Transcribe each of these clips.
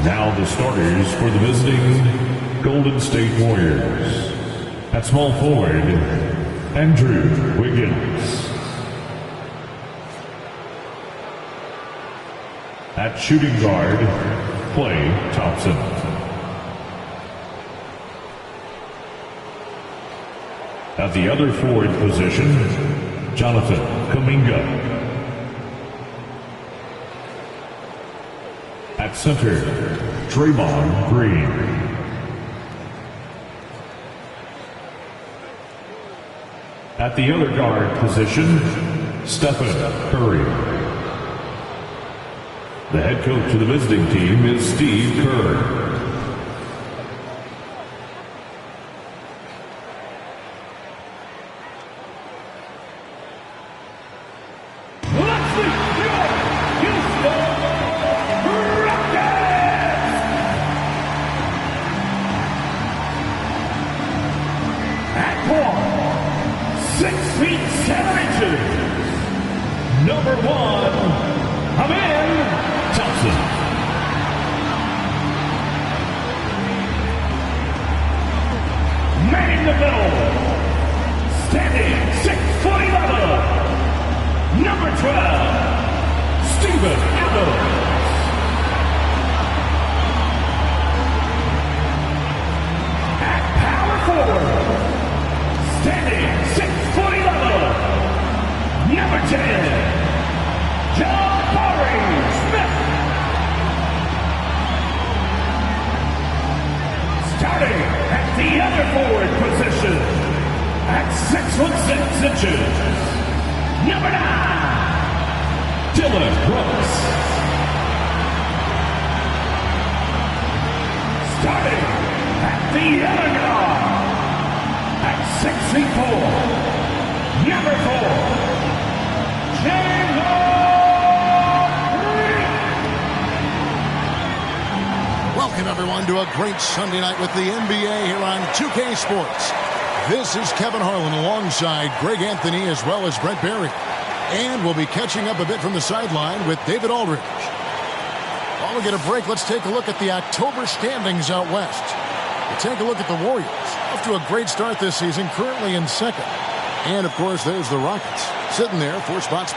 Now the starters for the visiting Golden State Warriors. At small forward, Andrew Wiggins. At shooting guard, Klay Thompson. At the other forward position, Jonathan Kuminga. At center, Draymond Green. At the other guard position, Stephen Curry. The head coach of the visiting team is Steve Kerr. Number 1, Amen Thompson. Man in the middle, standing 6'11", number 12, Steven Adams. At power forward, standing 6'11", number 10. Jabari Smith. Starting at the other forward position at 6'6", number 9, Dillon Brooks. Starting at the other guard at 6'4", number 4, James. Welcome, everyone, to a great Sunday night with the NBA here on 2K Sports. This is Kevin Harlan alongside Greg Anthony as well as Brent Barry. And we'll be catching up a bit from the sideline with David Aldridge. While we get a break, let's take a look at the October standings out west. We'll take a look at the Warriors. Off to a great start this season, currently in second. And, of course, there's the Rockets, sitting there 4 spots.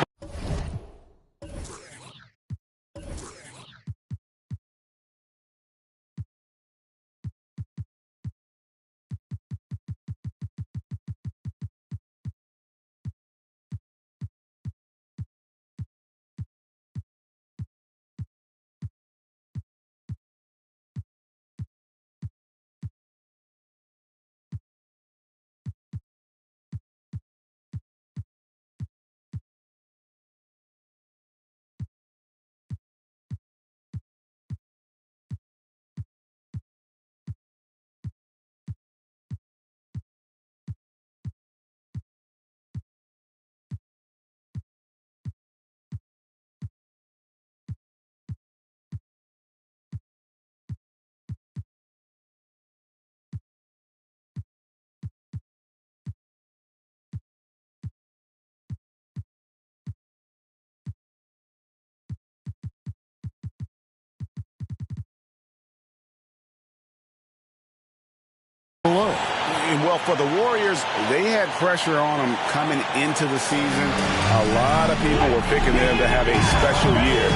Well, for the Warriors, they had pressure on them coming into the season. A lot of people were picking them to have a special year,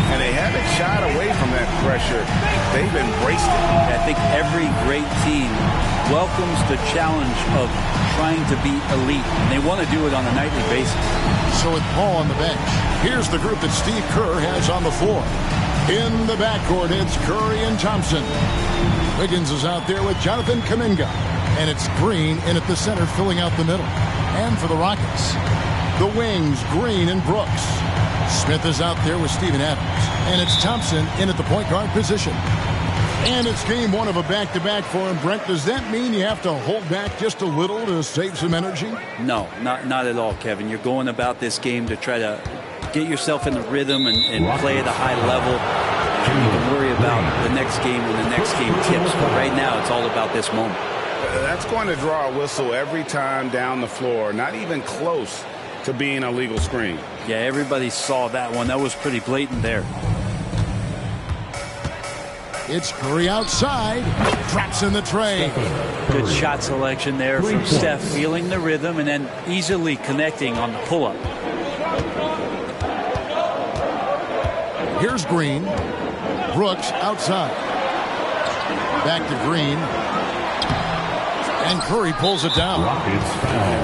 and they haven't shied away from that pressure. They've embraced it. I think every great team welcomes the challenge of trying to be elite, and they want to do it on a nightly basis. So with Paul on the bench, here's the group that Steve Kerr has on the floor. In the backcourt, it's Curry and Thompson. Wiggins is out there with Jonathan Kuminga. And it's Green in at the center, filling out the middle. And for the Rockets, the wings, Green and Brooks. Smith is out there with Steven Adams. And it's Thompson in at the point guard position. And it's game 1 of a back-to-back for him. Brent, does that mean you have to hold back just a little to save some energy? No, not at all, Kevin. You're going about this game to try to get yourself in the rhythm and play at a high level. And you can worry about the next game when the next game tips. But right now, it's all about this moment. That's going to draw a whistle every time down the floor, not even close to being a legal screen. Yeah, everybody saw that one. That was pretty blatant there. It's Curry outside. Drops in the tray. Good shot selection there from Steph, feeling the rhythm and then easily connecting on the pull-up. Here's Green. Brooks outside. Back to Green. And Curry pulls it down.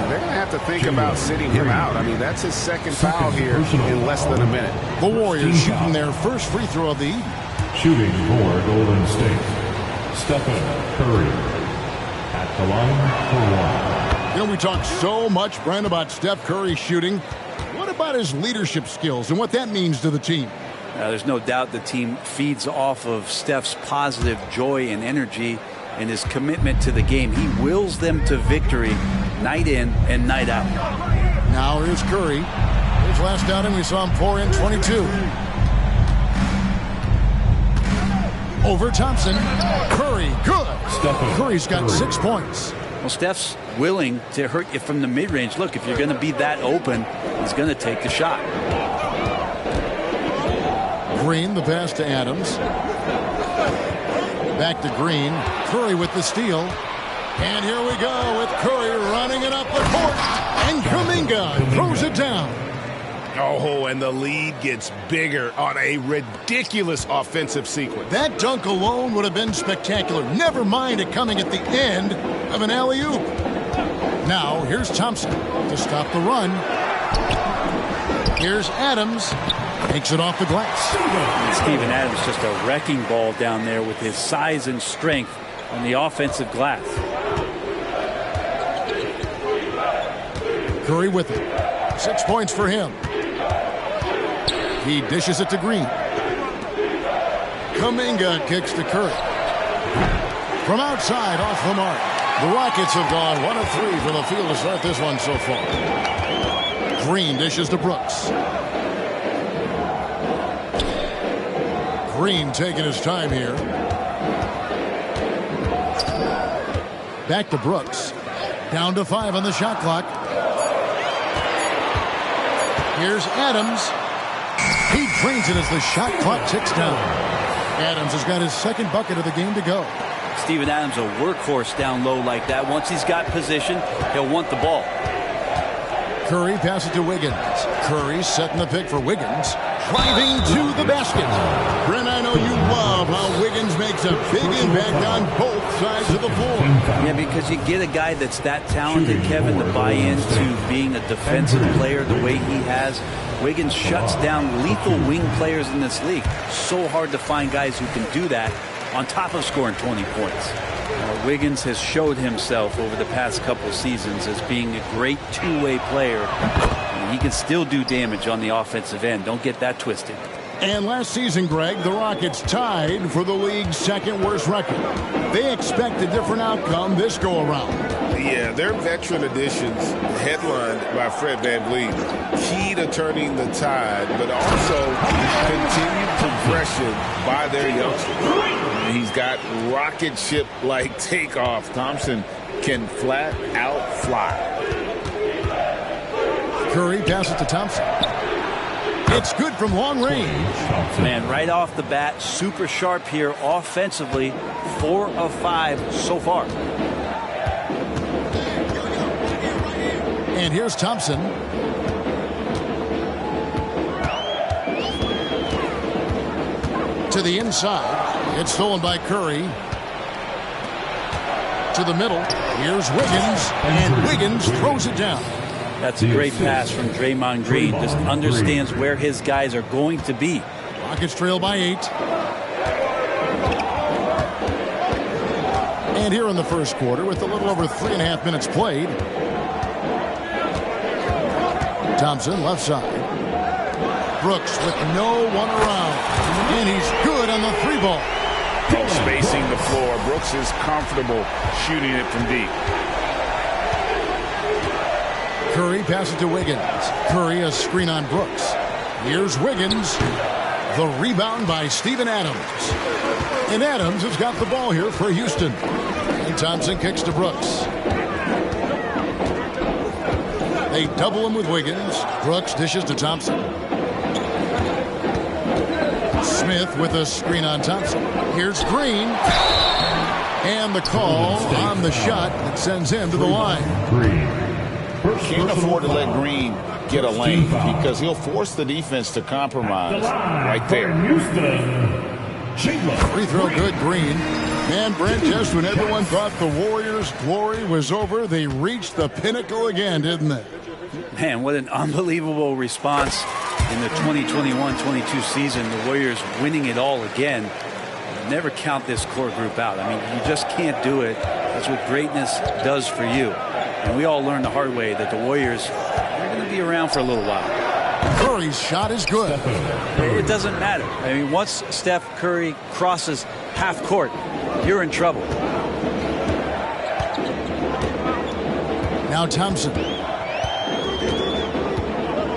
They're going to have to think about sitting him out. I mean, that's his second foul here in less than a minute. The Warriors shooting their first free throw of the evening. Shooting for Golden State, Stephen Curry at the line for one. You know, we talk so much, Brent, about Steph Curry shooting. What about his leadership skills and what that means to the team? There's no doubt the team feeds off of Steph's positive joy and energy and his commitment to the game. He wills them to victory night in and night out. Now here's Curry. His last outing, we saw him pour in 22. Over Thompson. Curry, good. Curry's got 6 points. Well, Steph's willing to hurt you from the mid-range. Look, if you're going to be that open, he's going to take the shot. Green, the pass to Adams. Back to Green. Curry with the steal. And here we go with Curry running it up the court. And Kuminga throws it down. Oh, and the lead gets bigger on a ridiculous offensive sequence. That dunk alone would have been spectacular. Never mind it coming at the end of an alley-oop. Now, here's Thompson to stop the run. Here's Adams. Takes it off the glass. Steven Adams just a wrecking ball down there with his size and strength on the offensive glass. Curry with it. 6 points for him. He dishes it to Green. Kuminga kicks to Curry. From outside, off the mark. The Rockets have gone 1 of 3 from the field to start this one so far. Green dishes to Brooks. Green taking his time here. Back to Brooks. Down to 5 on the shot clock. Here's Adams. He drains it as the shot clock ticks down. Adams has got his second bucket of the game to go. Steven Adams, a workhorse down low like that. Once he's got position, he'll want the ball. Curry passes to Wiggins. Curry setting the pick for Wiggins. Driving to the basket. Brent, I know you love how Wiggins makes a big impact on both sides of the floor. Yeah, because you get a guy that's that talented, Kevin, to buy into being a defensive player the way he has. Wiggins shuts down lethal wing players in this league. So hard to find guys who can do that on top of scoring 20 points. Wiggins has showed himself over the past couple seasons as being a great two-way player. And he can still do damage on the offensive end. Don't get that twisted. And last season, Greg, the Rockets tied for the league's second worst record. They expect a different outcome this go-around. Yeah, their veteran additions, headlined by Fred VanVleet, key to turning the tide, but also continued progression by their youngsters. He's got rocket ship-like takeoff. Thompson can flat out fly. Curry passes to Thompson. It's good from long range. Man, right off the bat, super sharp here offensively. 4 of 5 so far. And here's Thompson. To the inside. It's stolen by Curry. To the middle. Here's Wiggins. And Wiggins throws it down. That's a great pass from Draymond Green. Just understands where his guys are going to be. Rockets trail by 8. And here in the first quarter, with a little over 3.5 minutes played, Thompson left side. Brooks with no one around. And he's good on the 3-ball. Spacing the floor. Brooks is comfortable shooting it from deep. Curry passes to Wiggins. Curry a screen on Brooks. Here's Wiggins. The rebound by Steven Adams. And Adams has got the ball here for Houston. And Thompson kicks to Brooks. They double him with Wiggins. Brooks dishes to Thompson. Smith with a screen on Thompson. Here's Green. And the call on the shot that sends him to the line. Can't afford to let Green get a lane because he'll force the defense to compromise right there. Free throw good, Green. And Brent, just when everyone thought the Warriors' glory was over, they reached the pinnacle again, didn't they? Man, what an unbelievable response in the 2021-22 season. The Warriors winning it all again. Never count this core group out. I mean, you just can't do it. That's what greatness does for you. And we all learned the hard way that the Warriors are going to be around for a little while. Curry's shot is good. It doesn't matter. I mean, once Steph Curry crosses half court, you're in trouble. Now Thompson.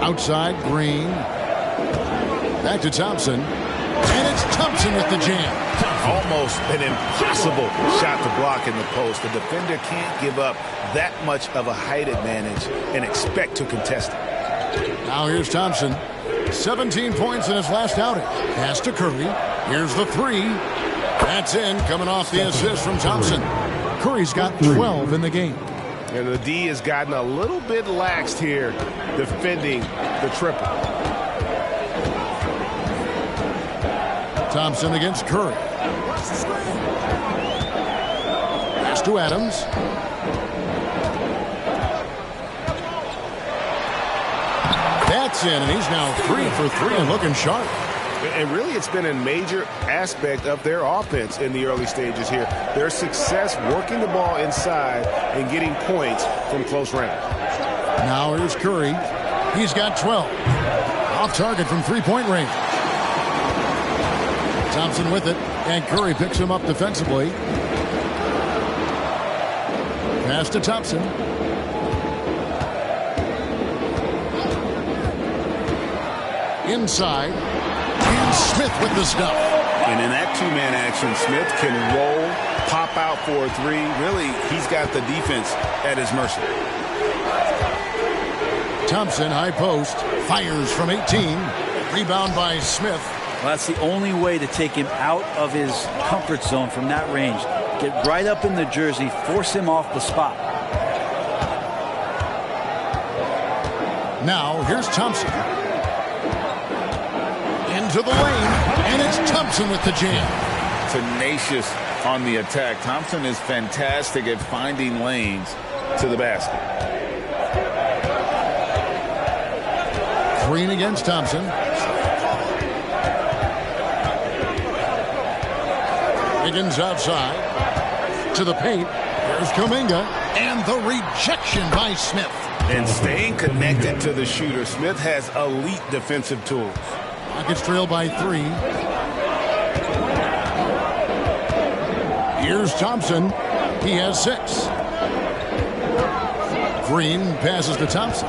Outside, Green. Back to Thompson. And it's Thompson with the jam. Almost an impossible shot to block in the post. The defender can't give up that much of a height advantage and expect to contest it. Now here's Thompson. 17 points in his last outing. Pass to Curry. Here's the three. That's in, coming off the assist from Thompson. Curry's got 12 in the game. And the D has gotten a little bit laxed here defending the triple. Thompson against Curry. Pass to Adams. That's in, and he's now 3 for 3 and looking sharp. And really, it's been a major aspect of their offense in the early stages here. Their success working the ball inside and getting points from close range. Now here's Curry. He's got 12. Off target from three-point range. Thompson with it, and Curry picks him up defensively. Pass to Thompson. Inside. And Smith with the stuff. And in that two-man action, Smith can roll, pop out for a three. Really, he's got the defense at his mercy. Thompson, high post, fires from 18. Rebound by Smith. Well, that's the only way to take him out of his comfort zone from that range. Get right up in the jersey, force him off the spot. Now, here's Thompson. Into the lane, and it's Thompson with the jam. Tenacious on the attack. Thompson is fantastic at finding lanes to the basket. Green against Thompson. Higgins outside to the paint. There's Kuminga, and the rejection by Smith. And staying connected to the shooter, Smith has elite defensive tools. Rockets trail by 3. Here's Thompson. He has 6. Green passes to Thompson.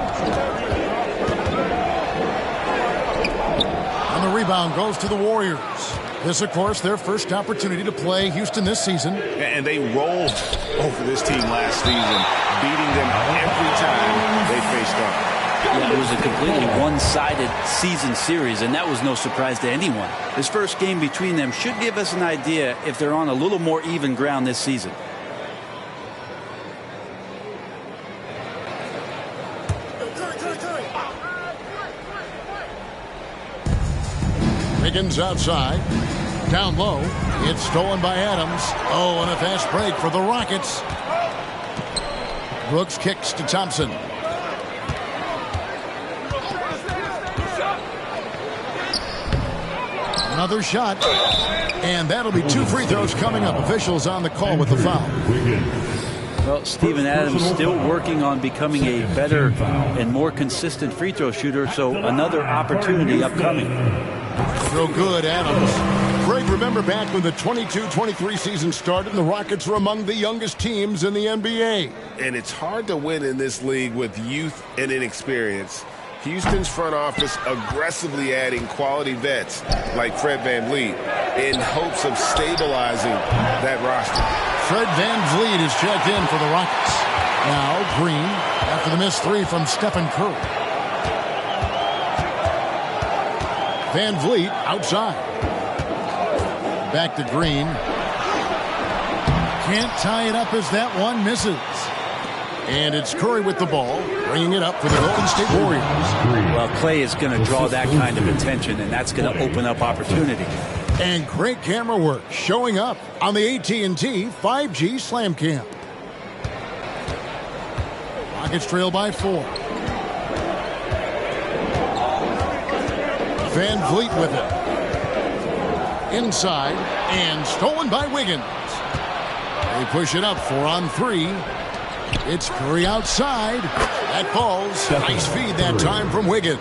And the rebound goes to the Warriors. This, of course, their first opportunity to play Houston this season. And they rolled over this team last season, beating them every time they faced up. Yeah, it was a completely one-sided season series, and that was no surprise to anyone. This first game between them should give us an idea if they're on a little more even ground this season. Higgins outside. Down low. It's stolen by Adams. Oh, and a fast break for the Rockets. Brooks kicks to Thompson. Another shot. And that'll be 2 free throws coming up. Officials on the call with the foul. Well, Steven Adams still working on becoming a better and more consistent free throw shooter, so another opportunity upcoming. Throw good, Adams. Greg, remember back when the 22-23 season started and the Rockets were among the youngest teams in the NBA. And it's hard to win in this league with youth and inexperience. Houston's front office aggressively adding quality vets like Fred VanVleet in hopes of stabilizing that roster. Fred VanVleet is checked in for the Rockets. Now Green after the missed 3 from Stephen Curry. Van Vliet outside. Back to Green. Can't tie it up as that one misses. And it's Curry with the ball, bringing it up for the Golden State Warriors. Well, Clay is going to draw that kind of attention, and that's going to open up opportunity. And great camera work showing up on the AT&T 5G Slam Cam. Rockets trail by 4. Van Vliet with it. Inside, and stolen by Wiggins. They push it up 4-on-3. It's Curry outside. That falls. Nice feed that time from Wiggins.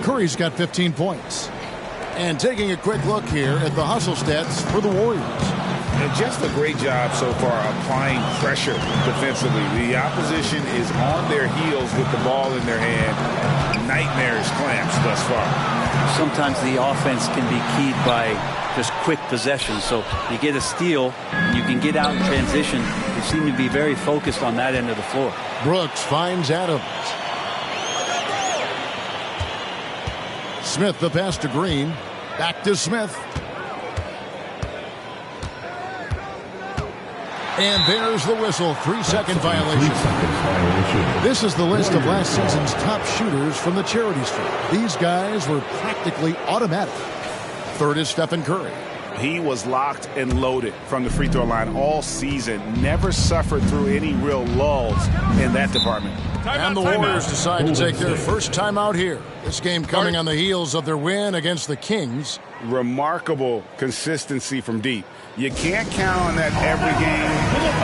Curry's got 15 points. And taking a quick look here at the hustle stats for the Warriors. And just a great job so far applying pressure defensively. The opposition is on their heels with the ball in their hand. Nightmarish clamps thus far. Sometimes the offense can be keyed by just quick possession. So you get a steal, and you can get out in transition. They seem to be very focused on that end of the floor. Brooks finds Adams. Smith the pass to Green. Back to Smith. And there's the whistle. 3-second violation. This is the list of last season's top shooters from the charity stripe. These guys were practically automatic. Third is Stephen Curry. He was locked and loaded from the free throw line all season. Never suffered through any real lulls in that department. And the Warriors decide to take their first time out here. This game coming on the heels of their win against the Kings. Remarkable consistency from deep. You can't count on that every game,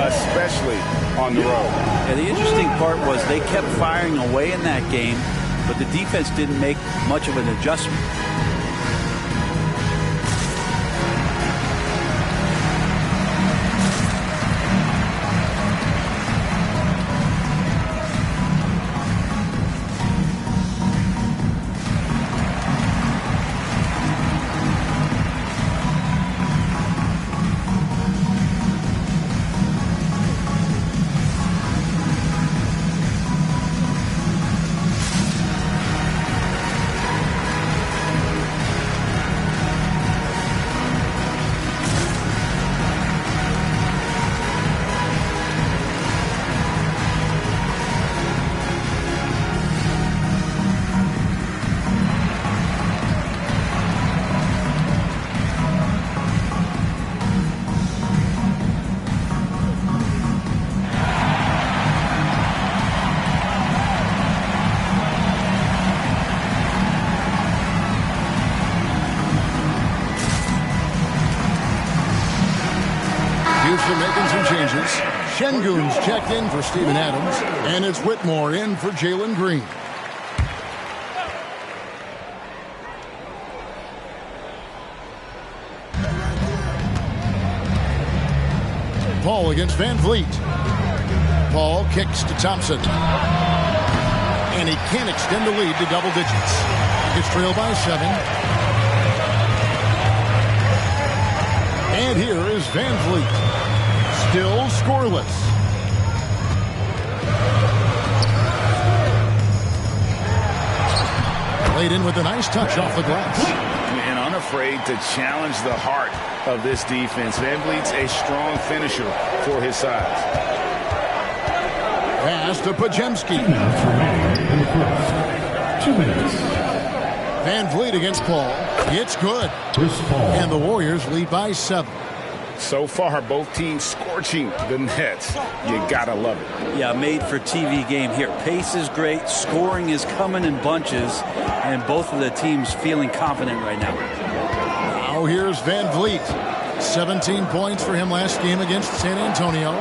especially on the road. Yeah, the interesting part was they kept firing away in that game, but the defense didn't make much of an adjustment. Houston making some changes. Şengün's checked in for Steven Adams, and it's Whitmore in for Jalen Green. Paul against Van Vliet. Paul kicks to Thompson. And he can't extend the lead to double digits. Rockets trail by 7. And here is Van Vliet. Still scoreless. Played in with a nice touch off the glass. And unafraid to challenge the heart of this defense. Van Vliet's a strong finisher for his size. Pass to Podziemski. 2 minutes remaining in the first. 2 minutes. Van Vliet against Paul. It's good. Chris Paul. And the Warriors lead by 7. So far, both teams scorching the Nets. You gotta love it. Yeah, made for TV game here. Pace is great. Scoring is coming in bunches. And both of the teams feeling confident right now. Now here's Van Vliet. 17 points for him last game against San Antonio.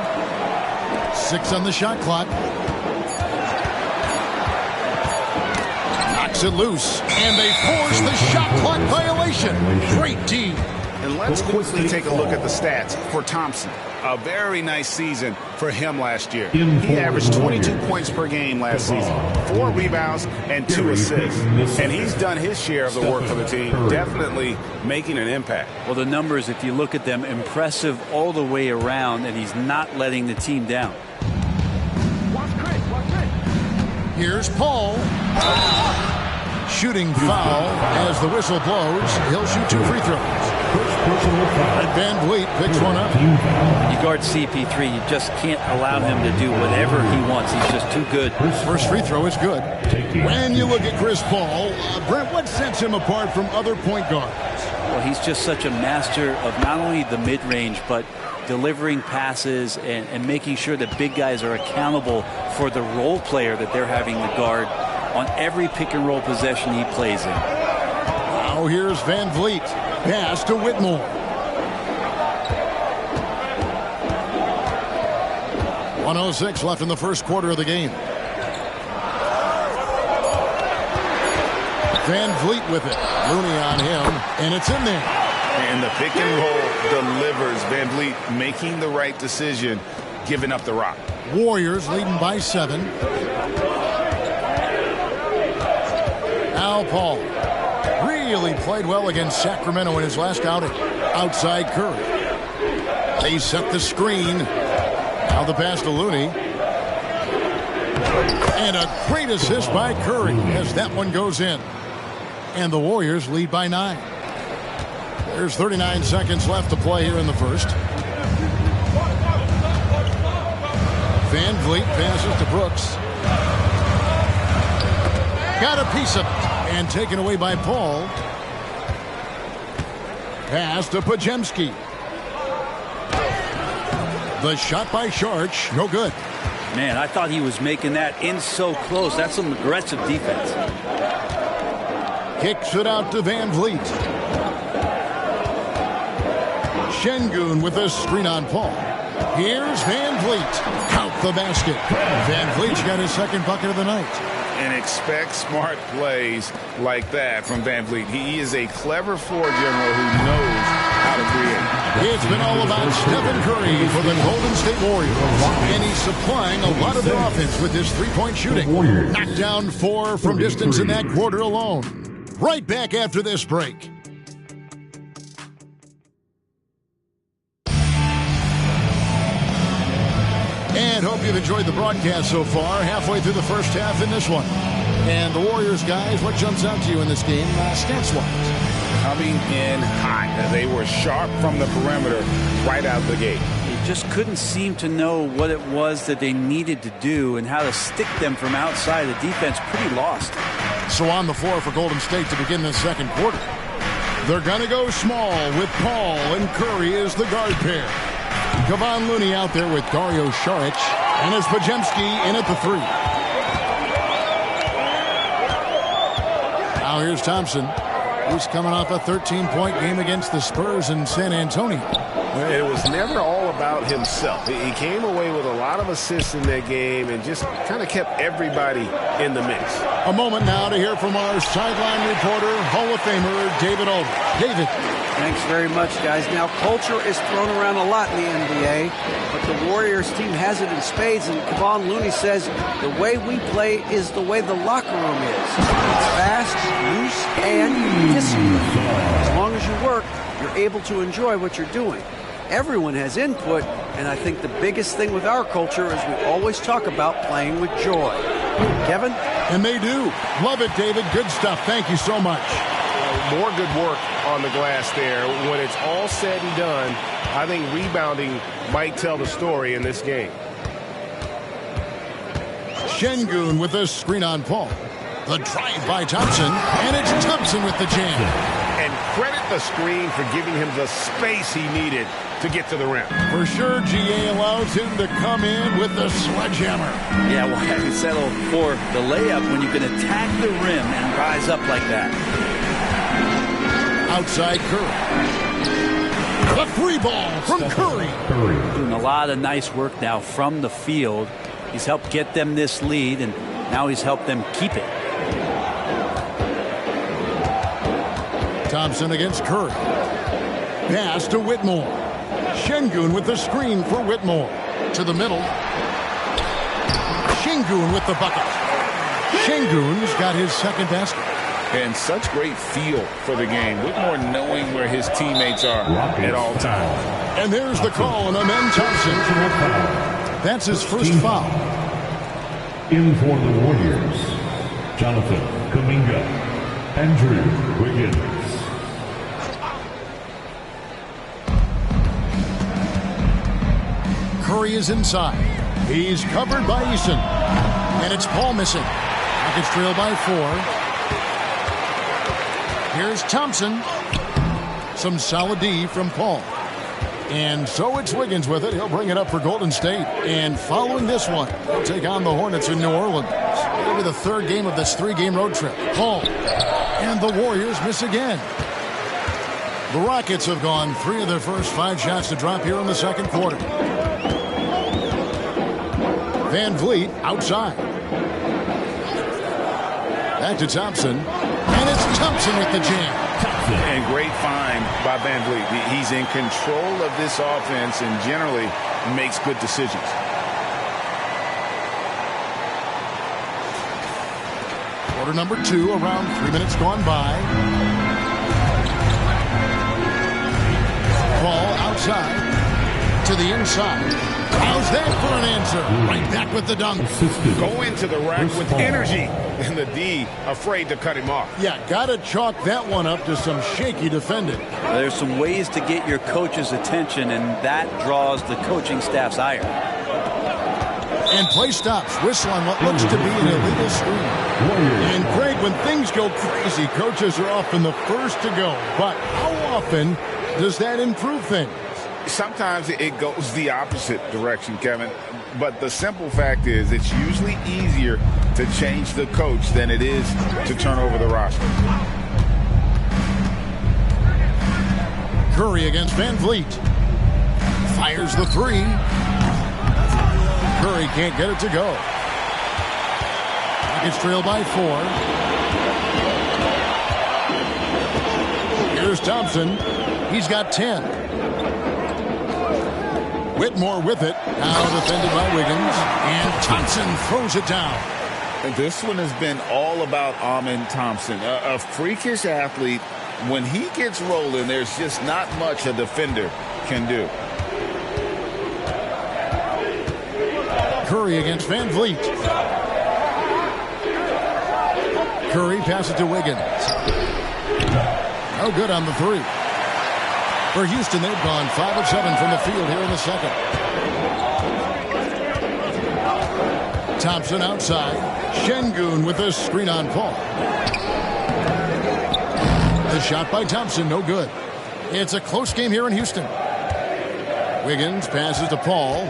6 on the shot clock. Knocks it loose. And they force the shot clock violation. Great D. And let's quickly take a look at the stats for Thompson. A very nice season for him last year. He averaged 22 points per game last season, 4 rebounds and 2 assists. And he's done his share of the work for the team, definitely making an impact. Well, the numbers, if you look at them, impressive all the way around, and he's not letting the team down. Here's Paul. Shooting foul as the whistle blows. He'll shoot 2 free throws. And Van Vliet picks one up. You guard CP3, you just can't allow him to do whatever he wants. He's just too good. First free throw is good. When you look at Chris Paul, Brent, what sets him apart from other point guards? Well, he's just such a master of not only the mid-range, but delivering passes and making sure that big guys are accountable for the role player that they're having to guard on every pick-and-roll possession he plays in. Now here's Van Vliet. Pass to Whitmore. .106 left in the first quarter of the game. Van Vliet with it. Looney on him, and it's in there. And the pick and roll delivers. Van Vliet making the right decision, giving up the rock. Warriors leading by 7. Al Paul really played well against Sacramento in his last outing. Outside Curry. They set the screen. Now the pass to Looney. And a great assist by Curry as that one goes in. And the Warriors lead by 9. There's 39 seconds left to play here in the first. Van Vliet passes to Brooks. Got a piece of it. And taken away by Paul. Pass to Podziemski. The shot by Sharch, no good. Man, I thought he was making that in so close. That's some aggressive defense. Kicks it out to Van Vliet. Şengün with a screen on Paul. Here's Van Vliet. Count the basket. Van Vliet's got his second bucket of the night. And expect smart plays like that from Van Vliet. He is a clever floor general who knows how to create. It's been all about Stephen Curry for the Golden State Warriors. And he's supplying a lot of their offense with his three-point shooting. Knocked down 4 from distance in that quarter alone. Right back after this break. And hope you've enjoyed the broadcast so far. Halfway through the first half in this one. And the Warriors, guys, what jumps out to you in this game, stats-wise? Coming in hot. They were sharp from the perimeter right out the gate. They just couldn't seem to know what it was that they needed to do and how to stick them from outside. The defense pretty lost. So on the floor for Golden State to begin this second quarter. They're going to go small with Paul and Curry as the guard pair. Kevon Looney out there with Dario Saric, and as Podziemski in at the 3. Now here's Thompson. He's coming off a 13-point game against the Spurs in San Antonio. It was never all about himself. He came away with a lot of assists in that game and just kind of kept everybody in the mix. A moment now to hear from our sideline reporter, Hall of Famer David Aldridge. David. Thanks very much, guys. Now, culture is thrown around a lot in the NBA, but the Warriors team has it in spades, and Kevon Looney says the way we play is the way the locker room is. It's fast, loose, and disciplined. As long as you work, you're able to enjoy what you're doing. Everyone has input, and I think the biggest thing with our culture is we always talk about playing with joy. Kevin? And they do. Love it, David. Good stuff. Thank you so much. More good work on the glass there. When it's all said and done, I think rebounding might tell the story in this game. Şengün with a screen on Paul. The drive by Thompson, and it's Thompson with the jam. And credit the screen for giving him the space he needed to get to the rim. For sure, GA allows him to come in with the sledgehammer. Yeah, well, have you settle for the layup when you can attack the rim and rise up like that? Outside Curry. The free ball from Curry. Doing a lot of nice work now from the field. He's helped get them this lead, and now he's helped them keep it. Thompson against Curry. Pass to Whitmore. Şengün with the screen for Whitmore. To the middle. Şengün with the bucket. Şengün's got his second basket. And such great feel for the game. Whitmore knowing where his teammates are at all times. And there's the call on Amen Thompson. That's his first foul. In for the Warriors, Jonathan Kuminga. Andrew Wiggins. Curry is inside. He's covered by Eason. And it's Paul missing. Rockets trail by 4. Here's Thompson. Some solid D from Paul. And so it's Wiggins with it. He'll bring it up for Golden State. And following this one, they'll take on the Hornets in New Orleans. It'll be the third game of this 3-game road trip. Paul. And the Warriors miss again. The Rockets have gone 3 of their first 5 shots to drop here in the second quarter. Van Vliet outside. Back to Thompson. And it's Thompson with the jam. And great find by Van Vliet. He's in control of this offense and generally makes good decisions. Quarter number 2, around 3 minutes gone by. Ball outside to the inside. How's that for an answer? Right back with the dunk. Go into the rack with energy. And the D afraid to cut him off. Yeah, got to chalk that one up to some shaky defending. There's some ways to get your coach's attention, and that draws the coaching staff's ire. And play stops. Whistle on what looks to be an illegal screen. And Craig, when things go crazy, coaches are often the first to go. But how often does that improve things? Sometimes it goes the opposite direction, Kevin. But the simple fact is it's usually easier to change the coach than it is to turn over the roster. Curry against Van Vliet. Fires the 3. Curry can't get it to go. Rockets trail by 4. Here's Thompson. He's got 10. Whitmore with it. Now defended by Wiggins. And Thompson throws it down. And this one has been all about Amen Thompson. A freakish athlete. When he gets rolling, there's just not much a defender can do. Curry against Van Vliet. Curry passes to Wiggins. No good on the 3. For Houston, they've gone 5 of 7 from the field here in the second. Thompson outside. Şengün with a screen on Paul. The shot by Thompson, no good. It's a close game here in Houston. Wiggins passes to Paul.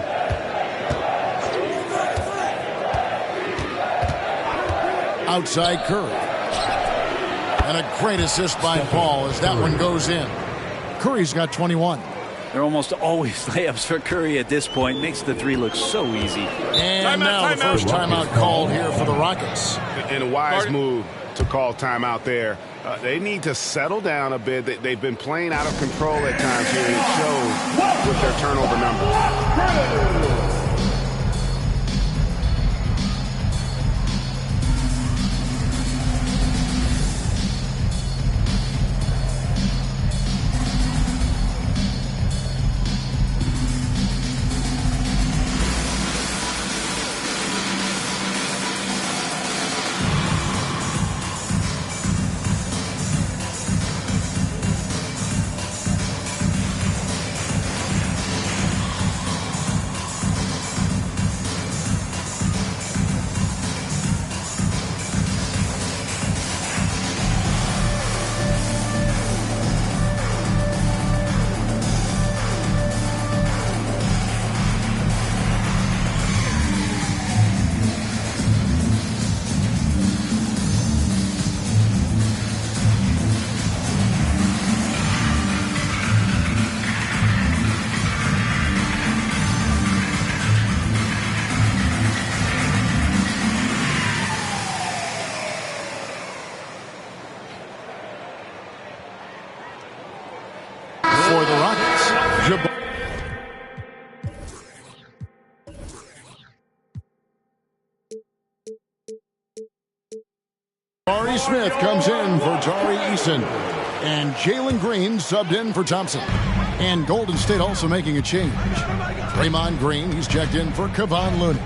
Outside Curry. And a great assist by Paul as that one goes in. Curry's got 21. They're almost always layups for Curry at this point. Makes the 3 look so easy. And now the first timeout called here for the Rockets. And a wise move to call timeout there. They need to settle down a bit. They've been playing out of control at times here. It shows with their turnover numbers. For the Rockets, Jabari Smith comes in for Tari Eason. And Jalen Green subbed in for Thompson. And Golden State also making a change. Draymond Green, he's checked in for Kevon Looney.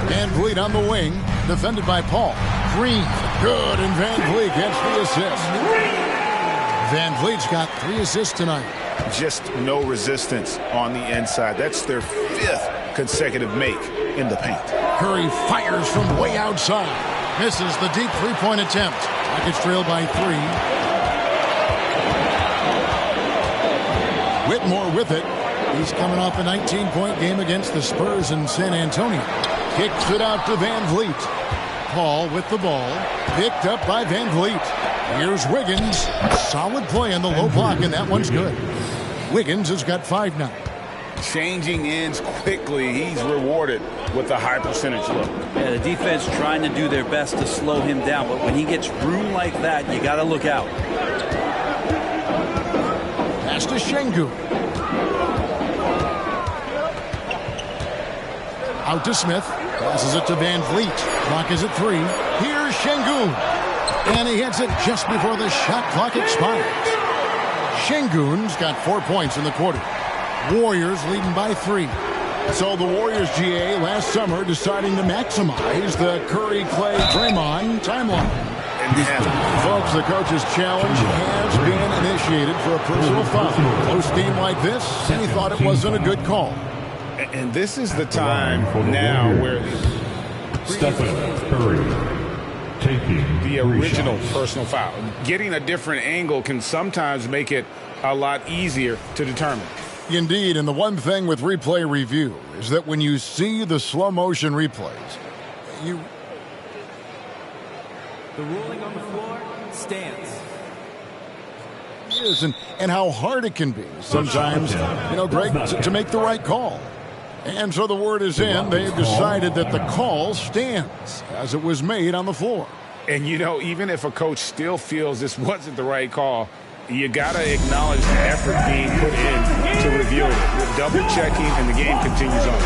Van Vliet on the wing. defended by Paul. Green, good, and Van Vliet gets the assist. Van Vliet's got 3 assists tonight. Just no resistance on the inside. That's their 5th consecutive make in the paint. Curry fires from way outside. Misses the deep three-point attempt. Rockets trail by 3. Whitmore with it. He's coming off a 19-point game against the Spurs in San Antonio. Kicks it out to Van Vliet. Paul with the ball. Picked up by Van Vliet. Here's Wiggins. Solid play in the low block, and that one's good. Wiggins has got 5 now. Changing ends quickly. He's rewarded with a high percentage look. Yeah, the defense trying to do their best to slow him down, but when he gets room like that, you got to look out. Pass to Şengün. Out to Smith. Passes it to Van Vliet. Clock is at 3. Here's Şengün. And he hits it just before the shot clock expires. Şengün's got 4 points in the quarter. Warriors leading by 3. So the Warriors, GA, last summer deciding to maximize the Curry, Clay, Draymond timeline. Folks, the coach's challenge has been initiated for a personal foul. Close game like this, and he thought it wasn't a good call. And this is the time now where Stephen Curry taking the original personal foul. Getting a different angle can sometimes make it a lot easier to determine. Indeed, and the one thing with replay review is that when you see the slow motion replays, The ruling on the floor stands. And how hard it can be sometimes, Greg, to make the right call. And so the word is in. They've decided that the call stands as it was made on the floor. And, even if a coach still feels this wasn't the right call, you got to acknowledge the effort being put in to review it. Double checking, and the game continues on.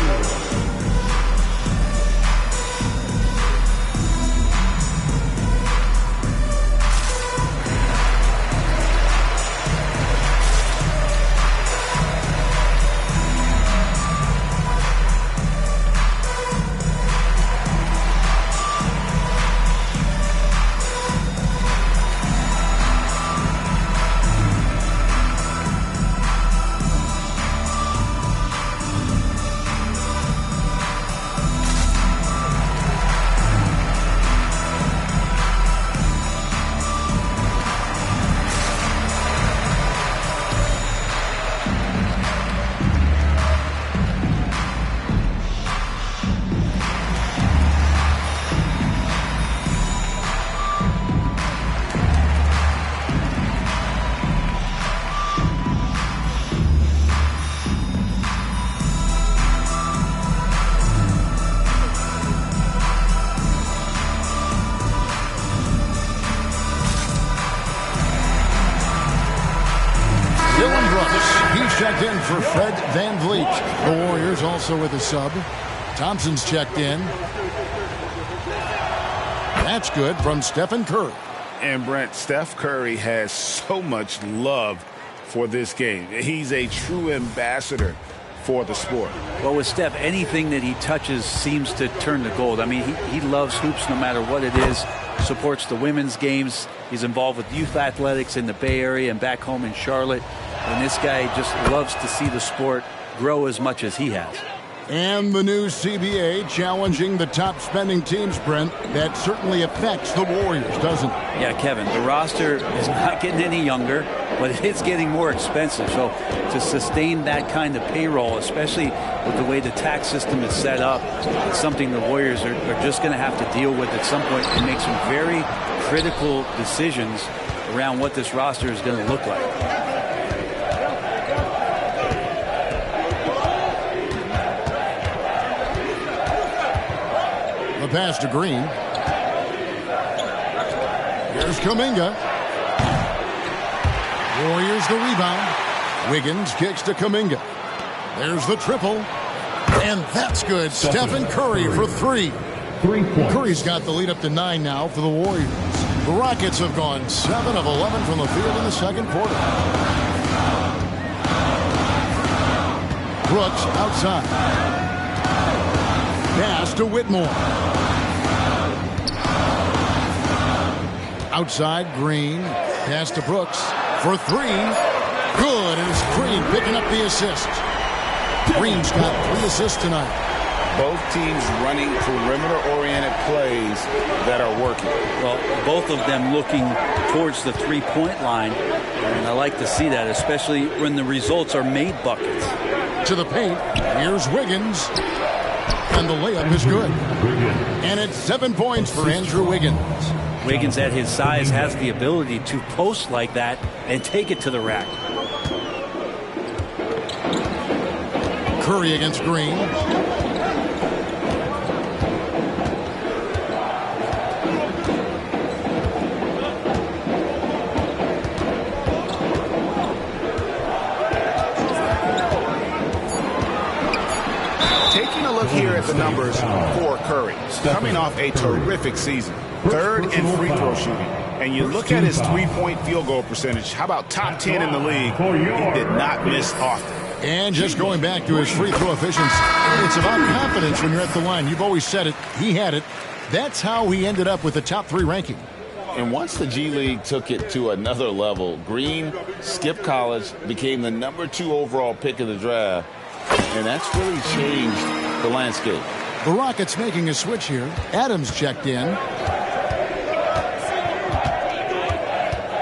Checked in for Fred Van Vliet. The Warriors also with a sub. Thompson's checked in. That's good from Stephen Curry. And Brent, Steph Curry has so much love for this game. He's a true ambassador for the sport. Well, with Steph, anything that he touches seems to turn to gold. I mean, he loves hoops no matter what it is. Supports the women's games. He's involved with youth athletics in the Bay Area and back home in Charlotte. And this guy just loves to see the sport grow as much as he has. And the new CBA challenging the top spending teams, Brent. That certainly affects the Warriors, doesn't it? Yeah, Kevin, the roster is not getting any younger, but it's getting more expensive. So to sustain that kind of payroll, especially with the way the tax system is set up, it's something the Warriors are just going to have to deal with at some point and make some very critical decisions around what this roster is going to look like. The pass to Green. Here's Kuminga. Warriors the rebound. Wiggins kicks to Kuminga. There's the triple. And that's good. Stephen Curry for 3. 3 points. Curry's got the lead up to 9 now for the Warriors. The Rockets have gone 7 of 11 from the field in the second quarter. Brooks outside. Pass to Whitmore. Outside, Green. Pass to Brooks for three. Good, and it's Green picking up the assist. Green's got 3 assists tonight. Both teams running perimeter-oriented plays that are working. Well, both of them looking towards the three-point line, and I like to see that, especially when the results are made buckets. To the paint, here's Wiggins, and the layup is good. And it's 7 points for Andrew Wiggins. Wiggins at his size has the ability to post like that and take it to the rack. Curry against Green. Taking a look here at the numbers for Curry, coming off a terrific season. 3rd in free throw shooting. And you look at his 3-point field goal percentage. How about top 10 in the league? He did not miss often. And just going back to his free throw efficiency, it's about confidence when you're at the line. You've always said it. He had it. That's how he ended up with the top 3 ranking. And once the G League took it to another level, Green skipped college, became the number 2 overall pick of the draft, and that's really changed the landscape. The Rockets making a switch here. Adams checked in.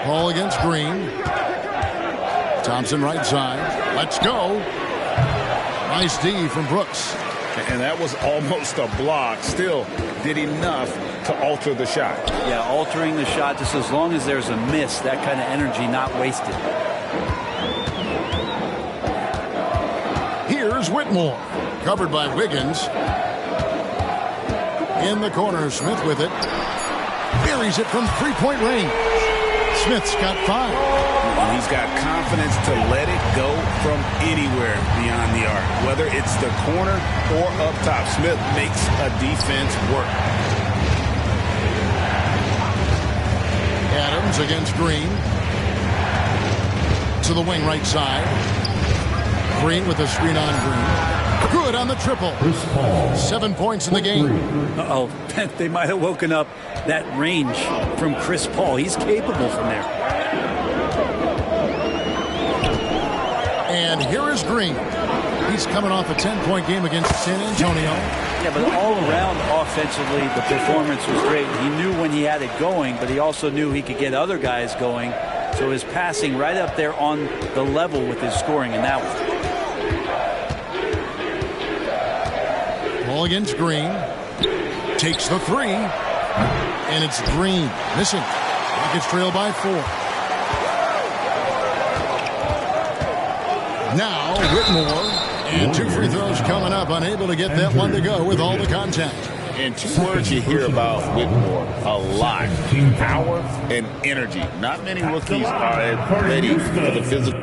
Paul against Green. Thompson right side. Let's go. Nice D from Brooks. And that was almost a block. Still did enough to alter the shot. Yeah, altering the shot just as long as there's a miss, that kind of energy not wasted. Here's Whitmore. Covered by Wiggins. In the corner, Smith with it. Buries it from 3-point range. Smith's got 5. And he's got confidence to let it go from anywhere beyond the arc. Whether it's the corner or up top, Smith makes a defense work. Adams against Green. To the wing right side. Green with a screen on Green. Good on the triple. 7 points in the game. Uh-oh, they might have woken up that range from Chris Paul. He's capable from there. And here is Green. He's coming off a 10-point game against San Antonio. Yeah, but all around offensively, the performance was great. He knew when he had it going, but he also knew he could get other guys going. So his passing right up there on the level with his scoring in that one. Ball against Green. Takes the 3. And it's Green. Missing. Rockets trail by 4. Now Whitmore. And 2 free throws coming up. Unable to get that one to go with all the contact. And 2 words you hear about Whitmore a lot. Power and energy. Not many rookies are ready for the physical.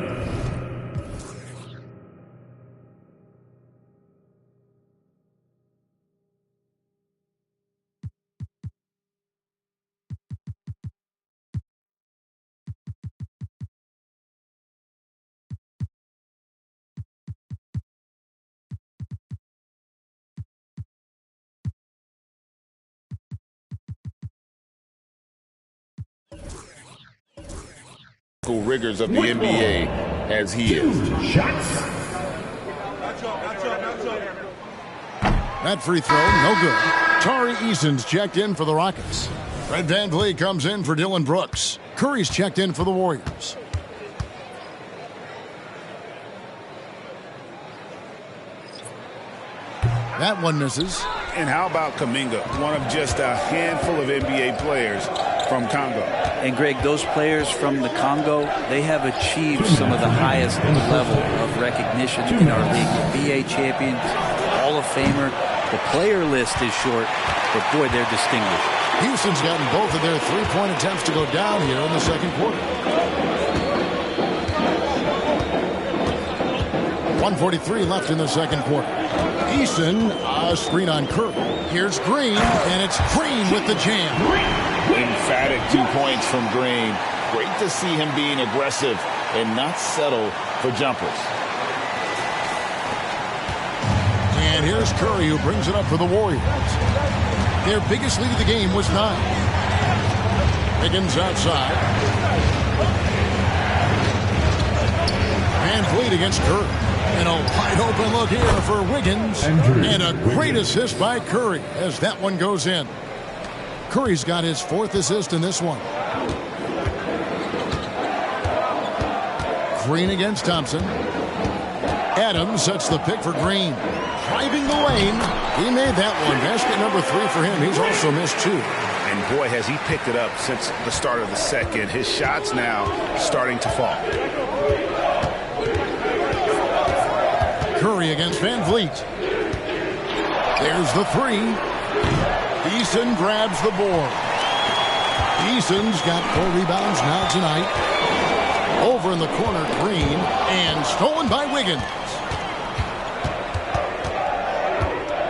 Rigors of the NBA as he is. That free throw, no good. Tari Eason's checked in for the Rockets. Fred VanVleet comes in for Dylan Brooks. Curry's checked in for the Warriors. That one misses. And how about Kuminga, one of just a handful of NBA players from Congo. And Greg, those players from the Congo, they have achieved some of the highest level of recognition in our league. NBA champions, Hall of Famer. The player list is short, but boy, they're distinguished. Houston's gotten both of their 3-point attempts to go down here in the second quarter. 1:43 left in the second quarter. Eason, a screen on Curry. Here's Green, and it's Green with the jam. Emphatic 2 points from Green. Great to see him being aggressive and not settle for jumpers. And here's Curry, who brings it up for the Warriors. Their biggest lead of the game was 9. Wiggins outside. Van Vliet against Curry. And a wide open look here for Wiggins. And a great assist by Curry as that one goes in. Curry's got his 4th assist in this one. Green against Thompson. Adams sets the pick for Green. Driving the lane. He made that one. Basket number 3 for him. He's also missed 2. And boy, has he picked it up since the start of the second. His shots now starting to fall. Curry against Van Vliet. There's the 3. Eason grabs the board. Eason's got 4 rebounds now tonight. Over in the corner, Green, and stolen by Wiggins.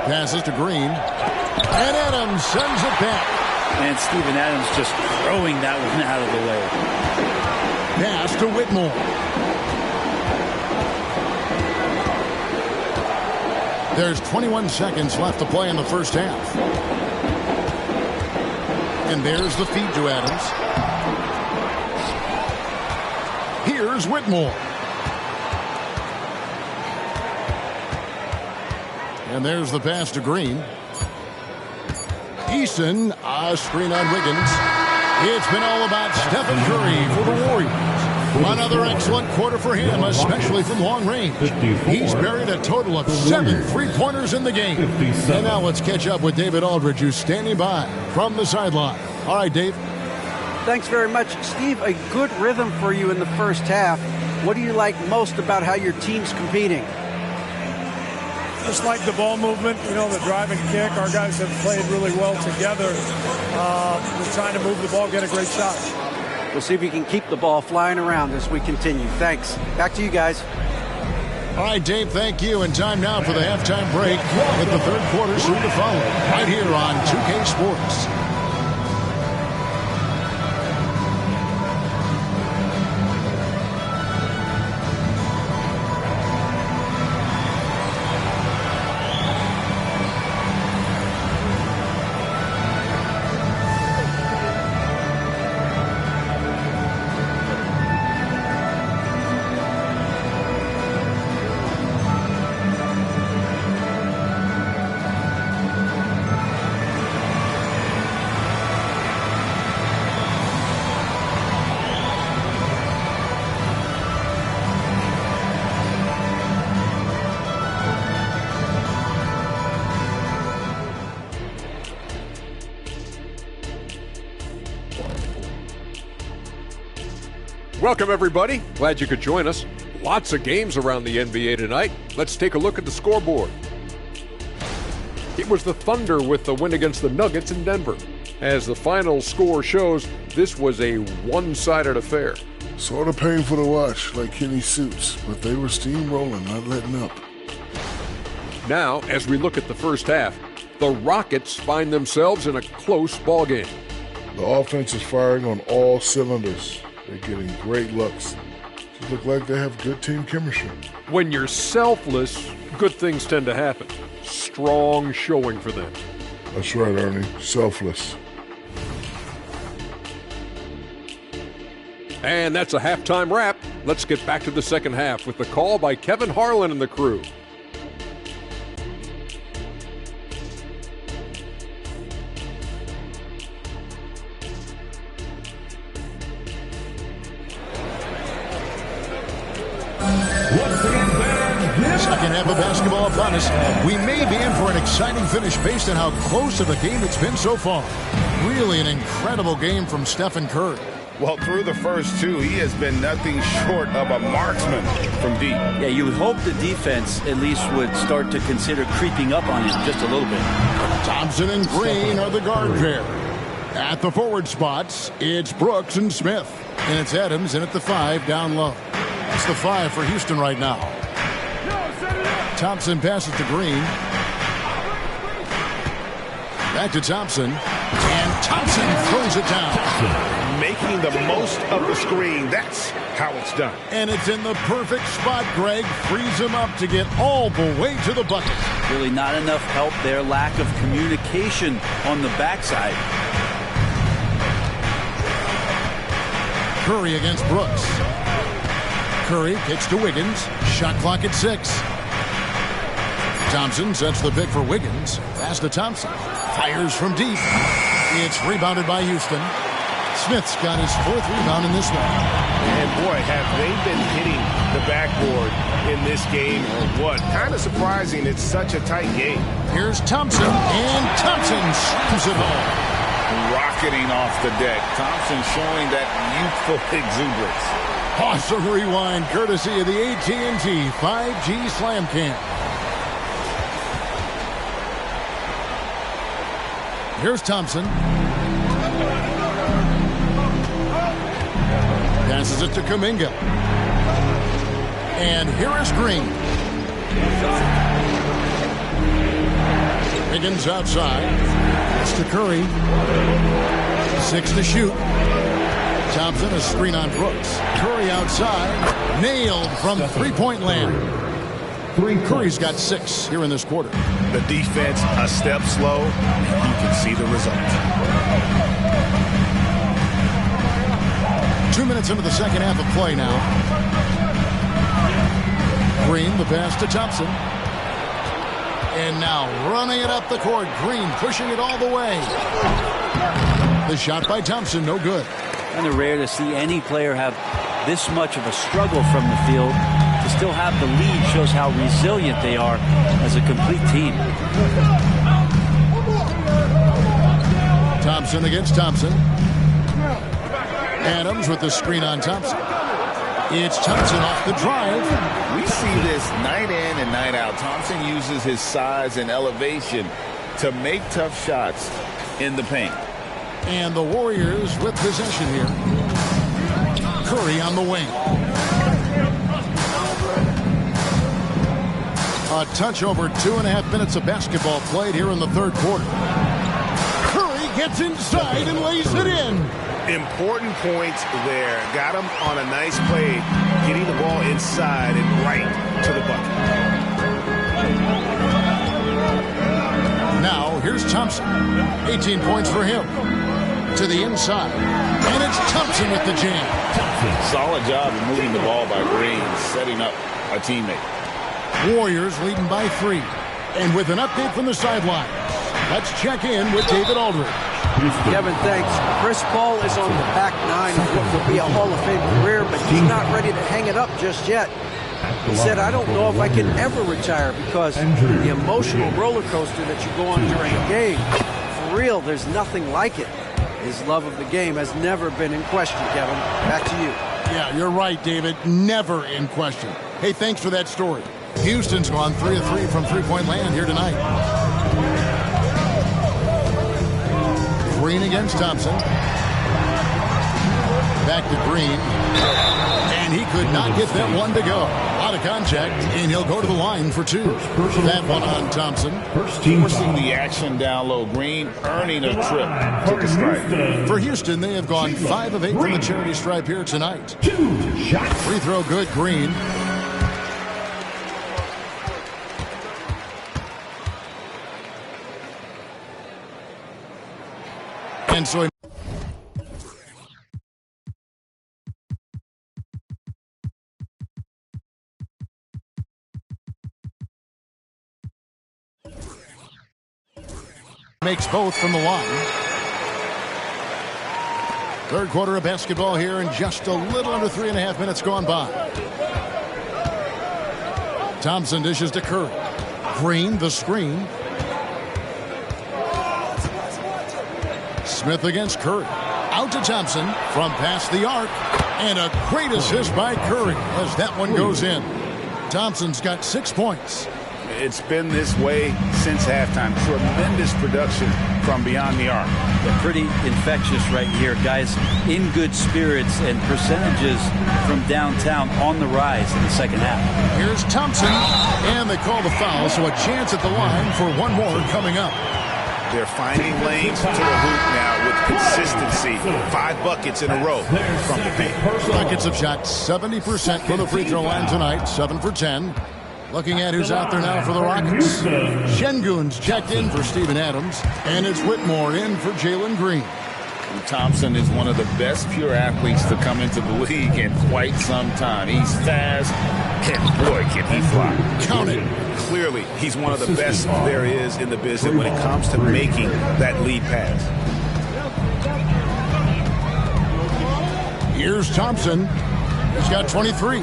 Passes to Green, and Adams sends it back. And Steven Adams just throwing that one out of the way. Pass to Whitmore. There's 21 seconds left to play in the first half. And there's the feed to Adams. Here's Whitmore. And there's the pass to Green. Eason, a screen on Wiggins. It's been all about Stephen Curry for the Warriors. Another excellent quarter for him, especially from long range. He's buried a total of 7 3-pointers in the game. And now let's catch up with David Aldridge, who's standing by from the sideline. All right, Dave. Thanks very much. Steve, a good rhythm for you in the first half. What do you like most about how your team's competing? Just like the ball movement, the drive and kick. Our guys have played really well together. We're trying to move the ball, get a great shot. We'll see if we can keep the ball flying around as we continue. Thanks. Back to you guys. All right, Dave, thank you. And time now for the halftime break with the third quarter soon to follow right here on 2K Sports. Welcome, everybody. Glad you could join us. Lots of games around the NBA tonight. Let's take a look at the scoreboard. It was the Thunder with the win against the Nuggets in Denver. As the final score shows, this was a one-sided affair. Sort of painful to watch, like Kenny Suits, but they were steamrolling, not letting up. Now, as we look at the first half, the Rockets find themselves in a close ballgame. The offense is firing on all cylinders. They're getting great looks. They look like they have good team chemistry. When you're selfless, good things tend to happen. Strong showing for them. That's right, Ernie. Selfless. And that's a halftime wrap. Let's get back to the second half with the call by Kevin Harlan and the crew. Second half of basketball upon us. We may be in for an exciting finish based on how close of a game it's been so far. Really an incredible game from Stephen Curry. Well, through the first two, he has been nothing short of a marksman from deep. Yeah, you would hope the defense at least would start to consider creeping up on him just a little bit. Thompson and Green are the guard pair. At the forward spots, it's Brooks and Smith. And it's Adams in at the 5 down low. That's the 5 for Houston right now. Thompson passes to Green. Back to Thompson. And Thompson throws it down. Making the most of the screen. That's how it's done. And it's in the perfect spot, Greg. Frees him up to get all the way to the bucket. Really not enough help there. Lack of communication on the backside. Curry against Brooks. Curry kicks to Wiggins. Shot clock at 6. Thompson sets the pick for Wiggins. Pass to Thompson. Fires from deep. It's rebounded by Houston. Smith's got his 4th rebound in this one. And boy, have they been hitting the backboard in this game or what? Kind of surprising. It's such a tight game. Here's Thompson, and Thompson slams it home. Rocketing off the deck. Thompson showing that youthful exuberance. Awesome rewind, courtesy of the AT&T 5G Slam Cam. Here's Thompson. Passes it to Kuminga. And here is Green. Wiggins outside. It's to Curry. 6 to shoot. Thompson, a screen on Brooks. Curry outside. Nailed from three-point land. Curry's got 6 here in this quarter. The defense a step slow. You can see the result. 2 minutes into the second half of play now. Green, the pass to Thompson. And now running it up the court. Green pushing it all the way. The shot by Thompson, no good. Kind of rare to see any player have this much of a struggle from the field. To still have the lead shows how resilient they are as a complete team. Thompson against Thompson. Adams with the screen on Thompson. It's Thompson off the drive. We see this night in and night out. Thompson uses his size and elevation to make tough shots in the paint. And the Warriors with possession here. Curry on the wing. A touch over 2.5 minutes of basketball played here in the third quarter. Curry gets inside and lays it in. Important points there. Got him on a nice play, getting the ball inside and right to the bucket. Now, here's Thompson. 18 points for him. To the inside. And it's Thompson with the jam. Solid job of moving the ball by Green, setting up a teammate. Warriors leading by 3. And with an update from the sideline, let's check in with David Aldridge. Kevin, thanks. Chris Paul is on the back 9 of what will be a Hall of Fame career, but he's not ready to hang it up just yet. He said, I don't know if I can ever retire because the emotional roller coaster that you go on during a game, for real, there's nothing like it. His love of the game has never been in question, Kevin. Back to you. Yeah, you're right, David. Never in question. Hey, thanks for that story. Houston's gone 3 of 3 from three-point land here tonight. Green against Thompson. Back to Green. And he could not get that one to go. Out of contact, and he'll go to the line for 2. That one on Thompson. Forcing the action down low. Green earning a trip to the stripe. For Houston, they have gone 5 of 8 from the charity stripe here tonight. Free throw good, Green. And so makes both from the line. Third quarter of basketball here, and just a little under 3.5 minutes gone by. Thompson dishes to Curry. Green, the screen. Smith against Curry. Out to Thompson from past the arc. And a great assist by Curry as that one goes in. Thompson's got 6 points. It's been this way since halftime. Tremendous production from beyond the arc. They're pretty infectious right here. Guys in good spirits and percentages from downtown on the rise in the second half. Here's Thompson, and they call the foul, so a chance at the line for one more coming up. They're finding lanes to the hoop now with consistency. 5 buckets in a row from the paint. Buckets have shot 70% from the free throw line tonight, 7 for 10. Looking at who's out there now for the Rockets. Şengün's checked in for Steven Adams, and it's Whitmore in for Jalen Green. And Thompson is one of the best pure athletes to come into the league in quite some time. He's fast, and boy, can he fly. Count it. Clearly, he's one of the best there is in the business when it comes to making that lead pass. Here's Thompson. He's got 23.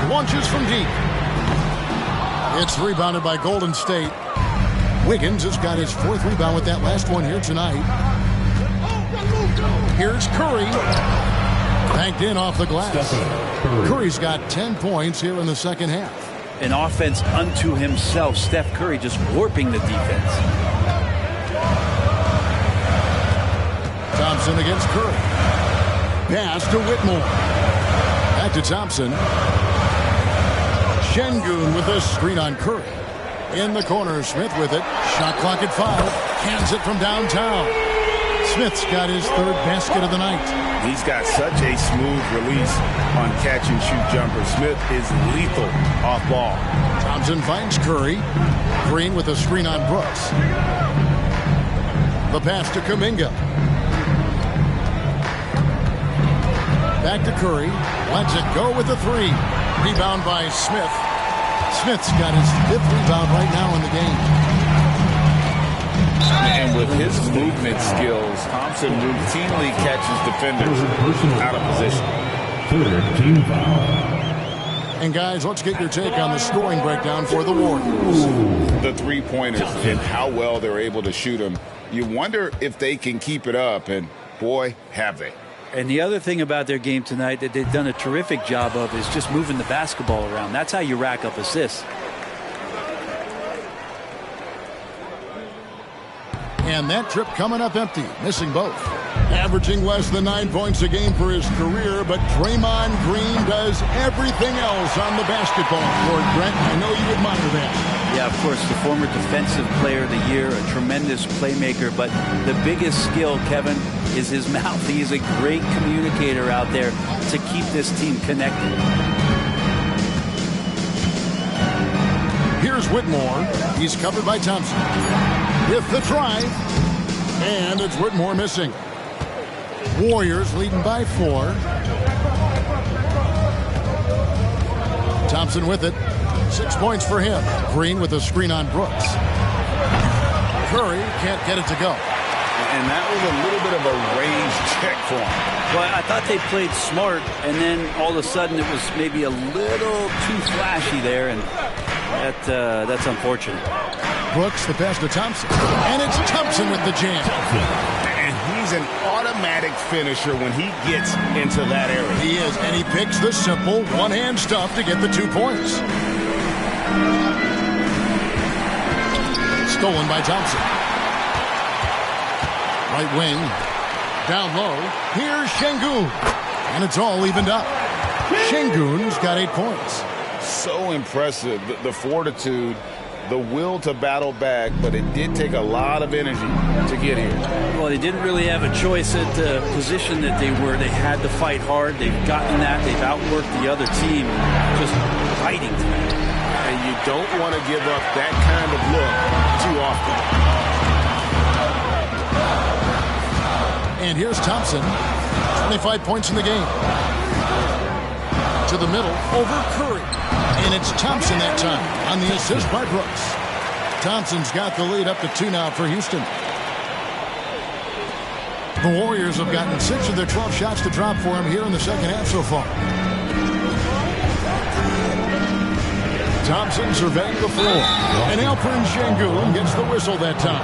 Launches from deep. It's rebounded by Golden State. Wiggins has got his 4th rebound with that last one here tonight. Here's Curry. Banked in off the glass. Curry's got 10 points here in the second half. An offense unto himself. Steph Curry just warping the defense. Thompson against Curry. Pass to Whitmore. Back to Thompson. Şengün with a screen on Curry. In the corner, Smith with it. Shot clock at 5. Hands it from downtown. Smith's got his 3rd basket of the night. He's got such a smooth release on catch-and-shoot jumpers. Smith is lethal off ball. Thompson finds Curry. Green with a screen on Brooks. The pass to Kuminga. Back to Curry. Lets it go with the 3. Rebound by Smith. Smith's got his 5th rebound right now in the game. And with his movement skills, Thompson routinely catches defenders out of position. 3rd team foul. And guys, let's get your take on the scoring breakdown for the Warriors. The 3-pointers and how well they're able to shoot them. You wonder if they can keep it up, and boy, have they. And the other thing about their game tonight that they've done a terrific job of is just moving the basketball around. That's how you rack up assists. And that trip coming up empty, missing both. Averaging less than 9 points a game for his career, but Draymond Green does everything else on the basketball court. Brent, I know you admire that. Yeah, of course, the former defensive player of the year, a tremendous playmaker, but the biggest skill, Kevin, is his mouth. He is a great communicator out there to keep this team connected. Here's Whitmore. He's covered by Thompson. With the drive. And it's Whitmore missing. Warriors leading by 4. Thompson with it. 6 points for him. Green with a screen on Brooks. Curry can't get it to go. And that was a little bit of a range check for him. Well, I thought they played smart, and then all of a sudden it was maybe a little too flashy there, and that's unfortunate. Brooks, the pass to Thompson. And it's Thompson with the jam. And he's an automatic finisher when he gets into that area. He is, and he picks the simple one-hand stuff to get the 2 points. Stolen by Thompson. Right wing. Down low. Here's Şengün. And it's all evened up. Şengün's got 8 points. So impressive. The fortitude, the will to battle back, but it did take a lot of energy to get here. Well, they didn't really have a choice at the position that they were. They had to fight hard. They've gotten that. They've outworked the other team. Just fighting tonight. And you don't want to give up that kind of look too often. And here's Thompson. 25 points in the game. To the middle, over Curry. And it's Thompson that time on the assist by Brooks. Thompson's got the lead up to 2 now for Houston. The Warriors have gotten 6 of their 12 shots to drop for him here in the second half so far. Thompson surveying the floor. And Alperen Şengün gets the whistle that time.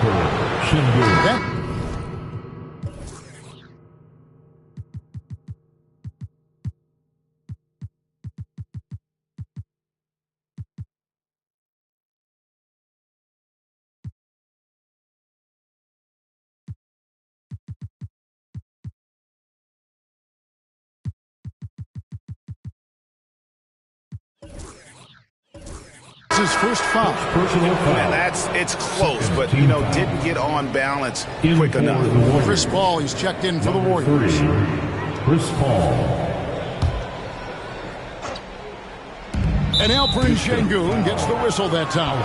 His first foul. And it's close, but didn't get on balance quick enough. Chris Paul, he's checked in for the Warriors. Chris Paul. And Alperen Şengün gets the whistle that time.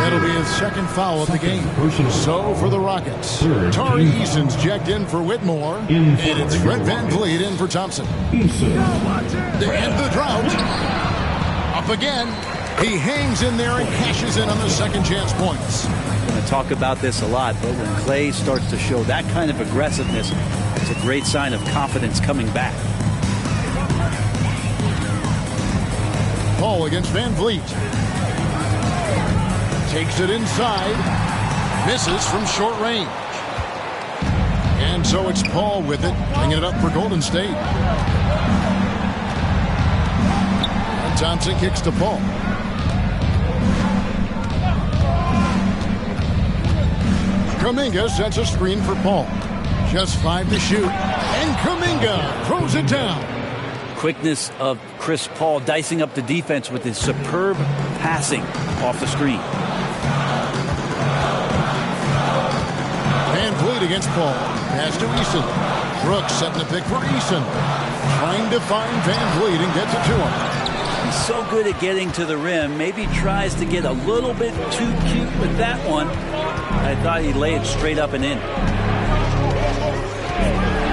That'll be his second foul of the game. So for the Rockets, Tari Eason's checked in for Whitmore, and it's Fred VanVleet in for Thompson. They end the drought. Up again. He hangs in there and cashes in on the second chance points. I'm going to talk about this a lot, but when Clay starts to show that kind of aggressiveness, it's a great sign of confidence coming back. Paul against VanVleet. Takes it inside. Misses from short range. And so it's Paul with it, bringing it up for Golden State. And Thompson kicks to Paul. Kuminga sets a screen for Paul. Just 5 to shoot. And Kuminga throws it down. Quickness of Chris Paul dicing up the defense with his superb passing off the screen. VanVleet against Paul. Pass to Eason. Brooks setting the pick for Eason. Trying to find VanVleet and gets it to him. He's so good at getting to the rim. Maybe tries to get a little bit too cute with that one. I thought he'd lay it straight up and in.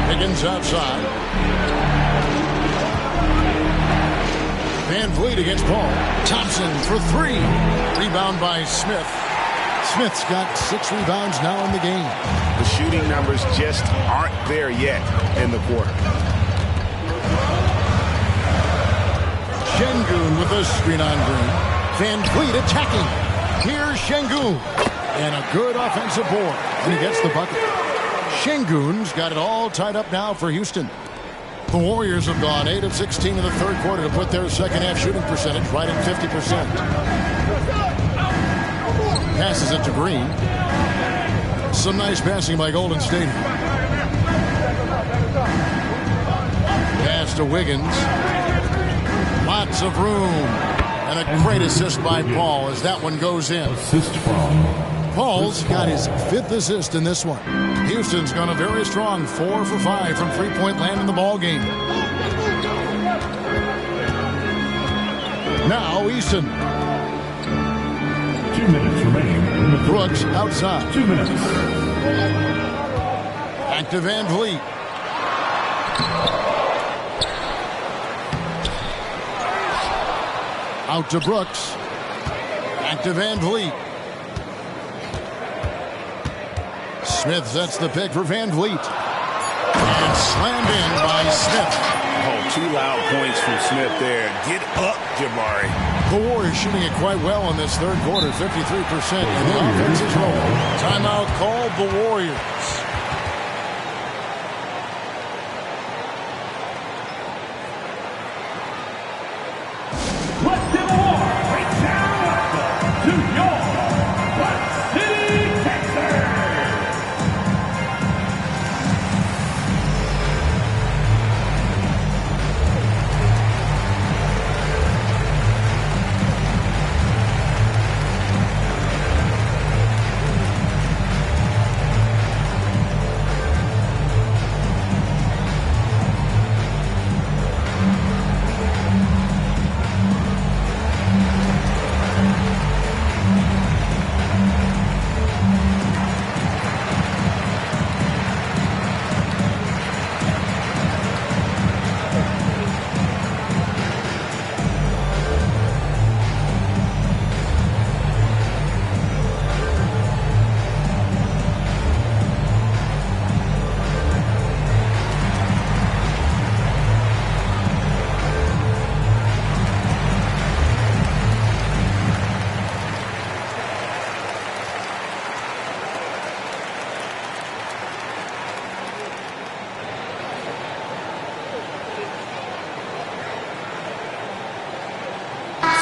Higgins outside. VanVleet against Paul. Thompson for 3. Rebound by Smith. Smith's got 6 rebounds now in the game. The shooting numbers just aren't there yet in the quarter. Şengün with a screen on Green. VanVleet attacking. Here's Şengün. And a good offensive board. And he gets the bucket. Şengün's got it all tied up now for Houston. The Warriors have gone 8 of 16 in the third quarter to put their second half shooting percentage right at 50%. Passes it to Green. Some nice passing by Golden State. Pass to Wiggins. Lots of room. And a great assist by Paul as that one goes in. Assist from Paul's got his 5th assist in this one. Houston's gone a very strong 4 for 5 from three-point land in the ball game. Now Eason. 2 minutes remaining. Brooks outside. 2 minutes. Back to VanVleet. Out to Brooks. Back to VanVleet. Smith sets the pick for VanVleet. And slammed in by Smith. Oh, 2 loud points from Smith there. Get up, Jabari. The Warriors shooting it quite well in this third quarter, 53%. And the offense is rolling. Timeout called the Warriors. Let's get war right now to your What City, Texas.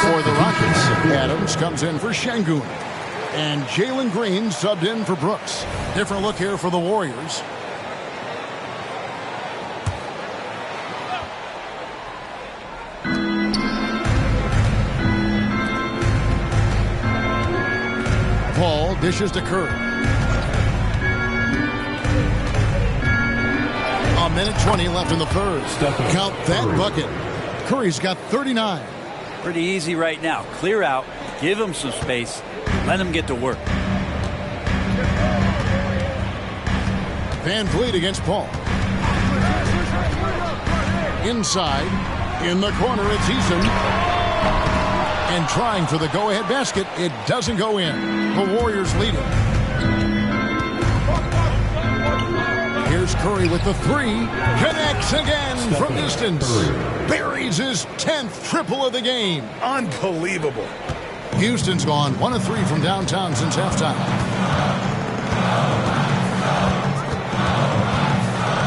For the Rockets, Adams comes in for Şengün. And Jalen Green subbed in for Brooks. Different look here for the Warriors. Paul dishes to Curry. A minute 20 left in the third. Count that bucket. Curry's got 39. Pretty easy right now. Clear out, give them some space, let them get to work. Van Vliet against Paul. Inside, in the corner, it's Eason. And trying for the go-ahead basket, it doesn't go in. The Warriors lead it. Here's Curry with the three. Connects again from distance. Buries his 10th triple of the game. Unbelievable. Houston's gone 1 of 3 from downtown since halftime.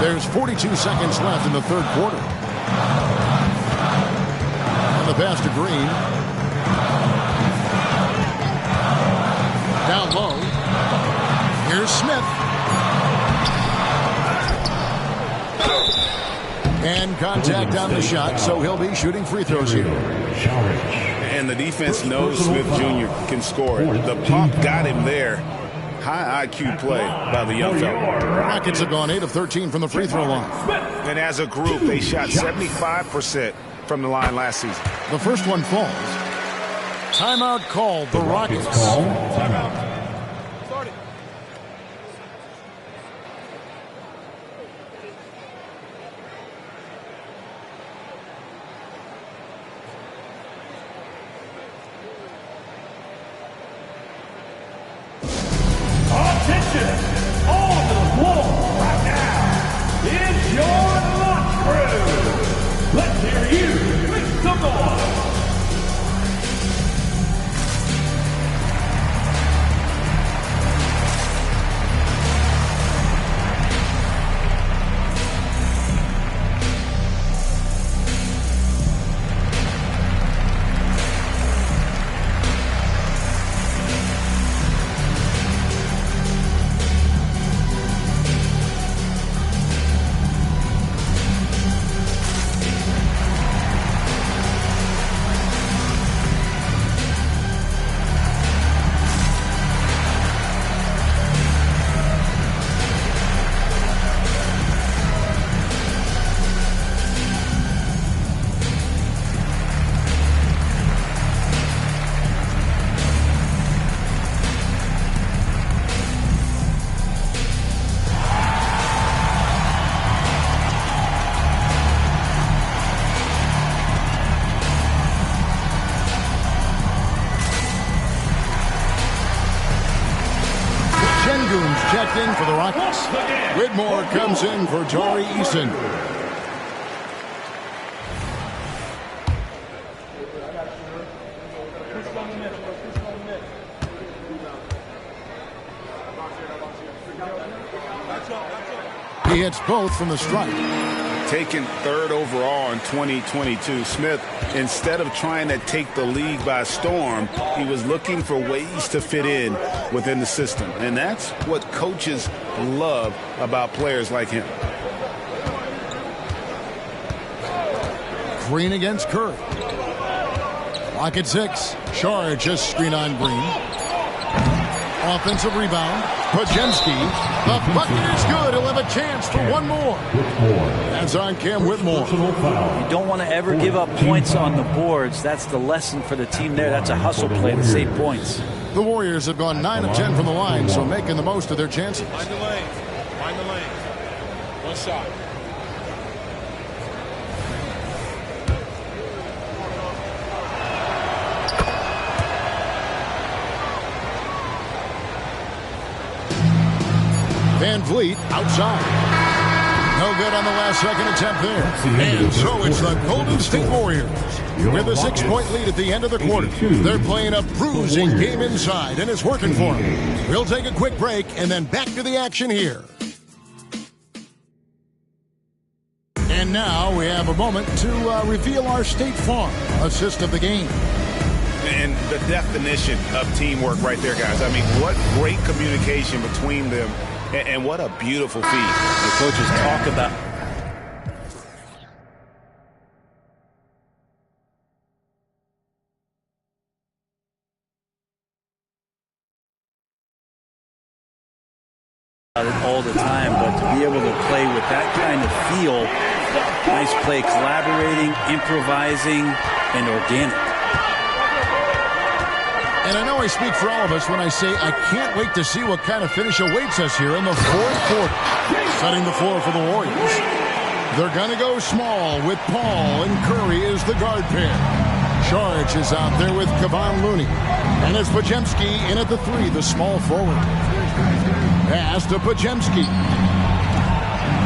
There's 42 seconds left in the third quarter. And the pass to Green. Down low. Here's Smith. And contact on the shot, so he'll be shooting free throws here. And the defense knows Smith Jr. can score. The pump got him there. High IQ play by the young fella. Rockets have gone 8 of 13 from the free throw line. And as a group, they shot 75% from the line last season. The first one falls. Timeout called. The Rockets. Timeout. Checked in for the Rockets. Whitmore comes in for Tari Eason. He hits both from the stripe. Taken third overall in 2022, Smith, instead of trying to take the league by storm, he was looking for ways to fit in within the system. And that's what coaches love about players like him. Green against Curry. Lock at 6. Charge just screen on Green. Offensive rebound. Podziemski. The bucket is good. He'll have a chance for one more. That's on Cam Whitmore. You don't want to ever give up points on the boards. That's the lesson for the team there. That's a hustle play to save points. The Warriors have gone 9 of 10 from the line, so making the most of their chances. Find the lane. Find the lane. One shot. Van Vliet outside. No good on the last second attempt there. And so it's the Golden State Warriors with a 6-point lead at the end of the quarter. They're playing a bruising game inside, and it's working for them. We'll take a quick break and then back to the action here. And now we have a moment to reveal our State Farm assist of the game. And the definition of teamwork right there, guys. I mean, what great communication between them. And what a beautiful feed. The coaches talk about it all the time, but to be able to play with that kind of feel, nice play, collaborating, improvising, and organic. And I know I speak for all of us when I say I can't wait to see what kind of finish awaits us here in the fourth quarter. Setting the floor for the Warriors. They're going to go small with Paul and Curry as the guard pair. Charge is out there with Kevon Looney. And it's Podziemski in at the 3, the small forward. Pass to Podziemski.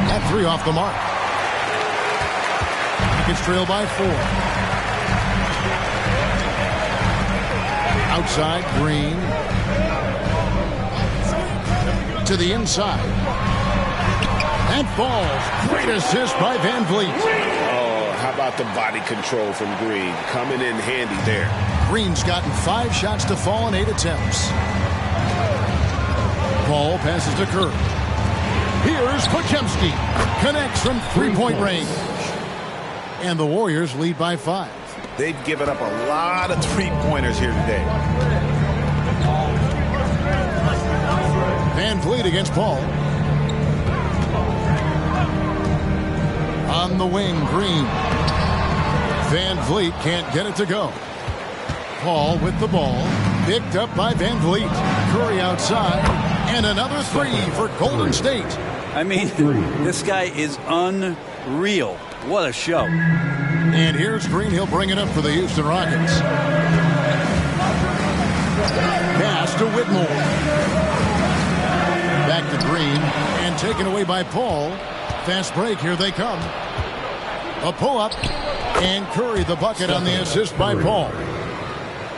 That 3 off the mark. It's trailed by 4. Outside, Green. To the inside. That falls. Great assist by Van Vliet. Oh, how about the body control from Green? Coming in handy there. Green's gotten 5 shots to fall in 8 attempts. Paul passes to Curry. Here's Podziemski. Connects from 3-point range. And the Warriors lead by 5. They've given up a lot of three-pointers here today. Van Vliet against Paul. On the wing, Green. Van Vliet can't get it to go. Paul with the ball. Picked up by Van Vliet. Curry outside. And another 3 for Golden State. I mean, this guy is unreal. What a show. And here's Green. He'll bring it up for the Houston Rockets. Pass to Whitmore. Back to Green. And taken away by Paul. Fast break. Here they come. A pull-up. And Curry the bucket on the assist by Paul.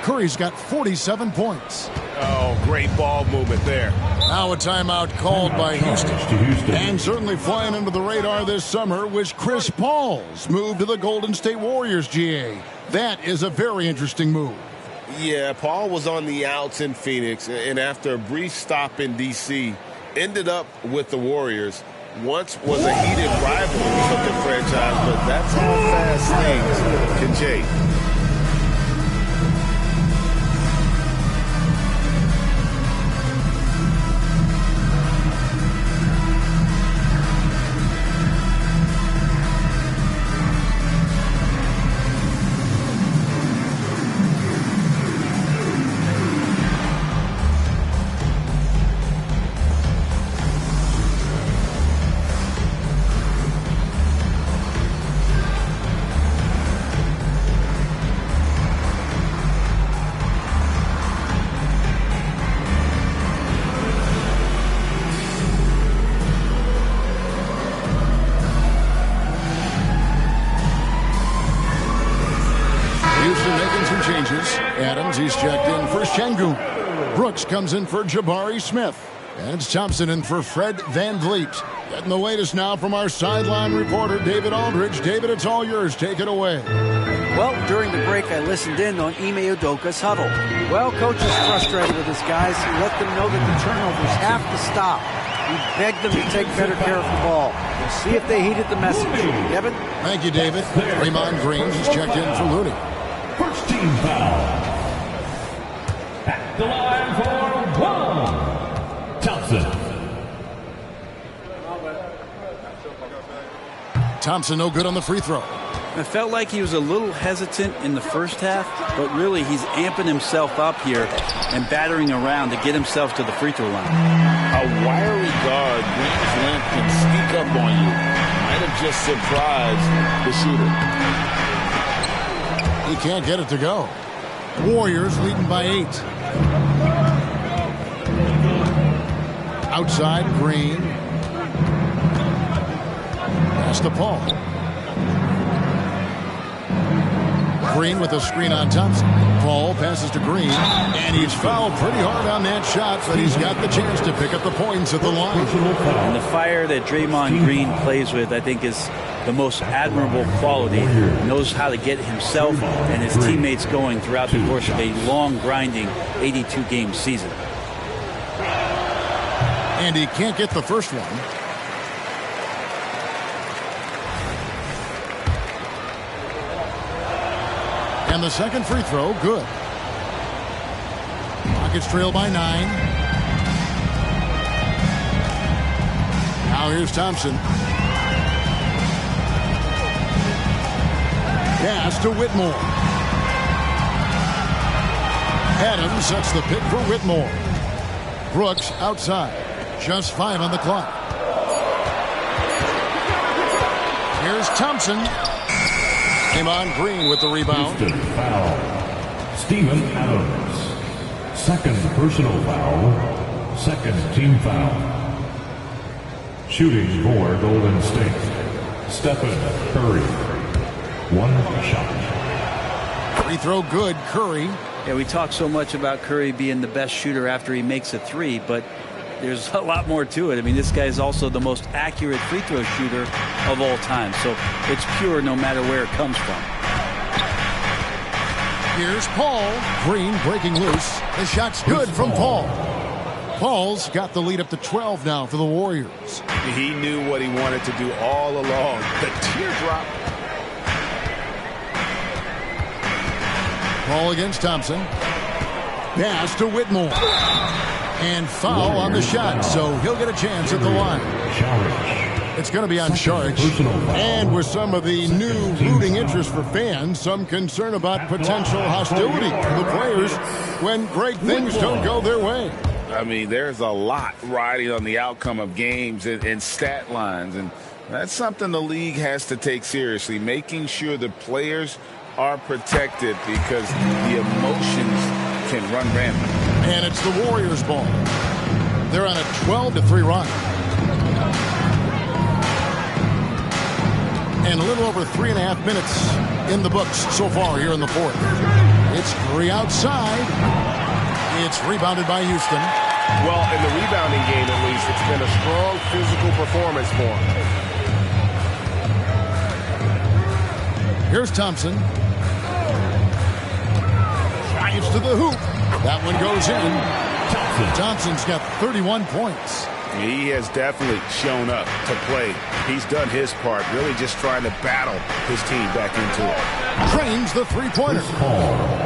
Curry's got 47 points. Oh, great ball movement there. Now a timeout called by Houston. And certainly flying under the radar this summer was Chris Paul's move to the Golden State Warriors, GA. That is a very interesting move. Yeah, Paul was on the outs in Phoenix, and after a brief stop in D.C., ended up with the Warriors. Once was a heated rival of the franchise, but that's how fast things can change. Adams, he's checked in for Şengün. Brooks comes in for Jabari Smith. And it's Thompson in for Fred Van Vliet. Getting the latest now from our sideline reporter, David Aldridge. David, it's all yours. Take it away. Well, during the break, I listened in on Ime Udoka's huddle. Well, coach is frustrated with his guys. He let them know that the turnovers have to stop. He begged them to take better care of the ball. We'll see if they heeded the message. Kevin? Thank you, David. Draymond Green is checked in for Looney. First team foul. At the line for one. Thompson. Thompson no good on the free throw. It felt like he was a little hesitant in the first half, but really he's amping himself up here and battering around to get himself to the free throw line. A wiry guard, Green's length can sneak up on you. Might have just surprised the shooter. He can't get it to go. Warriors leading by 8. Outside, Green. Pass to Paul. Green with a screen on Thompson. Paul passes to Green, and he's fouled pretty hard on that shot, but he's got the chance to pick up the points at the line. And the fire that Draymond Green plays with, I think, is the most admirable quality. He knows how to get himself and his teammates going throughout the course of a long, grinding 82-game season. And he can't get the first one. And the second free throw, good. Rockets trail by 9. Now here's Thompson. Pass to Whitmore. Adams sets the pick for Whitmore. Brooks outside. Just 5 on the clock. Here's Thompson. Draymond Green with the rebound. Houston foul. Steven Adams. Second personal foul. Second team foul. Shooting for Golden State. Stephen Curry. 1 shot. Free throw good, Curry. Yeah, we talk so much about Curry being the best shooter after he makes a 3, but there's a lot more to it. I mean, this guy is also the most accurate free throw shooter of all time. So it's pure no matter where it comes from. Here's Paul. Green breaking loose. The shot's good from Paul. Paul's got the lead up to 12 now for the Warriors. He knew what he wanted to do all along. The teardrop. Paul against Thompson. Pass to Whitmore. And foul on the shot, so he'll get a chance at the line. It's going to be on Sharks. And with some of the new rooting interest for fans, some concern about potential hostility for the players when great things don't go their way. I mean, there's a lot riding on the outcome of games and stat lines, and that's something the league has to take seriously, making sure the players are protected because the emotions can run rampant. And it's the Warriors' ball. They're on a 12-3 run. And a little over 3.5 minutes in the books so far here in the fourth. It's Curry outside. It's rebounded by Houston. Well, in the rebounding game at least, it's been a strong physical performance for him. Here's Thompson. Drives to the hoop. That one goes in. Thompson's got 31 points. He has definitely shown up to play. He's done his part, really just trying to battle his team back into it. Trains the three-pointer.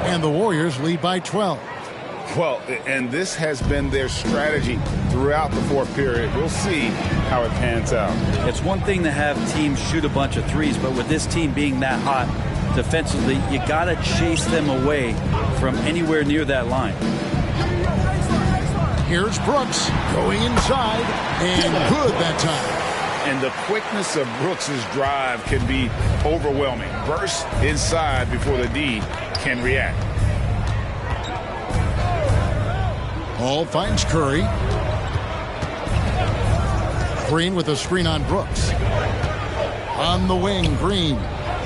And the Warriors lead by 12. Well, and this has been their strategy throughout the fourth period. We'll see how it pans out. It's one thing to have teams shoot a bunch of threes, but with this team being that hot defensively, you got to chase them away from anywhere near that line. Here's Brooks going inside, and good that time. And the quickness of Brooks's drive can be overwhelming. Burst inside before the D can react. Paul finds Curry. Green with a screen on Brooks. On the wing, Green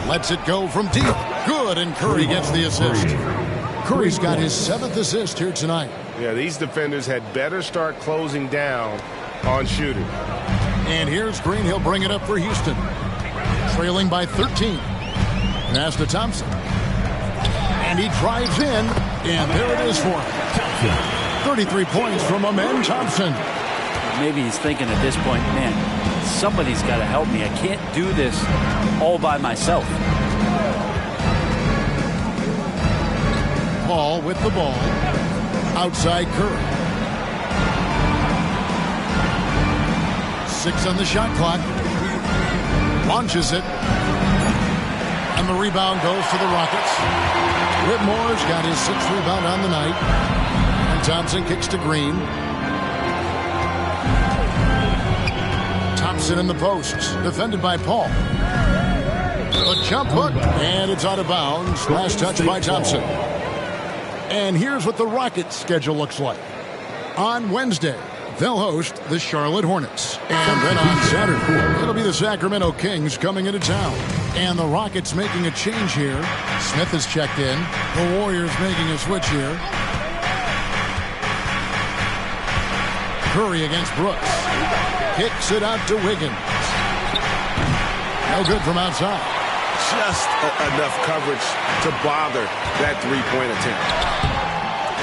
lets it go from deep. Good, and Curry gets the assist. Curry's got his 7th assist here tonight. Yeah, these defenders had better start closing down on shooting. And here's Green. He'll bring it up for Houston. Trailing by 13. Pass to Thompson. And he drives in. And there it is for him. 33 points from Amen Thompson. Maybe he's thinking at this point, man, somebody's got to help me. I can't do this all by myself. Paul with the ball. Outside Curry. 6 on the shot clock. Launches it. And the rebound goes to the Rockets. Whitmore's got his 6th rebound on the night. And Thompson kicks to Green. Thompson in the post. Defended by Paul. A jump hook. And it's out of bounds. Last touch by Thompson. And here's what the Rockets' schedule looks like. On Wednesday, they'll host the Charlotte Hornets. And then on Saturday, it'll be the Sacramento Kings coming into town. And the Rockets making a change here. Smith has checked in. The Warriors making a switch here. Curry against Brooks. Kicks it out to Wiggins. No good from outside. Just enough coverage to bother that three-point attempt.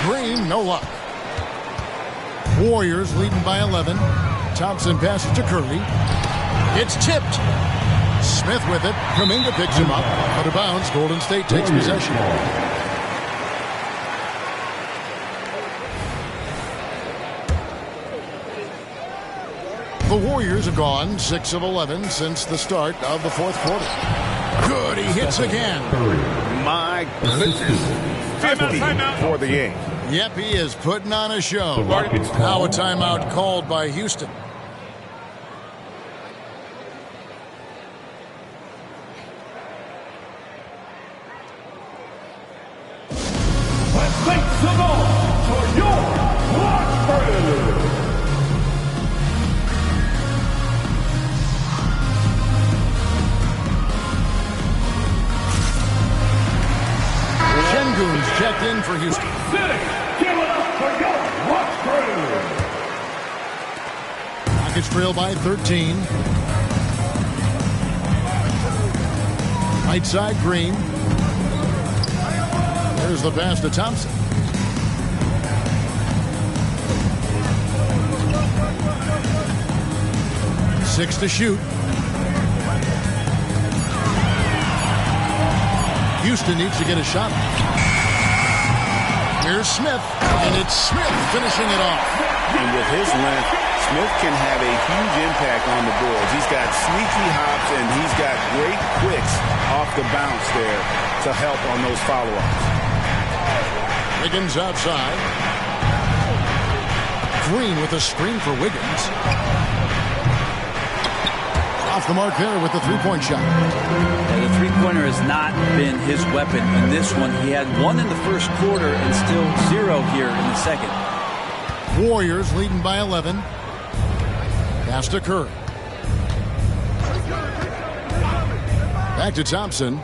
Green, no luck. Warriors leading by 11. Thompson passes to Curry. It's tipped. Smith with it. Kuminga picks him up. Out of bounds. Golden State takes possession. The Warriors have gone 6 of 11 since the start of the fourth quarter. Good, he hits again. My goodness. 50 for the game. Yep, he is putting on a show. The Rockets Now a call. timeout called by Houston. Let's make some noise for your Watford. Şengün's checked in for Houston. City, give it up for your Watford. Rockets trail by 13. Right side, Green. There's the pass to Thompson. Six to shoot. Houston needs to get a shot. Here's Smith, and it's Smith finishing it off. And with his length, Smith can have a huge impact on the boards. He's got sneaky hops, and he's got great quicks off the bounce there to help on those follow-ups. Wiggins outside. Green with a screen for Wiggins. Off the mark there with the three-point shot. Yeah, the three-pointer has not been his weapon in this one. He had one in the first quarter and still zero here in the second. Warriors leading by 11. Pass to Curry. Back to Thompson.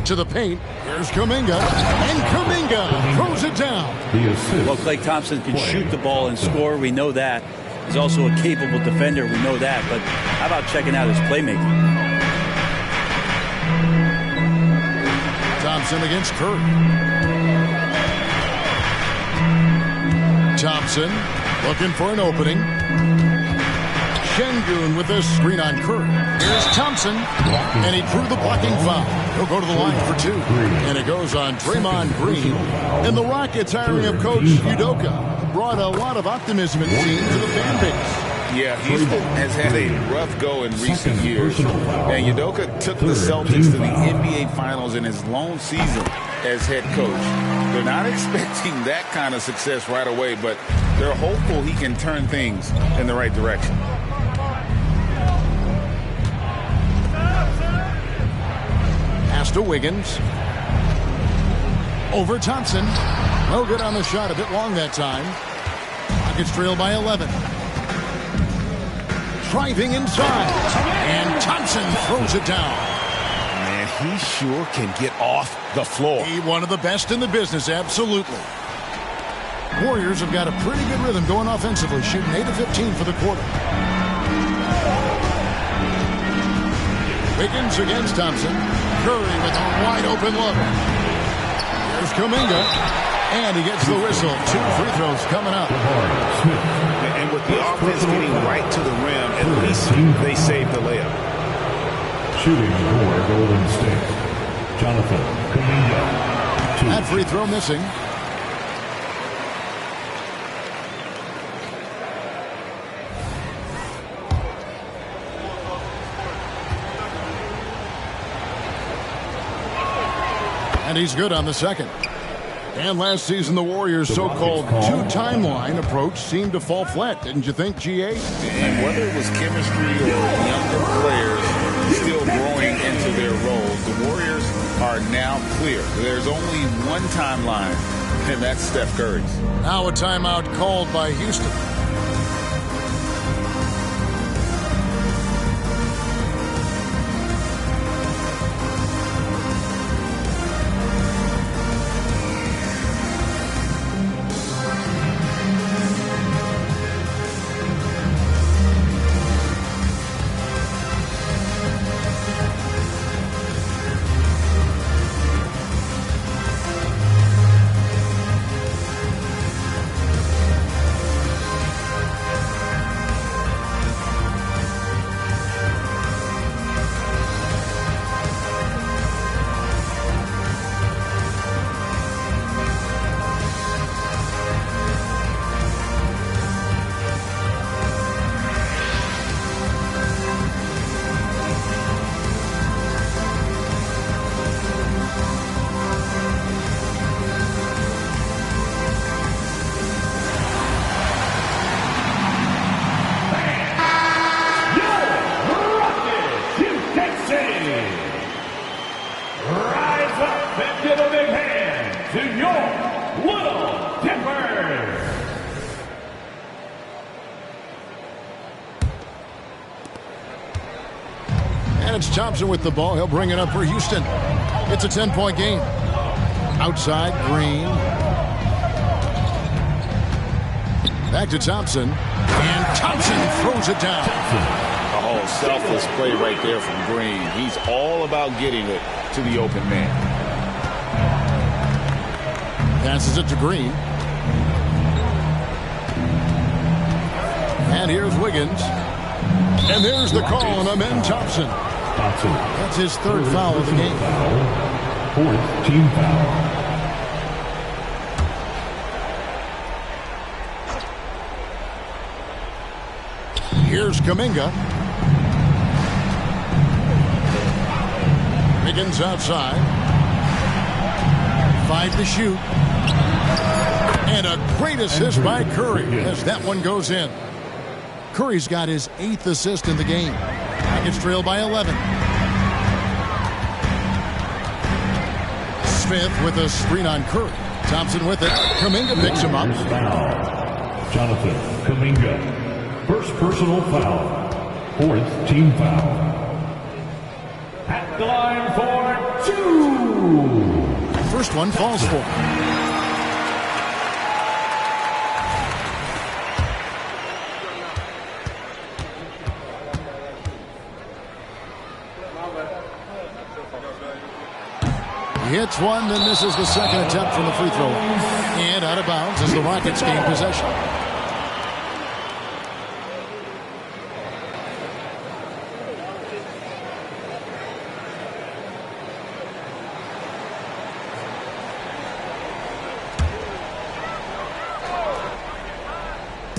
To the paint. Here's Kuminga. And Kuminga throws it down. Well, Klay Thompson can shoot the ball and score. We know that. He's also a capable defender. We know that. But how about checking out his playmaking? Thompson against Curry. Thompson looking for an opening. Şengün with a screen on Curry. Here's Thompson, and he drew the blocking foul. He'll go to the line for two. And it goes on Draymond Green. And the Rockets hiring of Coach Udoka brought a lot of optimism, it seemed, to the fan base. Yeah, Houston has had a rough go in recent years. And Udoka took the Celtics to the NBA Finals in his lone season as head coach. They're not expecting that kind of success right away, but they're hopeful he can turn things in the right direction. Pass to Wiggins. Over Thompson. No good on the shot. A bit long that time. Rockets trail by 11. Driving inside. And Thompson throws it down. Man, he sure can get off the floor. He one of the best in the business, absolutely. Warriors have got a pretty good rhythm going offensively, shooting 8 of 15 for the quarter. Wiggins against Thompson. Curry with a wide open look. There's Kuminga. And he gets the whistle. 2 free throws coming up. And with the offense getting right to the rim, at least they saved the layup. Shooting for Golden State, Jonathan Kuminga. That free throw missing. And he's good on the second. And last season, the Warriors' so-called two-timeline approach seemed to fall flat, didn't you think, GA? And whether it was chemistry or younger players still growing into their roles, the Warriors are now clear. There's only one timeline, and that's Steph Curry's. Now a timeout called by Houston. And it's Thompson with the ball. He'll bring it up for Houston. It's a 10-point game. Outside, Green. Back to Thompson. And Thompson throws it down. Oh, selfless play right there from Green. He's all about getting it to the open man. Passes it to Green. And here's Wiggins. And there's the call on Amen Thompson. That's his third foul of the game. Fourth team foul. Here's Kuminga. Wiggins outside. 5 to shoot. And a great assist by Curry as that one goes in. Curry's got his 8th assist in the game. Nuggets trail by 11. Smith with a screen on Curry. Thompson with it. Kuminga picks him up. Jonathan Kuminga. First personal foul. Fourth team foul. At the line for 2. First one falls for. He hits one, then misses the second attempt from the free throw line. And out of bounds as the Rockets gain possession.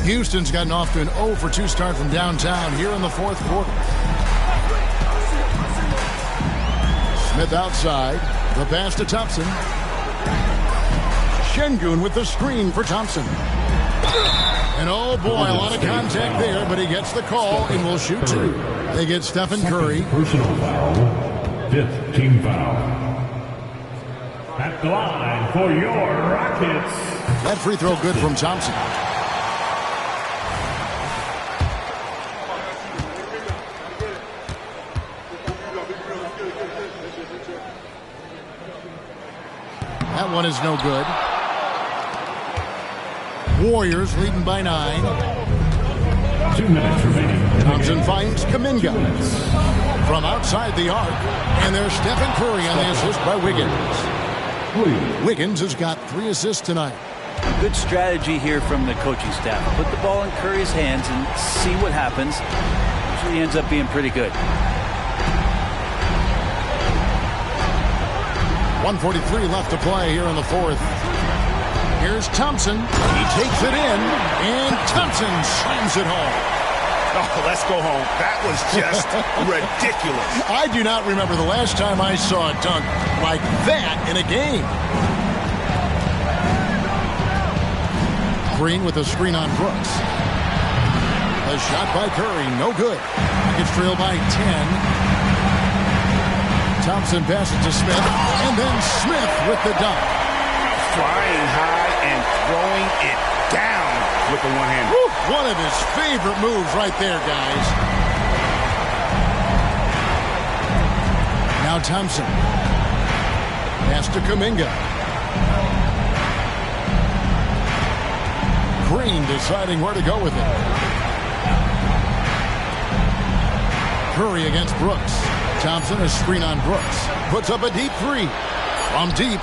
Houston's gotten off to an 0-for-2 start from downtown here in the fourth quarter. Smith outside. The pass to Thompson. Şengün with the screen for Thompson. And oh boy, a lot of contact there, but he gets the call and will shoot 2. They get Stephen Curry. Personal foul. 5th team foul. At the line for your Rockets. That free throw good from Thompson. That one is no good. Warriors leading by 9. 2 minutes remaining. Thompson finds Kuminga from outside the arc. And there's Stephen Curry on the assist by Wiggins. Wiggins has got 3 assists tonight. Good strategy here from the coaching staff. Put the ball in Curry's hands and see what happens. Usually ends up being pretty good. 1:43 left to play here in the fourth. Here's Thompson. He takes it in, and Thompson slams it home. Oh, let's go home. That was just ridiculous. I do not remember the last time I saw a dunk like that in a game. Green with a screen on Brooks. A shot by Curry, no good. Gets trailed by 10. Thompson passes to Smith, and then Smith with the dunk. Flying high and throwing it down with the one-hander. One of his favorite moves right there, guys. Now Thompson. Pass to Kuminga. Green deciding where to go with it. Curry against Brooks. Thompson, a screen on Brooks. Puts up a deep 3. From deep.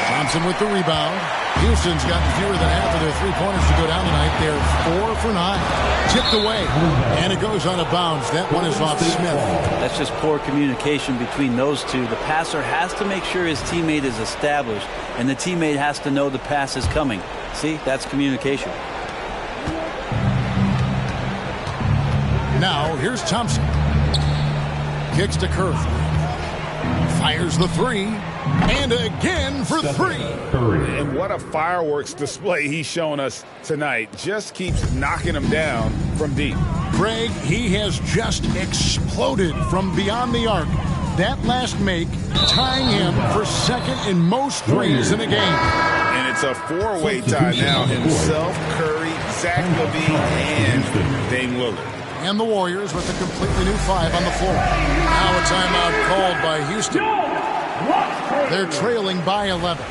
Thompson with the rebound. Houston's gotten fewer than half of their 3-pointers to go down tonight. They're 4 for 9. Tipped away. And it goes on a bounce. That one is off Smith. That's just poor communication between those two. The passer has to make sure his teammate is established, and the teammate has to know the pass is coming. See, that's communication. Now, here's Thompson. Kicks to Curry. Fires the 3. And again for 3. And what a fireworks display he's shown us tonight. Just keeps knocking him down from deep. Greg, he has just exploded from beyond the arc. That last make tying him for second in most threes in a game. And it's a 4-way tie now. Himself, Curry, Zach LaVine, and Dame Lillard. And the Warriors with a completely new 5 on the floor. Now a timeout called by Houston. They're trailing by 11.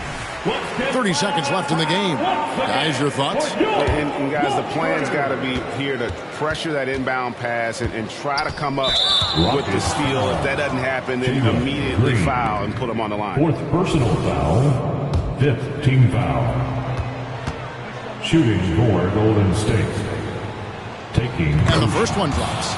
30 seconds left in the game. Guys, your thoughts? And guys, the plan's got to be here to pressure that inbound pass and try to come up with the steal. If that doesn't happen, then immediately foul and put them on the line. 4th personal foul, 5th team foul. Shooting for Golden State. Taking. And the first one drops.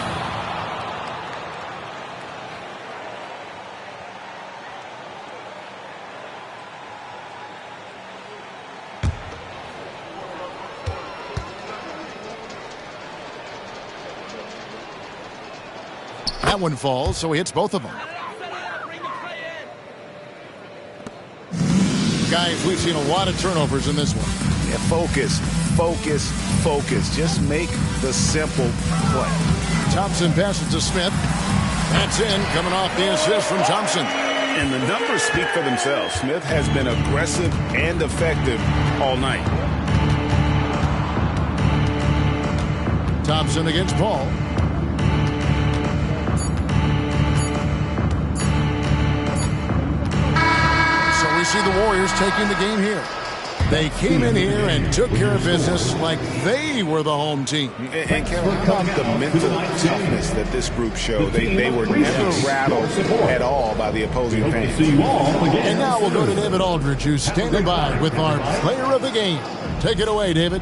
That one falls, so he hits both of them. Guys, we've seen a lot of turnovers in this one. Yeah, focus, focus, focus. Just make the simple play. Thompson passes to Smith. That's in, coming off the assist from Thompson. And the numbers speak for themselves. Smith has been aggressive and effective all night. Thompson against Paul. We see the Warriors taking the game here. They came in here and took care of business like they were the home team. And Kevin, how about the mental toughness that this group showed? They were never rattled at all by the opposing fans. And now we'll go to David Aldridge, who's standing by with our player of the game. Take it away, David.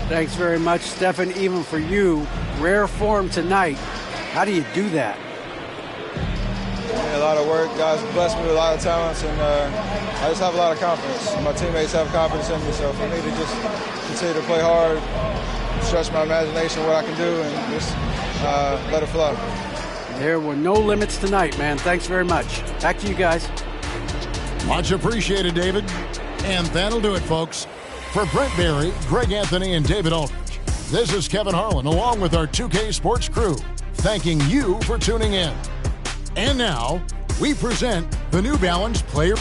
Thanks very much, Stephen. Even for you, rare form tonight. How do you do that? A lot of work. God's blessed me with a lot of talents, and I just have a lot of confidence. My teammates have confidence in me, so for me to just continue to play hard, stretch my imagination, what I can do, and just let it flow. There were no limits tonight, man. Thanks very much. Back to you guys. Much appreciated, David. And that'll do it, folks. For Brent Barry, Greg Anthony, and David Aldridge, this is Kevin Harlan, along with our 2K Sports crew, thanking you for tuning in. And now, we present the New Balance Player.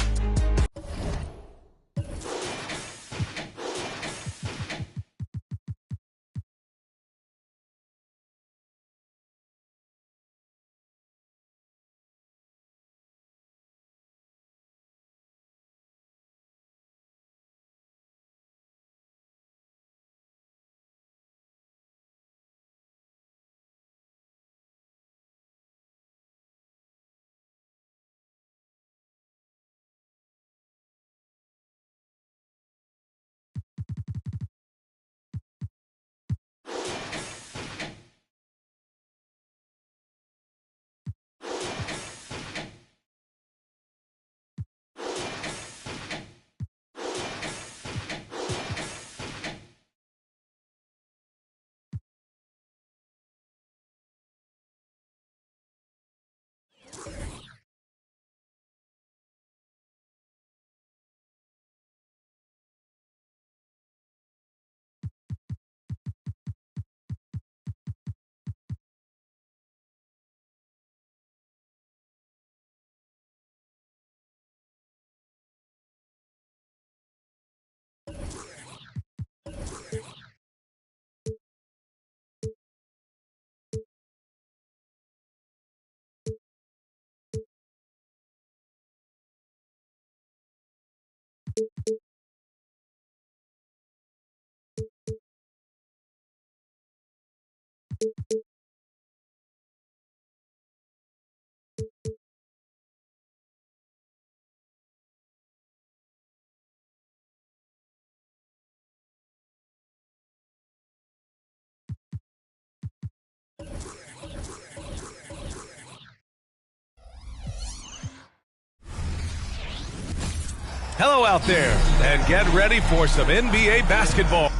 Hello out there, and get ready for some NBA basketball.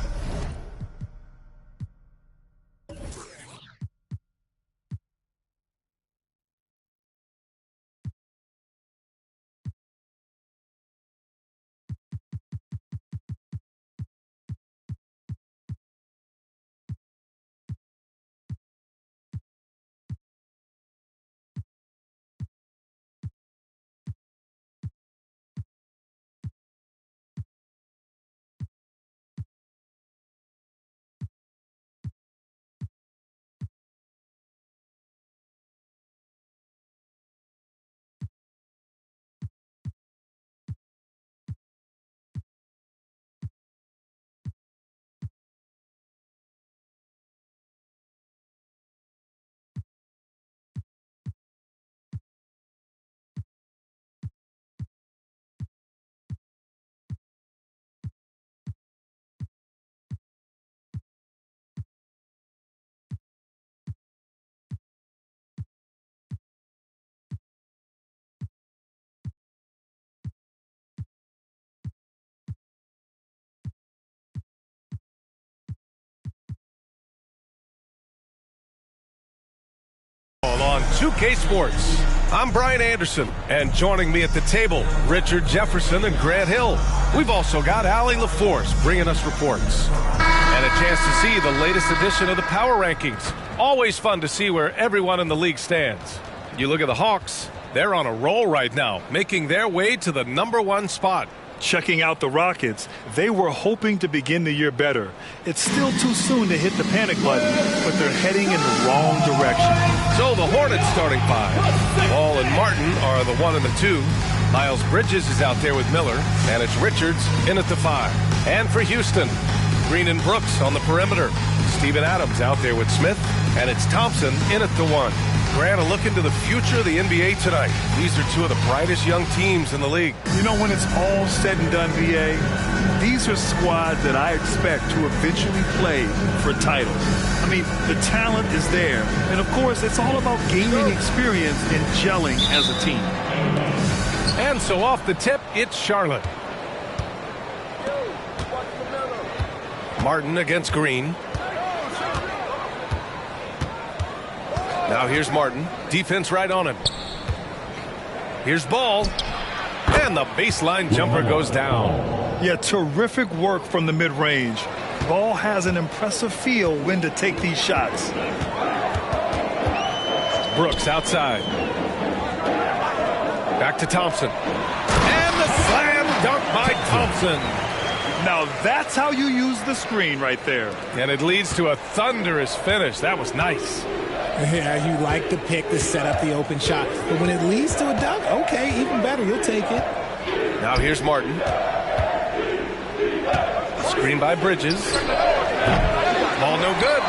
2K Sports. I'm Brian Anderson, and joining me at the table, Richard Jefferson and Grant Hill. We've also got Allie LaForce bringing us reports. And a chance to see the latest edition of the Power Rankings. Always fun to see where everyone in the league stands. You look at the Hawks, they're on a roll right now, making their way to the #1 spot. Checking out the Rockets, they were hoping to begin the year better. It's still too soon to hit the panic button, but they're heading in the wrong direction. So the Hornets starting 5. Ball and Martin are the 1 and the 2. Miles Bridges is out there with Miller, and it's Richards in at the 5. And for Houston, Green and Brooks on the perimeter. Steven Adams out there with Smith, and it's Thompson in at the 1. Grant, a look into the future of the NBA tonight. These are two of the brightest young teams in the league. You know, when it's all said and done, BA, these are squads that I expect to eventually play for titles. I mean, the talent is there. And, of course, it's all about gaining experience and gelling as a team. And so off the tip, it's Charlotte. Martin against Green. Now here's Martin. Defense right on him. Here's Ball. And the baseline jumper goes down. Yeah, terrific work from the mid-range. Ball has an impressive feel when to take these shots. Brooks outside. Back to Thompson. And the slam dunk by Thompson. Now that's how you use the screen right there. And it leads to a thunderous finish. That was nice. Yeah, you like the pick to set up the open shot. But when it leads to a dunk, okay, even better. You'll take it. Now here's Martin. Screen by Bridges. Ball no good.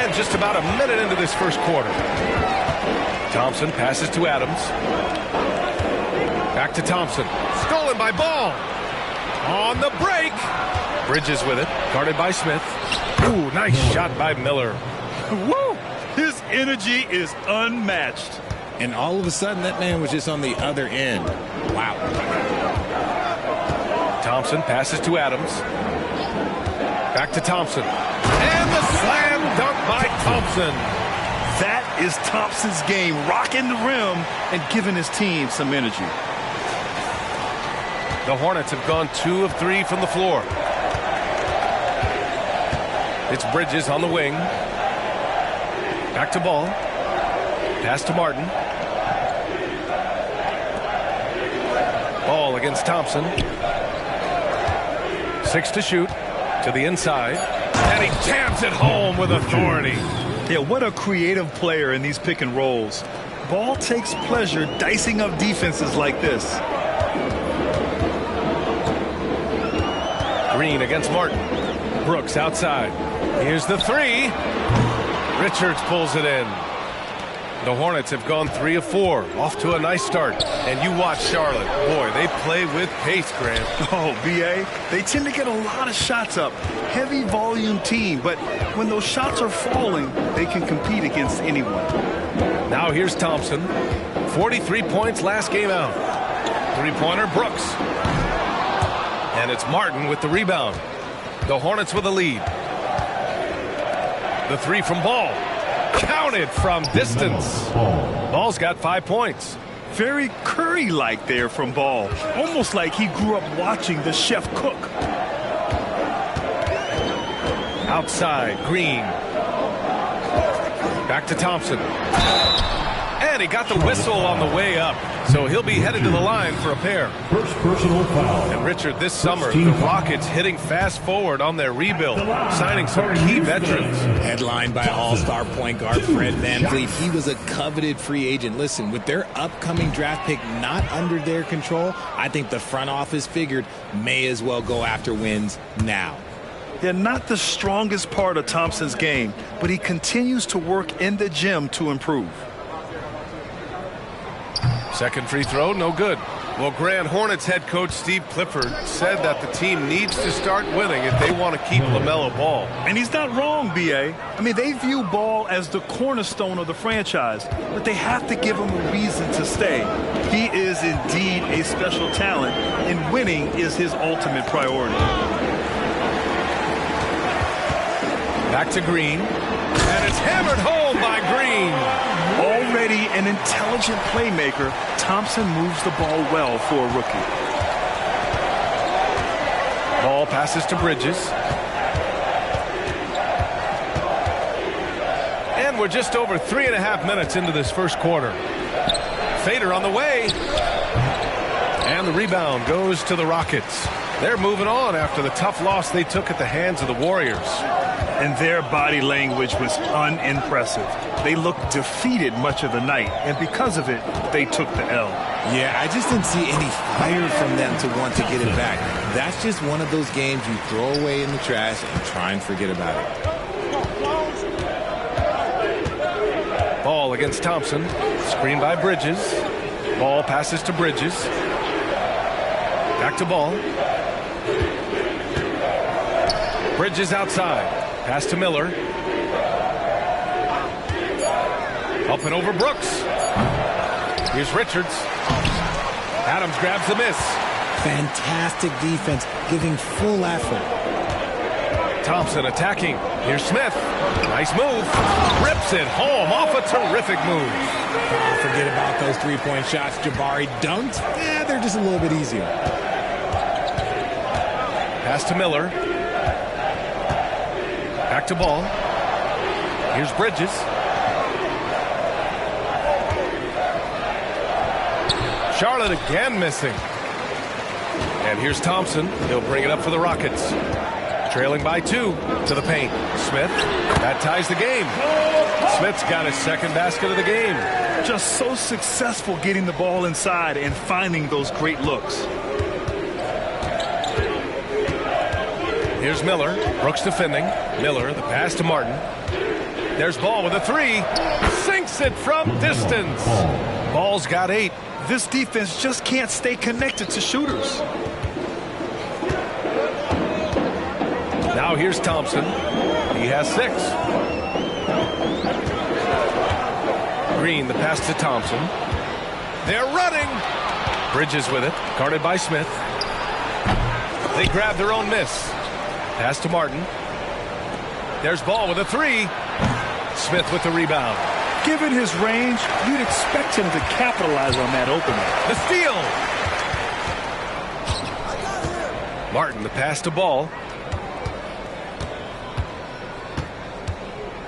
And just about a minute into this first quarter. Thompson passes to Adams. Back to Thompson. Stolen by Ball. On the break. Bridges with it. Guarded by Smith. Ooh, nice shot by Miller. Woo! His energy is unmatched. And all of a sudden, that man was just on the other end. Wow. Thompson passes to Adams. Back to Thompson. And the slam dunk by Thompson. That is Thompson's game, rocking the rim and giving his team some energy. The Hornets have gone 2 of 3 from the floor. It's Bridges on the wing. Back to Ball. Pass to Martin. Ball against Thompson. 6 to shoot. To the inside. And he jams it home with authority. Yeah, what a creative player in these pick and rolls. Ball takes pleasure dicing up defenses like this. Green against Martin. Brooks outside. Here's the 3. Richards pulls it in. The Hornets have gone 3 of 4. Off to a nice start. And you watch Charlotte. Boy, they play with pace, Grant. Oh, B.A., they tend to get a lot of shots up. Heavy volume team. But when those shots are falling, they can compete against anyone. Now here's Thompson. 43 points last game out. 3-pointer Brooks. And it's Martin with the rebound. The Hornets with a lead. The 3 from Ball. Counted from distance. Ball's got 5 points. Very Curry-like there from Ball. Almost like he grew up watching the chef cook. Outside, Green. Back to Thompson. And he got the whistle on the way up. So he'll be headed to the line for a pair. First personal foul. And Richard, this summer, the Rockets hitting fast forward on their rebuild, signing some key veterans. Headlined by all-star point guard Fred VanVleet. He was a coveted free agent. Listen, with their upcoming draft pick not under their control, I think the front office figured may as well go after wins now. They're not the strongest part of Thompson's game, but he continues to work in the gym to improve. Second free throw, no good. Well, Grant, Hornets head coach Steve Clifford said that the team needs to start winning if they want to keep LaMelo Ball. And he's not wrong, B.A. I mean, they view Ball as the cornerstone of the franchise, but they have to give him a reason to stay. He is indeed a special talent, and winning is his ultimate priority. Back to Green. And it's hammered home by Green. Already an intelligent playmaker, Thompson moves the ball well for a rookie. Ball passes to Bridges. And we're just over 3.5 minutes into this first quarter. Fader on the way. And the rebound goes to the Rockets. They're moving on after the tough loss they took at the hands of the Warriors. And their body language was unimpressive. They looked defeated much of the night, and because of it, they took the L. Yeah, I just didn't see any fire from them to want to get it back. That's just one of those games you throw away in the trash and try and forget about it. Ball against Thompson. Screen by Bridges. Ball passes to Bridges. Back to Ball. Bridges outside. Pass to Miller. Up and over Brooks. Here's Richards. Adams grabs the miss. Fantastic defense, giving full effort. Thompson attacking. Here's Smith. Nice move. Rips it home off a terrific move. Forget about those three-point shots Jabari dunked. Yeah, they're just a little bit easier. Pass to Miller. Back to Ball. Here's Bridges. Charlotte again missing. And here's Thompson. He'll bring it up for the Rockets. Trailing by 2 to the paint. Smith. That ties the game. Smith's got his second basket of the game. Just so successful getting the ball inside and finding those great looks. Here's Miller. Brooks defending. Miller, the pass to Martin. There's Ball with a 3. Sinks it from distance. Ball's got 8. This defense just can't stay connected to shooters. Now here's Thompson. He has 6. Green, the pass to Thompson. They're running. Bridges with it. Guarded by Smith. They grab their own miss. Pass to Martin. There's Ball with a 3. Smith with the rebound. Given his range, you'd expect him to capitalize on that opening. The steal. Martin, the pass to Ball.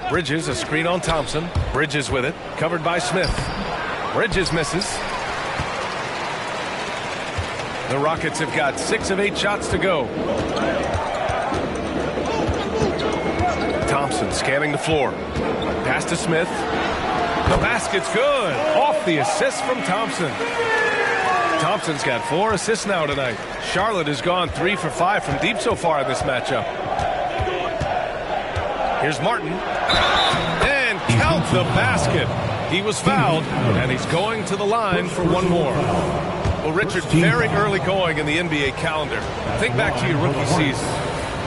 Bridges, a screen on Thompson. Bridges with it. Covered by Smith. Bridges misses. The Rockets have got 6 of 8 shots to go. Thompson scanning the floor. Pass to Smith. The basket's good. Off the assist from Thompson. Thompson's got 4 assists now tonight. Charlotte has gone 3 for 5 from deep so far in this matchup. Here's Martin. And count the basket. He was fouled, and he's going to the line for one more. Well, Richard, very early going in the NBA calendar. Think back to your rookie season.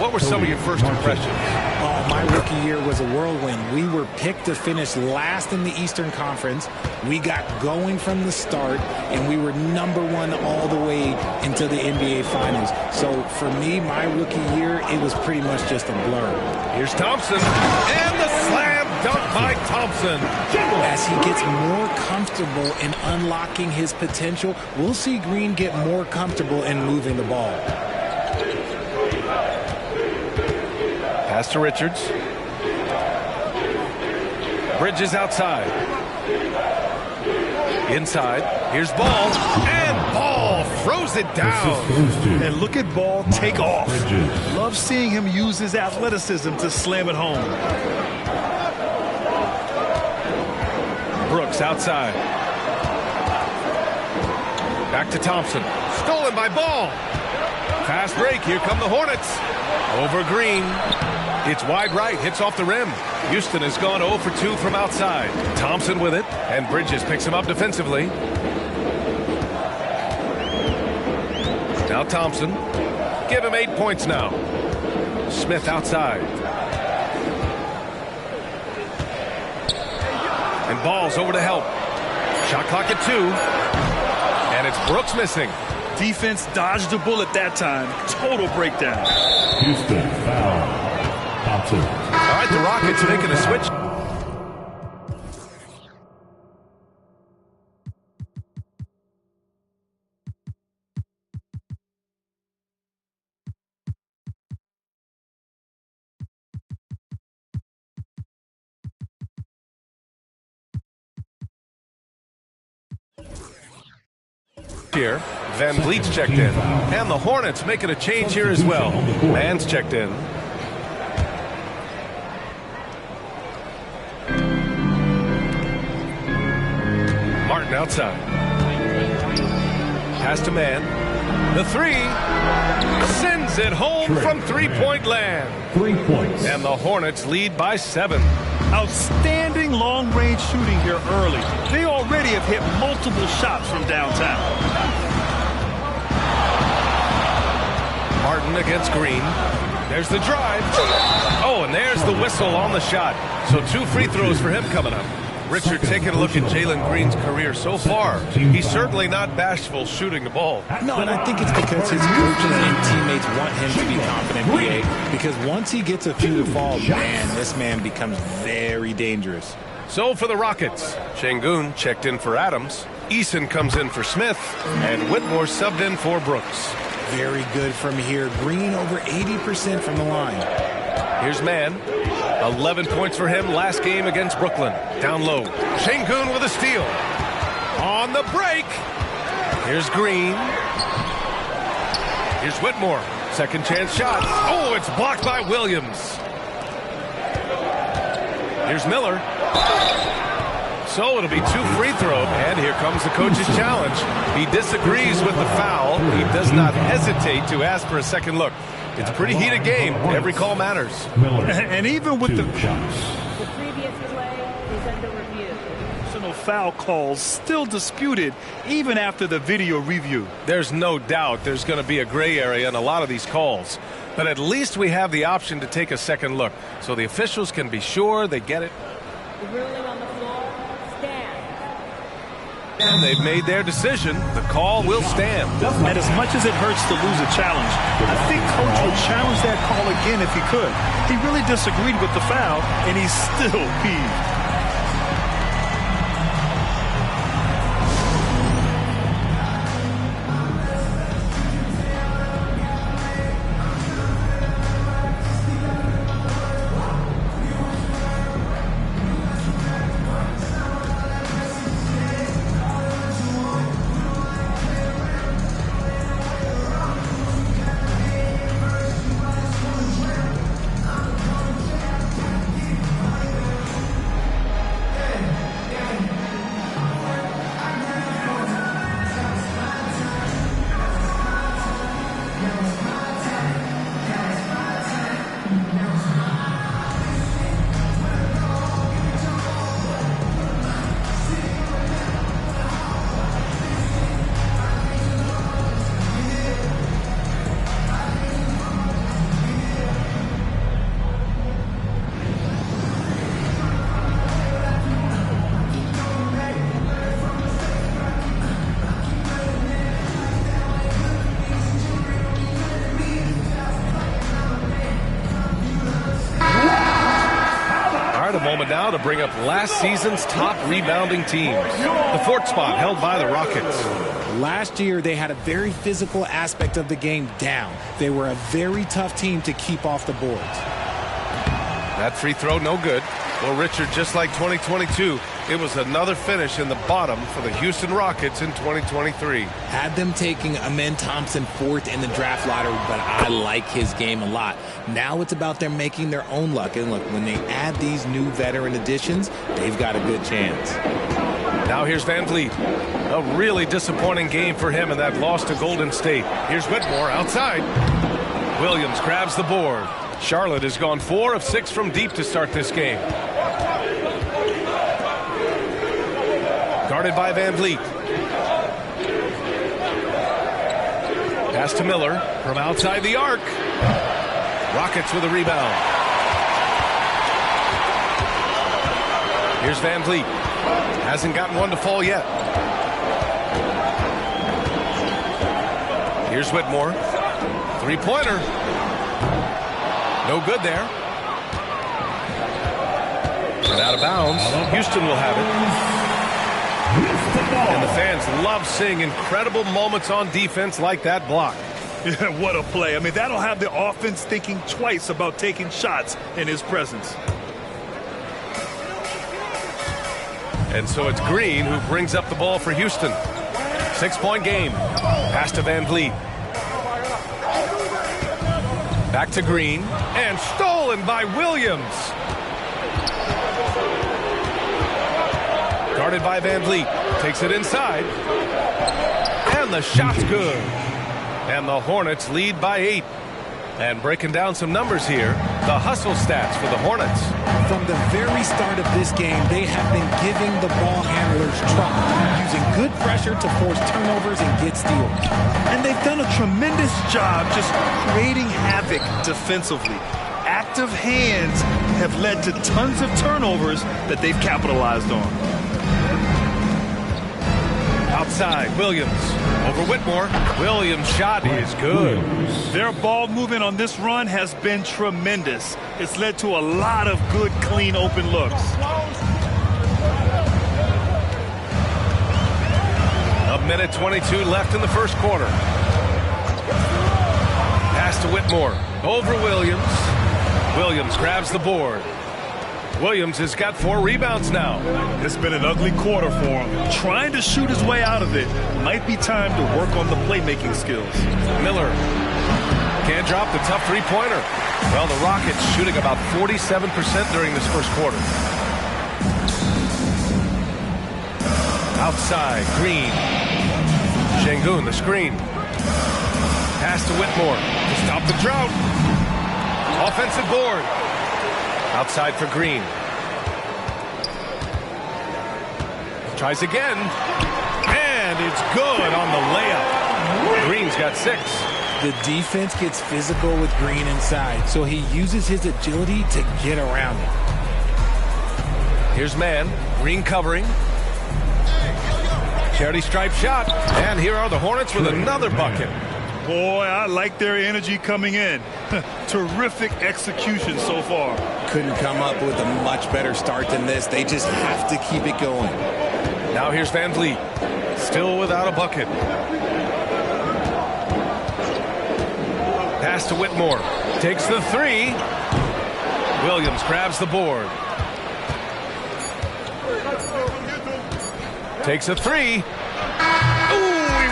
What were some of your first impressions? Oh, my rookie year was a whirlwind. We were picked to finish last in the Eastern Conference. We got going from the start, and we were #1 all the way into the NBA Finals. So for me, my rookie year, it was pretty much just a blur. Here's Thompson, and the slam dunk by Thompson. As he gets more comfortable in unlocking his potential, we'll see Green get more comfortable in moving the ball. Pass to Richards. Bridges outside. Inside. Here's Ball. And Ball throws it down. And look at Ball take off. Love seeing him use his athleticism to slam it home. Brooks outside. Back to Thompson. Stolen by Ball. Fast break. Here come the Hornets. Over Green. It's wide right. Hits off the rim. Houston has gone 0 for 2 from outside. Thompson with it. And Bridges picks him up defensively. Now Thompson. Give him 8 points now. Smith outside. And Ball's over to help. Shot clock at 2. And it's Brooks missing. Defense dodged a bullet that time. Total breakdown. Houston foul. Thompson. All right, the Rockets making a switch. Here, Van Vliet's checked in. And the Hornets making a change here as well. Mann's checked in. Martin outside. Pass to Mann. The three. Sends it home from three-point land. 3 points. And the Hornets lead by 7. Outstanding long-range shooting here early. They already have hit multiple shots from downtown. Martin against Green. There's the drive. Oh, and there's the whistle on the shot. So 2 free throws for him coming up. Richard, taking a look at Jalen Green's career so far. He's certainly not bashful shooting the ball. No, and I think it's because his coaches and teammates want him to be confident, BA. Because once he gets a few to fall, man, this man becomes very dangerous. So for the Rockets, Şengün checked in for Adams. Eason comes in for Smith. And Whitmore subbed in for Brooks. Very good from here. Green over 80% from the line. Here's Mann. 11 points for him last game against Brooklyn. Down low. Şengün with a steal. On the break. Here's Green. Here's Whitmore. Second chance shot. Oh, it's blocked by Williams. Here's Miller. So it'll be 2 free throws. And here comes the coach's challenge. He disagrees with the foul. He does not hesitate to ask for a second look. It's a pretty heated game. Every call matters. And even with the shots. The previous play is under review. personal foul calls still disputed even after the video review. There's no doubt there's going to be a gray area in a lot of these calls. But at least we have the option to take a second look so the officials can be sure they get it. The ruling on the floor stands. And they've made their decision. The call will stand. And as much as it hurts to lose a challenge, I think Coach would challenge that call again if he could. He really disagreed with the foul, and he's still peeved. Now to bring up last season's top rebounding teams. The fourth spot held by the Rockets. Last year, they had a very physical aspect of the game down. They were a very tough team to keep off the boards. That free throw, no good. Well, Richard, just like 2022, it was another finish in the bottom for the Houston Rockets in 2023. Had them taking Amen Thompson fourth in the draft lottery, but I like his game a lot. Now it's about them making their own luck. And look, when they add these new veteran additions, they've got a good chance. Now here's Van Vliet. A really disappointing game for him in that loss to Golden State. Here's Whitmore outside. Williams grabs the board. Charlotte has gone 4 of 6 from deep to start this game. Guarded by Van Vliet. Pass to Miller from outside the arc. Rockets with a rebound. Here's Van Vliet. Hasn't gotten one to fall yet. Here's Whitmore. Three-pointer. No good there. And out of bounds. Houston will have it. And the fans love seeing incredible moments on defense like that block. Yeah, what a play. I mean, that'll have the offense thinking twice about taking shots in his presence. And so it's Green who brings up the ball for Houston. 6-point game. Pass to Van Vliet. Back to Green. And stolen by Williams. Guarded by Van Vliet. Takes it inside. And the shot's good. And the Hornets lead by 8. And breaking down some numbers here, the hustle stats for the Hornets. From the very start of this game, they have been giving the ball handlers trouble, using good pressure to force turnovers and get steals. And they've done a tremendous job just creating havoc defensively. Active hands have led to tons of turnovers that they've capitalized on. Outside, Williams over Whitmore. Williams' shot is good. Their ball movement on this run has been tremendous. It's led to a lot of good, clean, open looks. A minute 22 left in the first quarter. Pass to Whitmore. Over Williams. Williams grabs the board. Williams has got 4 rebounds now. It's been an ugly quarter for him. Trying to shoot his way out of it. Might be time to work on the playmaking skills. Miller can't drop the tough three-pointer. Well, the Rockets shooting about 47% during this first quarter. Outside, Green. Şengün, the screen. Pass to Whitmore to stop the drought. Offensive board. Outside for Green. Tries again. And it's good on the layup. Green's got 6. The defense gets physical with Green inside, so he uses his agility to get around it. Here's man. Green covering. Charity stripe shot. And here are the Hornets with another bucket. Boy, I like their energy coming in. Terrific execution so far. Couldn't come up with a much better start than this. They just have to keep it going. Now here's Van Vliet. Still without a bucket. Pass to Whitmore. Takes the 3. Williams grabs the board. Takes a 3.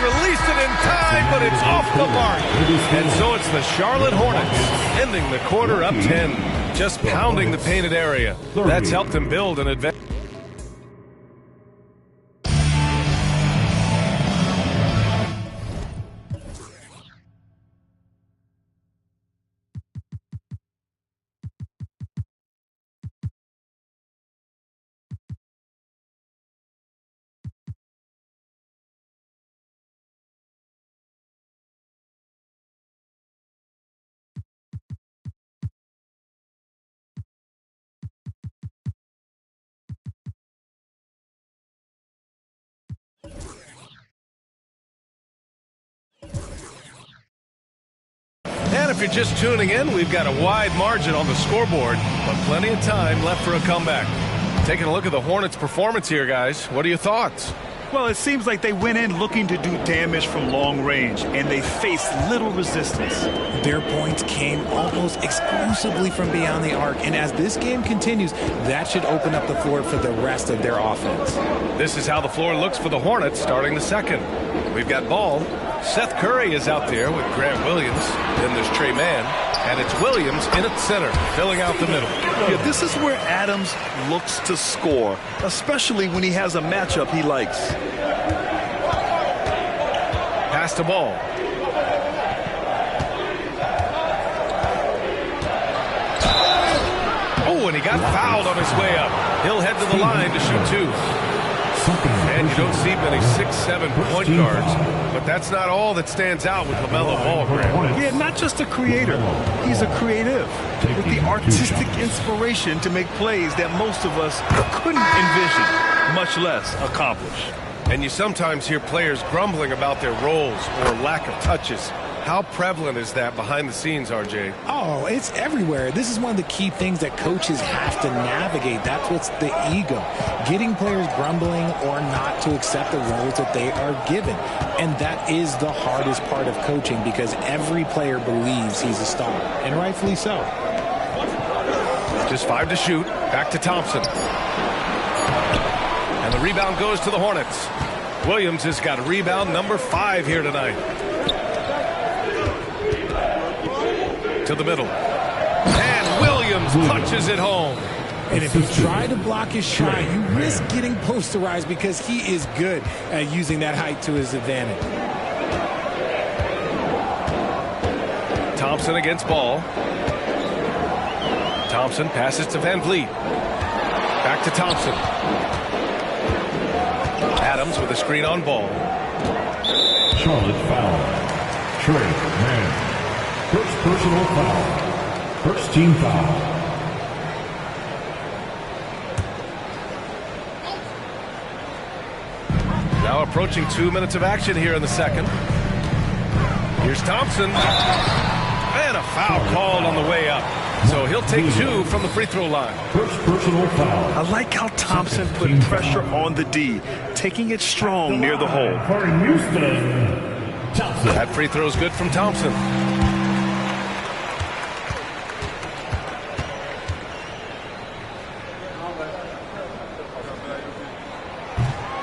Released it in time, but it's off the mark. And so it's the Charlotte Hornets ending the quarter up 10, just pounding the painted area. That's helped them build an advantage. And if you're just tuning in, we've got a wide margin on the scoreboard, but plenty of time left for a comeback. Taking a look at the Hornets' performance here, guys. What are your thoughts? Well, it seems like they went in looking to do damage from long range, and they faced little resistance. Their points came almost exclusively from beyond the arc, and as this game continues, that should open up the floor for the rest of their offense. This is how the floor looks for the Hornets starting the second. We've got ball. Seth Curry is out there with Grant Williams. Then there's Trey Mann. And it's Williams in at center, filling out the middle. Yeah, this is where Adams looks to score, especially when he has a matchup he likes. Pass to ball. Oh, and he got fouled on his way up. He'll head to the line to shoot 2. And you don't see many 6'7" point guards, but that's not all that stands out with LaMelo Ball, Grant. Yeah, not just a creator. He's a creative with the artistic inspiration to make plays that most of us couldn't envision, much less accomplish. And you sometimes hear players grumbling about their roles or lack of touches. How prevalent is that behind the scenes, RJ? Oh, it's everywhere. This is one of the key things that coaches have to navigate. That's what's the ego. Getting players grumbling or not to accept the roles that they are given. And that is the hardest part of coaching because every player believes he's a star, and rightfully so. Just 5 to shoot. Back to Thompson. And the rebound goes to the Hornets. Williams has got rebound number 5 here tonight. To the middle. And Williams punches it home. And if you try to block his shot, you risk getting posterized because he is good at using that height to his advantage. Thompson against Ball. Thompson passes to Van Vliet. Back to Thompson. Adams with a screen on Ball. Charlotte foul. Trey Mann. First personal foul. First team foul. Now approaching 2 minutes of action here in the second. Here's Thompson. And a foul called on the way up. So he'll take 2 from the free throw line. First personal foul. I like how Thompson put pressure on the D, taking it strong near the hole. For Houston, Thompson. That free throw is good from Thompson.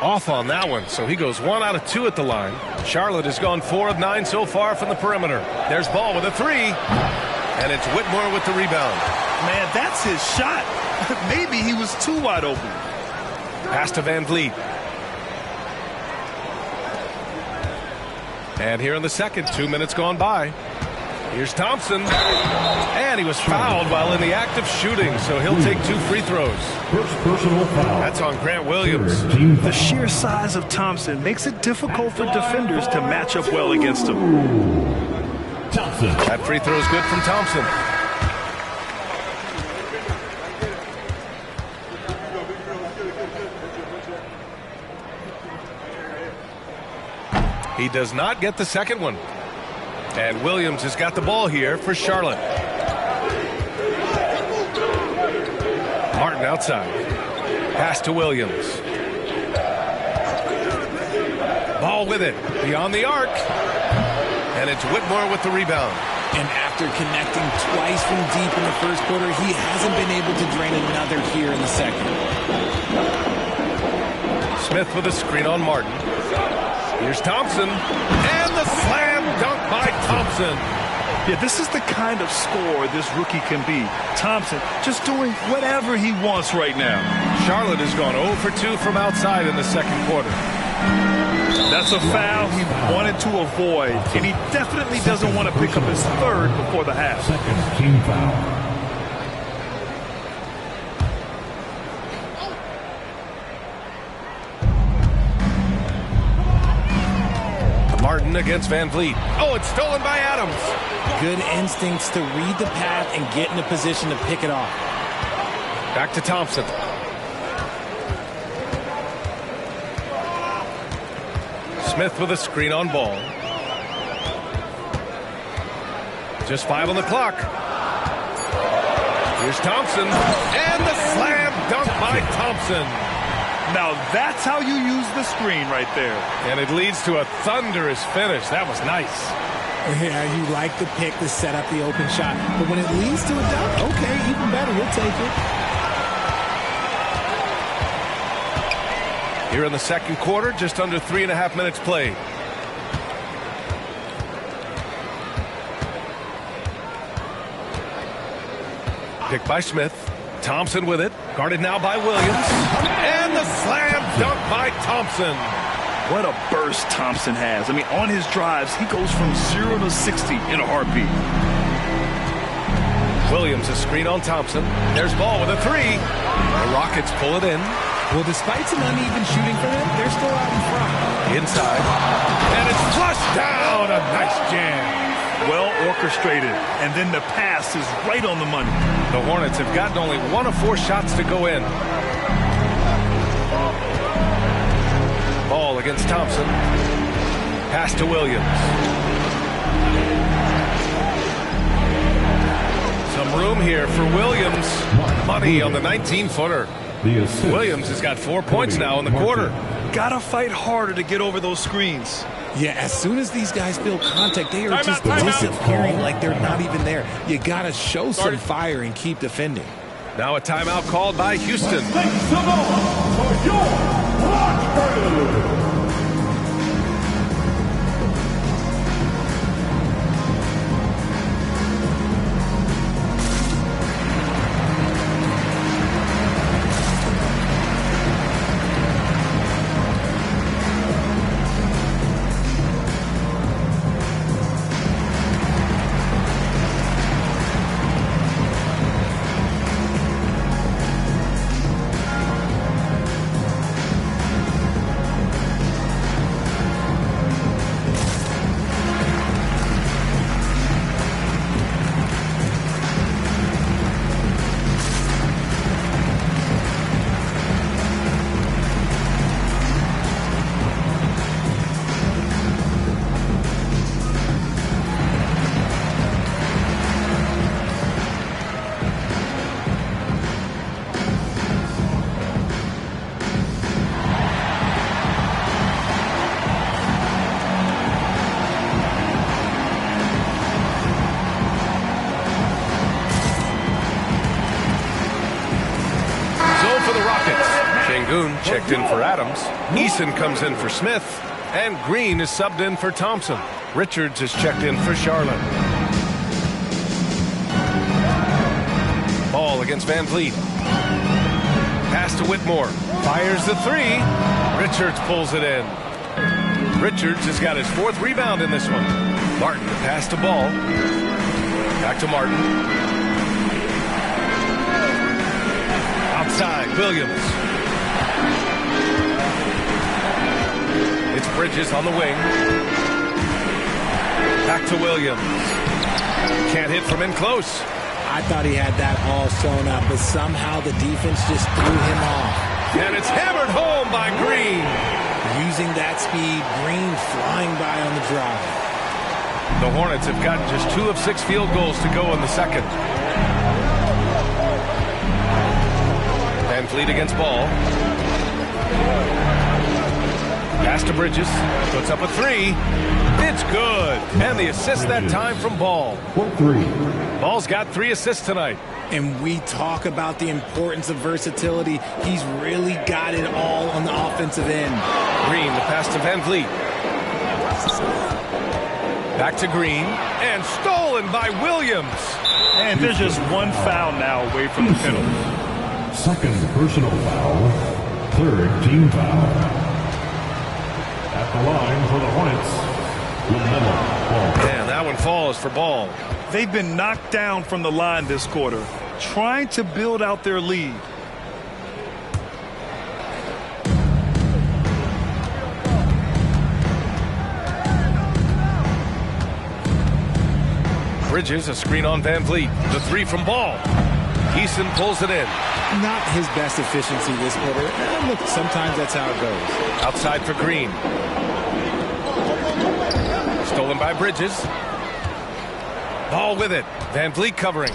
Off on that one, so he goes 1 out of 2 at the line. Charlotte has gone 4 of 9 so far from the perimeter. There's Ball with a 3, and it's Whitmore with the rebound. Man, that's his shot. Maybe he was too wide open. Pass to Van Vliet. And here in the second, 2 minutes gone by. Here's Thompson. And he was fouled while in the act of shooting, so he'll take 2 free throws. First personal foul. That's on Grant Williams. The sheer size of Thompson makes it difficult for defenders to match up well against him. Thompson. That free throw is good from Thompson. He does not get the second one. And Williams has got the ball here for Charlotte. Martin outside. Pass to Williams. Ball with it. Beyond the arc. And it's Whitmore with the rebound. And after connecting twice from deep in the first quarter, he hasn't been able to drain another here in the second. Smith with a screen on Martin. Here's Thompson. And the slam dunk by Thompson. Yeah, this is the kind of score this rookie can be. Thompson just doing whatever he wants right now. Charlotte has gone 0 for 2 from outside in the second quarter. That's a foul he wanted to avoid, and he definitely doesn't want to pick up his third before the half. Second team foul. Martin against Van Vliet. Oh, it's stolen by Adams. Good instincts to read the path and get in a position to pick it off. Back to Thompson. Smith with a screen on Ball. Just 5 on the clock. Here's Thompson. And the slam dunk by Thompson. Now that's how you use the screen right there. And it leads to a thunderous finish. That was nice. Yeah, you like the pick to set up the open shot. But when it leads to a dunk, okay, even better, you'll take it. Here in the second quarter, just under 3.5 minutes played. Picked by Smith. Thompson with it. Guarded now by Williams. And the slam dunk by Thompson. What a burst Thompson has. I mean, on his drives, he goes from 0 to 60 in a heartbeat. Williams a screen on Thompson. There's Ball with a 3. The Rockets pull it in. Well, despite some uneven shooting for them, they're still out in front. Inside. And it's flushed down. A nice jam. Well orchestrated. And then the pass is right on the money. The Hornets have gotten only 1 of 4 shots to go in. Ball against Thompson. Pass to Williams. some room here for Williams. Money on the 19-footer. Williams has got 4 points now in the quarter. Gotta fight harder to get over those screens. Yeah, as soon as these guys feel contact, they are just disappearing like they're not even there. You gotta show some fire and keep defending. Now a timeout called by Houston. Checked in for Adams. Eason comes in for Smith. And Green is subbed in for Thompson. Richards is checked in for Charlotte. Ball against Van Vliet. Pass to Whitmore. Fires the three. Richards pulls it in. Richards has got his 4th rebound in this one. Martin to pass to Ball. Back to Martin. Outside, Williams. It's Bridges on the wing. Back to Williams. Can't hit from in close. I thought he had that all sewn up, but somehow the defense just threw him off. And it's hammered home by Green. Using that speed, Green flying by on the drive. The Hornets have gotten just 2 of 6 field goals to go in the second. Van Vliet against Ball. Pass to Bridges. Puts up a 3. It's good. And the assist that time from Ball. 3. Ball's got 3 assists tonight. And we talk about the importance of versatility. He's really got it all on the offensive end. Green, the pass to Van Vliet. Back to Green. And stolen by Williams. And there's just 1 foul now away from the penalty. 2nd personal foul. 3rd team foul. At the line for the Hornets, LaMelo Ball. And that one falls for Ball. They've been knocked down from the line this quarter, trying to build out their lead. Bridges, a screen on Van Vliet. The 3 from Ball. Eason pulls it in. Not his best efficiency this quarter. Look, sometimes that's how it goes. Outside for Green. Stolen by Bridges. Ball with it. Van Vliet covering.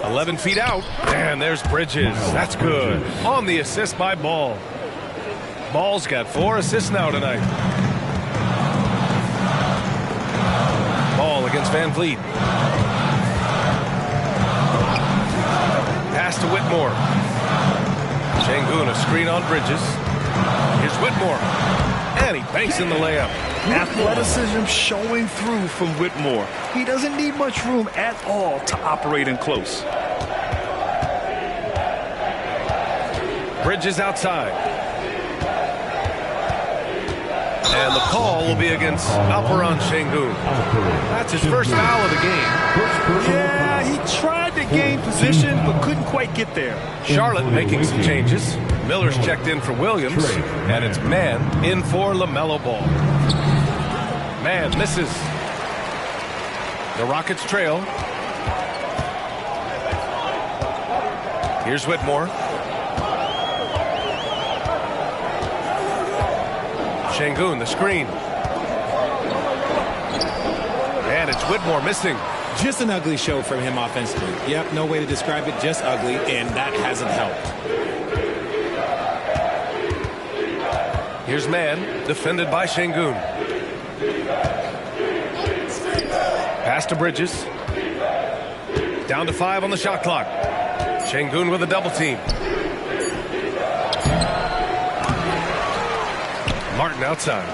11 feet out. And there's Bridges. That's good. On the assist by Ball. Ball's got 4 assists now tonight. Ball against Van Vliet. Pass to Whitmore. Sengun, a screen on Bridges. Here's Whitmore. And he banks in the layup. Athleticism showing through from Whitmore. He doesn't need much room at all to operate in close. Bridges outside. And the call will be against Alperen Sengun. That's his first foul of the game. Yeah, he tried to gain position, but couldn't quite get there. Charlotte making some changes. Miller's checked in for Williams, and it's Mann in for LaMelo Ball. Mann misses. The Rockets trail. Here's Whitmore. Sengun, the screen. And it's Whitmore missing. Just an ugly show from him offensively. Yep, no way to describe it, just ugly, and that hasn't helped. Here's man, defended by Şengün. Pass to Bridges. Down to 5 on the shot clock. Şengün with a double team. Martin outside.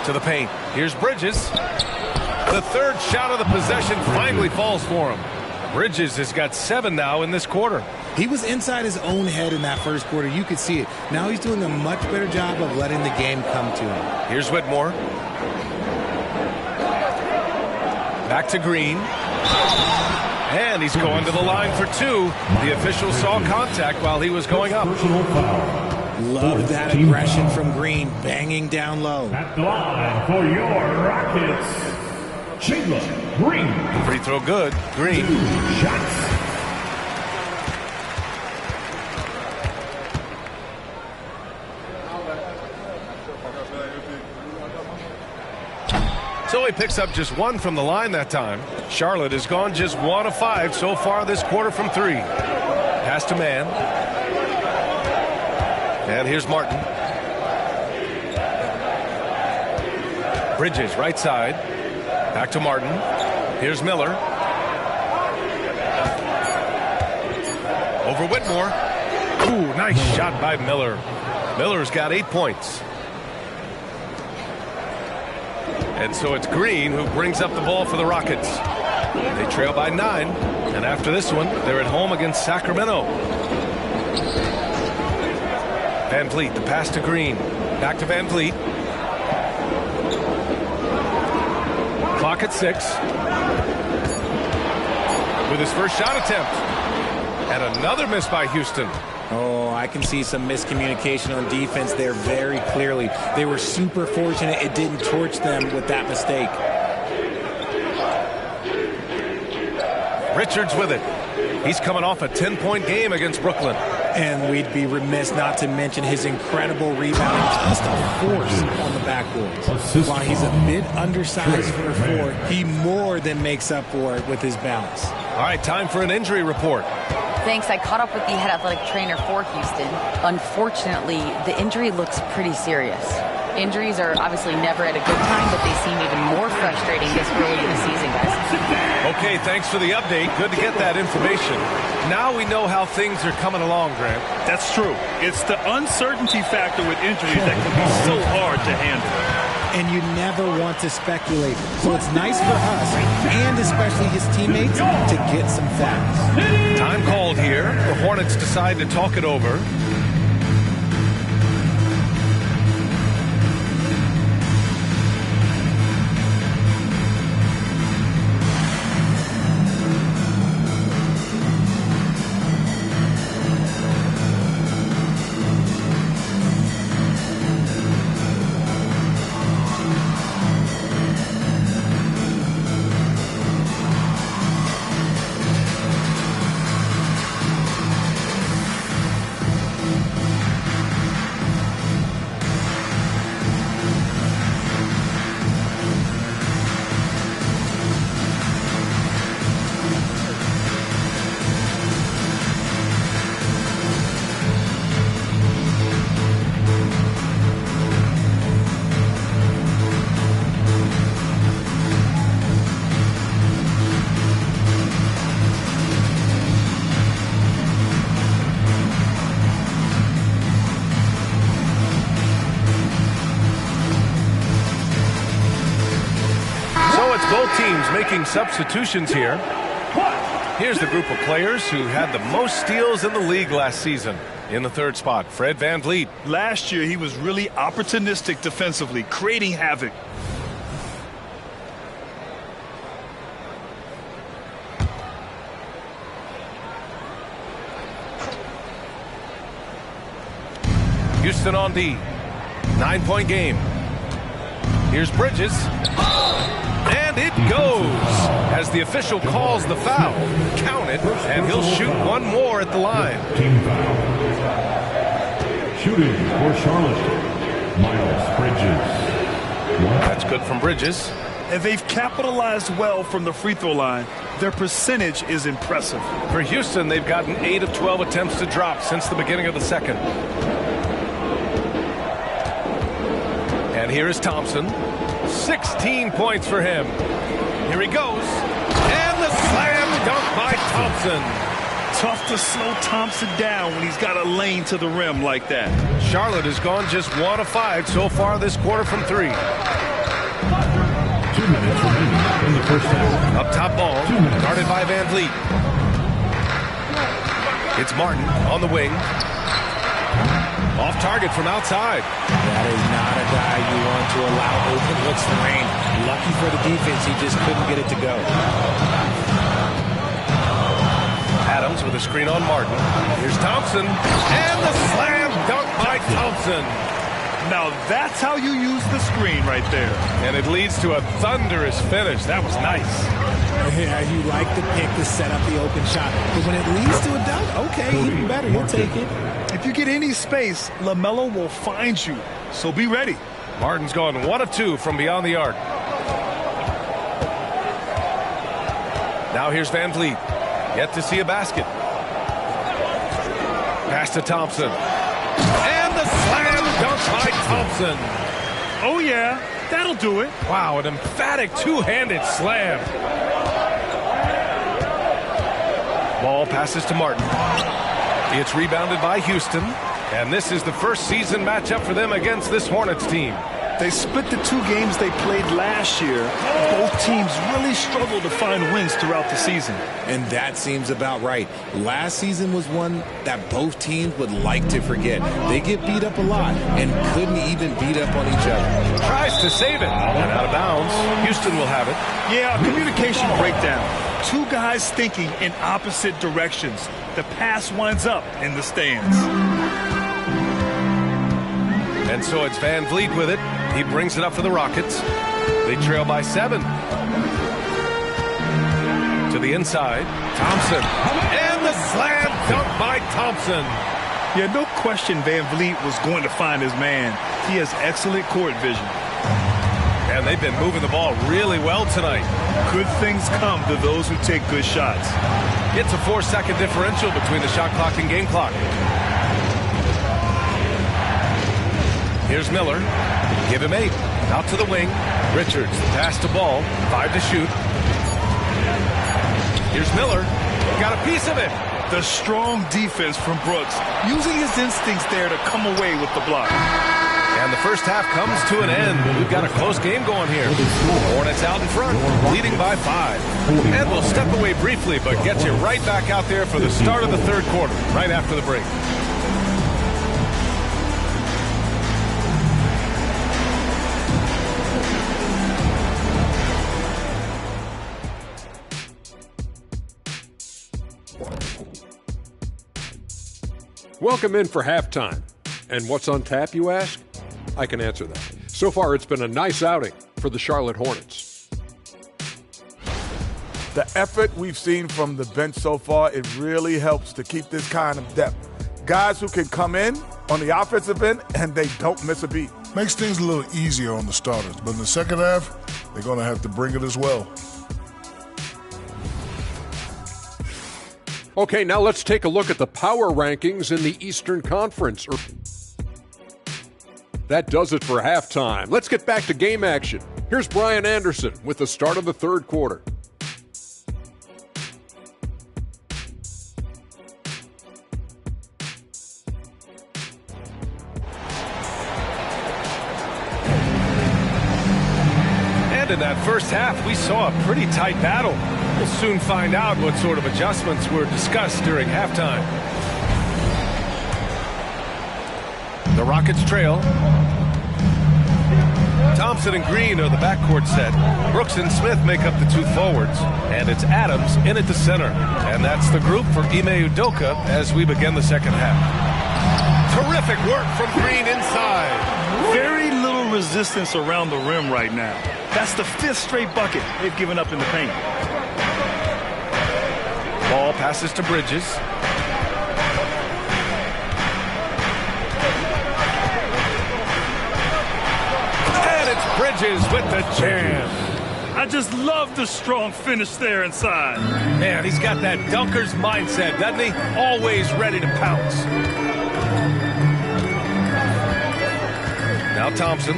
To the paint. Here's Bridges. The third shot of the possession finally falls for him. Bridges has got 7 now in this quarter. He was inside his own head in that first quarter. You could see it. Now he's doing a much better job of letting the game come to him. Here's Whitmore. Back to Green. And he's going to the line for 2. The official saw contact while he was going up. Love that aggression from Green, banging down low. At the line for your Rockets, Jalen Green. Free throw good. Green. 2 shots. So he picks up just 1 from the line that time. Charlotte has gone just 1 of 5 so far this quarter from 3. Pass to man. And here's Martin. Bridges right side. Back to Martin. Here's Miller. Over Whitmore. Ooh, nice shot by Miller. Miller's got 8 points. And so it's Green who brings up the ball for the Rockets. They trail by 9. And after this one, they're at home against Sacramento. Van Vliet, the pass to Green. Back to Van Vliet. Clock at 6. With his first shot attempt. And another miss by Houston. Oh, I can see some miscommunication on defense there very clearly. They were super fortunate it didn't torch them with that mistake. Richards with it. He's coming off a 10-point game against Brooklyn. And we'd be remiss not to mention his incredible rebounding. Just a force on the backboard. While he's a bit undersized for a 4, he more than makes up for it with his bounce. All right, time for an injury report. Thanks. I caught up with the head athletic trainer for Houston. Unfortunately, the injury looks pretty serious. Injuries are obviously never at a good time, but they seem even more frustrating this early in the season, guys. Okay, thanks for the update. Good to get that information. Now we know how things are coming along, Grant. That's true. It's the uncertainty factor with injuries that can be so hard to handle. And you never want to speculate. So it's nice for us, and especially his teammates, to get some facts. Time called here. The Hornets decide to talk it over. Teams making substitutions here. Here's the group of players who had the most steals in the league last season. In the 3rd spot, Fred VanVleet. Last year, he was really opportunistic defensively, creating havoc. Houston on D. 9-point game. Here's Bridges. And it goes as the official calls the foul. Count it, and he'll shoot 1 more at the line. Team foul. Shooting for Charlotte, Miles Bridges. That's good from Bridges. and they've capitalized well from the free throw line. Their percentage is impressive. For Houston, they've gotten 8 of 12 attempts to drop since the beginning of the second. And here is Thompson. 16 points for him. Here he goes. And the slam dunk by Thompson. Tough to slow Thompson down when he's got a lane to the rim like that. Charlotte has gone just 1 of 5 so far this quarter from 3. 2 minutes remaining in the first half. Up top ball, guarded by Van Vliet. It's Martin on the wing. Off target from outside. That is not a guy you want to allow open looks for Rain. Lucky for the defense, he just couldn't get it to go. Adams with a screen on Martin. Here's Thompson. And the slam dunk by Thompson. Now that's how you use the screen right there. And it leads to a thunderous finish. That was nice. Yeah, you like the pick to set up the open shot. But when it leads to a dunk, okay, even better. You'll take it. If you get any space, LaMelo will find you. So be ready. Martin's gone 1 of 2 from beyond the arc. Now here's Van Vliet. Yet to see a basket. Pass to Thompson. And the slam dunk by Thompson. Oh, yeah. That'll do it. Wow, an emphatic two-handed slam. Ball passes to Martin. It's rebounded by Houston. And this is the first season matchup for them against this Hornets team. They split the 2 games they played last year. Both teams really struggled to find wins throughout the season. And that seems about right. Last season was one that both teams would like to forget. They get beat up a lot and couldn't even beat up on each other. Tries to save it. And out of bounds. Houston will have it. Yeah, communication breakdown. 2 guys thinking in opposite directions. The pass winds up in the stands. And so it's Van Vliet with it. He brings it up for the Rockets. They trail by 7. To the inside. Thompson. And the slam dunk by Thompson. Yeah, no question Van Vliet was going to find his man. He has excellent court vision. And they've been moving the ball really well tonight. Good things come to those who take good shots. It's a 4-second differential between the shot clock and game clock. Here's Miller. Give him 8. Out to the wing. Richards, the pass to Ball. 5 to shoot. Here's Miller. Got a piece of it. The strong defense from Brooks, using his instincts there to come away with the block. And the first half comes to an end. We've got a close game going here. Hornets out in front, leading by 5. And we'll step away briefly, but get you right back out there for the start of the third quarter, right after the break. Welcome in for halftime. And what's on tap, you ask? I can answer that. So far, it's been a nice outing for the Charlotte Hornets. The effort we've seen from the bench so far, it really helps to keep this kind of depth. Guys who can come in on the offensive end and they don't miss a beat. Makes things a little easier on the starters, but in the second half, they're going to have to bring it as well. Okay, now let's take a look at the power rankings in the Eastern Conference. That does it for halftime. Let's get back to game action. Here's Brian Anderson with the start of the third quarter. And in that first half, we saw a pretty tight battle. We'll soon find out what sort of adjustments were discussed during halftime. The Rockets trail. Thompson and Green are the backcourt set. Brooks and Smith make up the 2 forwards. And it's Adams in at the center. And that's the group for Ime Udoka as we begin the second half. Terrific work from Green inside. Very little resistance around the rim right now. That's the 5th straight bucket they've given up in the paint. Ball passes to Bridges. And it's Bridges with the jam. I just love the strong finish there inside. Man, he's got that dunker's mindset, doesn't he? Always ready to pounce. Now Thompson.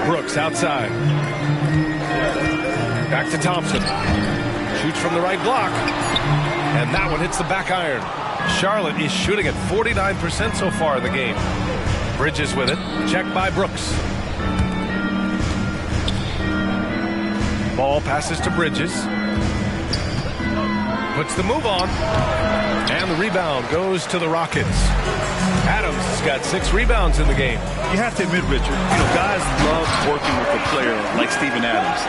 Brooks outside. Back to Thompson. Shoots from the right block. And that one hits the back iron. Charlotte is shooting at 49% so far in the game. Bridges with it. Checked by Brooks. Ball passes to Bridges. Puts the move on. And the rebound goes to the Rockets. Adams has got 6 rebounds in the game. You have to admit, Richard, guys love working with a player like Steven Adams.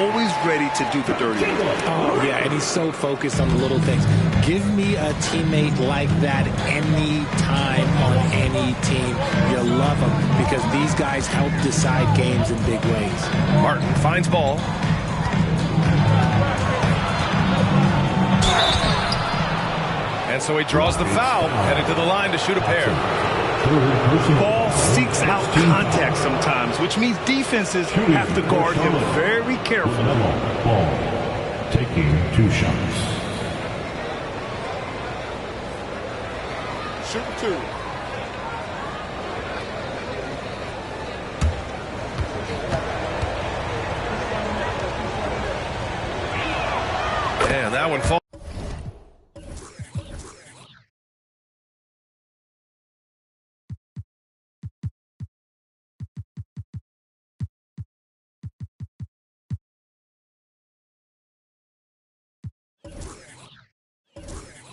Always ready to do the dirty work. Oh, yeah, and he's so focused on the little things. Give me a teammate like that any time on any team. You love them because these guys help decide games in big ways. Martin finds ball. And so he draws the foul, headed to the line to shoot a pair. Ball seeks out contact sometimes, which means defenses have to guard him very carefully. Ball taking 2 shots. Shoot 2. And that one falls.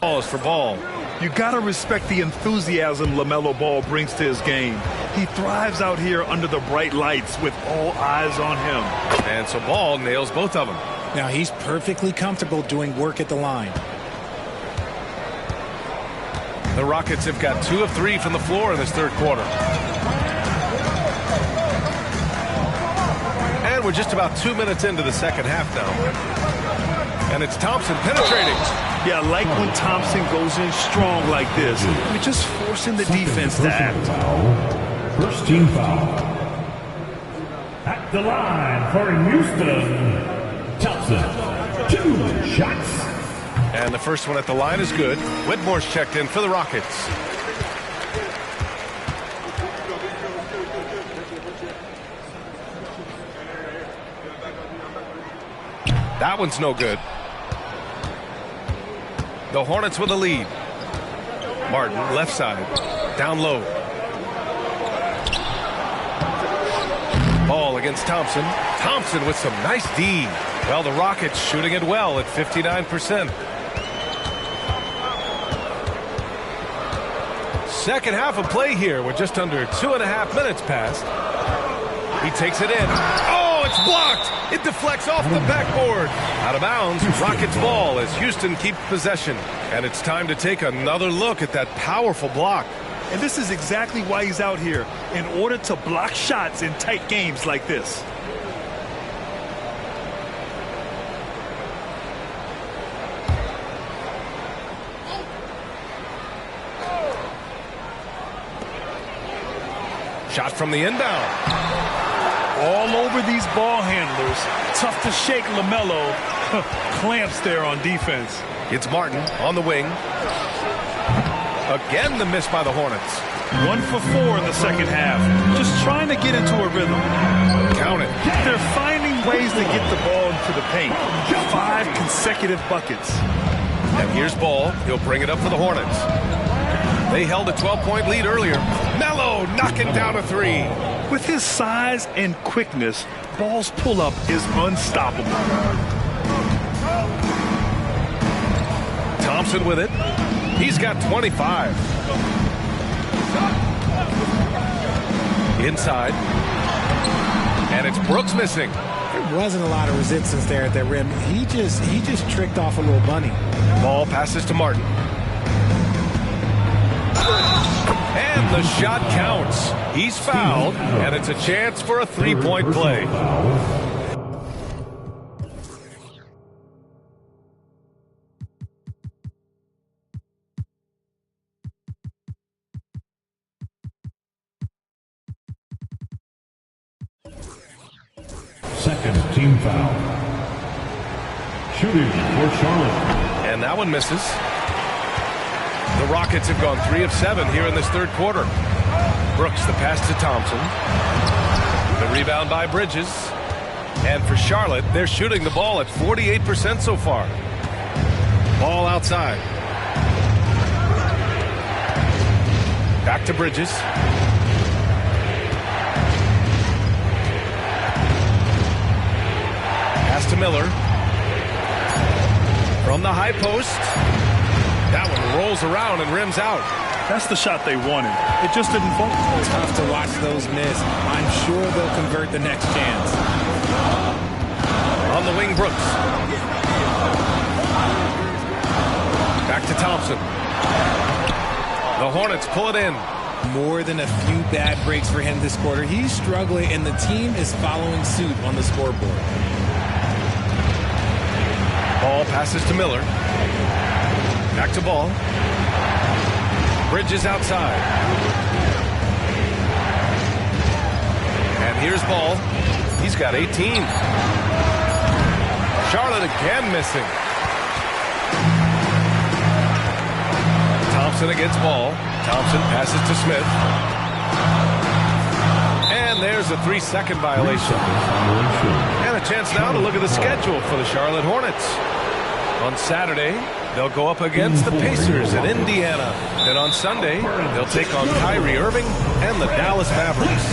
Balls for Ball. You got to respect the enthusiasm LaMelo Ball brings to his game. He thrives out here under the bright lights with all eyes on him. And so Ball nails both of them. Now he's perfectly comfortable doing work at the line. The Rockets have got 2 of 3 from the floor in this third quarter. And we're just about 2 minutes into the second half now. And it's Thompson penetrating. Yeah, I like when Thompson goes in strong like this. You're just forcing the defense to act. First team foul. At the line for Houston, Thompson. 2 shots. And the first one at the line is good. Whitmore's checked in for the Rockets. That one's no good. The Hornets with the lead. Martin, left side. Down low. Ball against Thompson. Thompson with some nice D. Well, the Rockets shooting it well at 59%. Second half of play here with just under 2.5 minutes passed. He takes it in. Oh, it's blocked. It deflects off the backboard. Out of bounds, Rockets ball as Houston keeps possession. And it's time to take another look at that powerful block. And this is exactly why he's out here, in order to block shots in tight games like this. Shot from the inbound. All over these ball handlers. Tough to shake LaMelo. Clamps there on defense. It's Martin on the wing. Again, the miss by the Hornets. 1 for 4 in the second half. Just trying to get into a rhythm. Count it. They're finding ways to get the ball into the paint. 5 consecutive buckets. And here's Ball. He'll bring it up for the Hornets. They held a 12-point lead earlier. Melo knocking down a 3. With his size and quickness, Ball's pull-up is unstoppable. Thompson with it. He's got 25. Inside. And it's Brooks missing. There wasn't a lot of resistance there at the rim. He just tricked off a little bunny. Ball passes to Martin. And the shot counts. He's fouled, and it's a chance for a 3-point play. second team foul. Shooting for Charlotte. And that one misses. The Rockets have gone 3 of 7 here in this third quarter. Brooks, the pass to Thompson. The rebound by Bridges. And for Charlotte, they're shooting the ball at 48% so far. Ball outside. Back to Bridges. Pass to Miller. From the high post. That one rolls around and rims out. That's the shot they wanted. It just didn't fall. Tough to watch those miss. I'm sure they'll convert the next chance. On the wing, Brooks. Back to Thompson. The Hornets pull it in. More than a few bad breaks for him this quarter. He's struggling, and the team is following suit on the scoreboard. Ball passes to Miller. Back to Ball. Bridges outside. And here's Ball. He's got 18. Charlotte again missing. Thompson against Ball. Thompson passes to Smith. And there's a 3-second violation. And a chance now to look at the schedule for the Charlotte Hornets. On Saturday, they'll go up against the Pacers in Indiana. Then on Sunday, they'll take on Kyrie Irving and the Dallas Mavericks.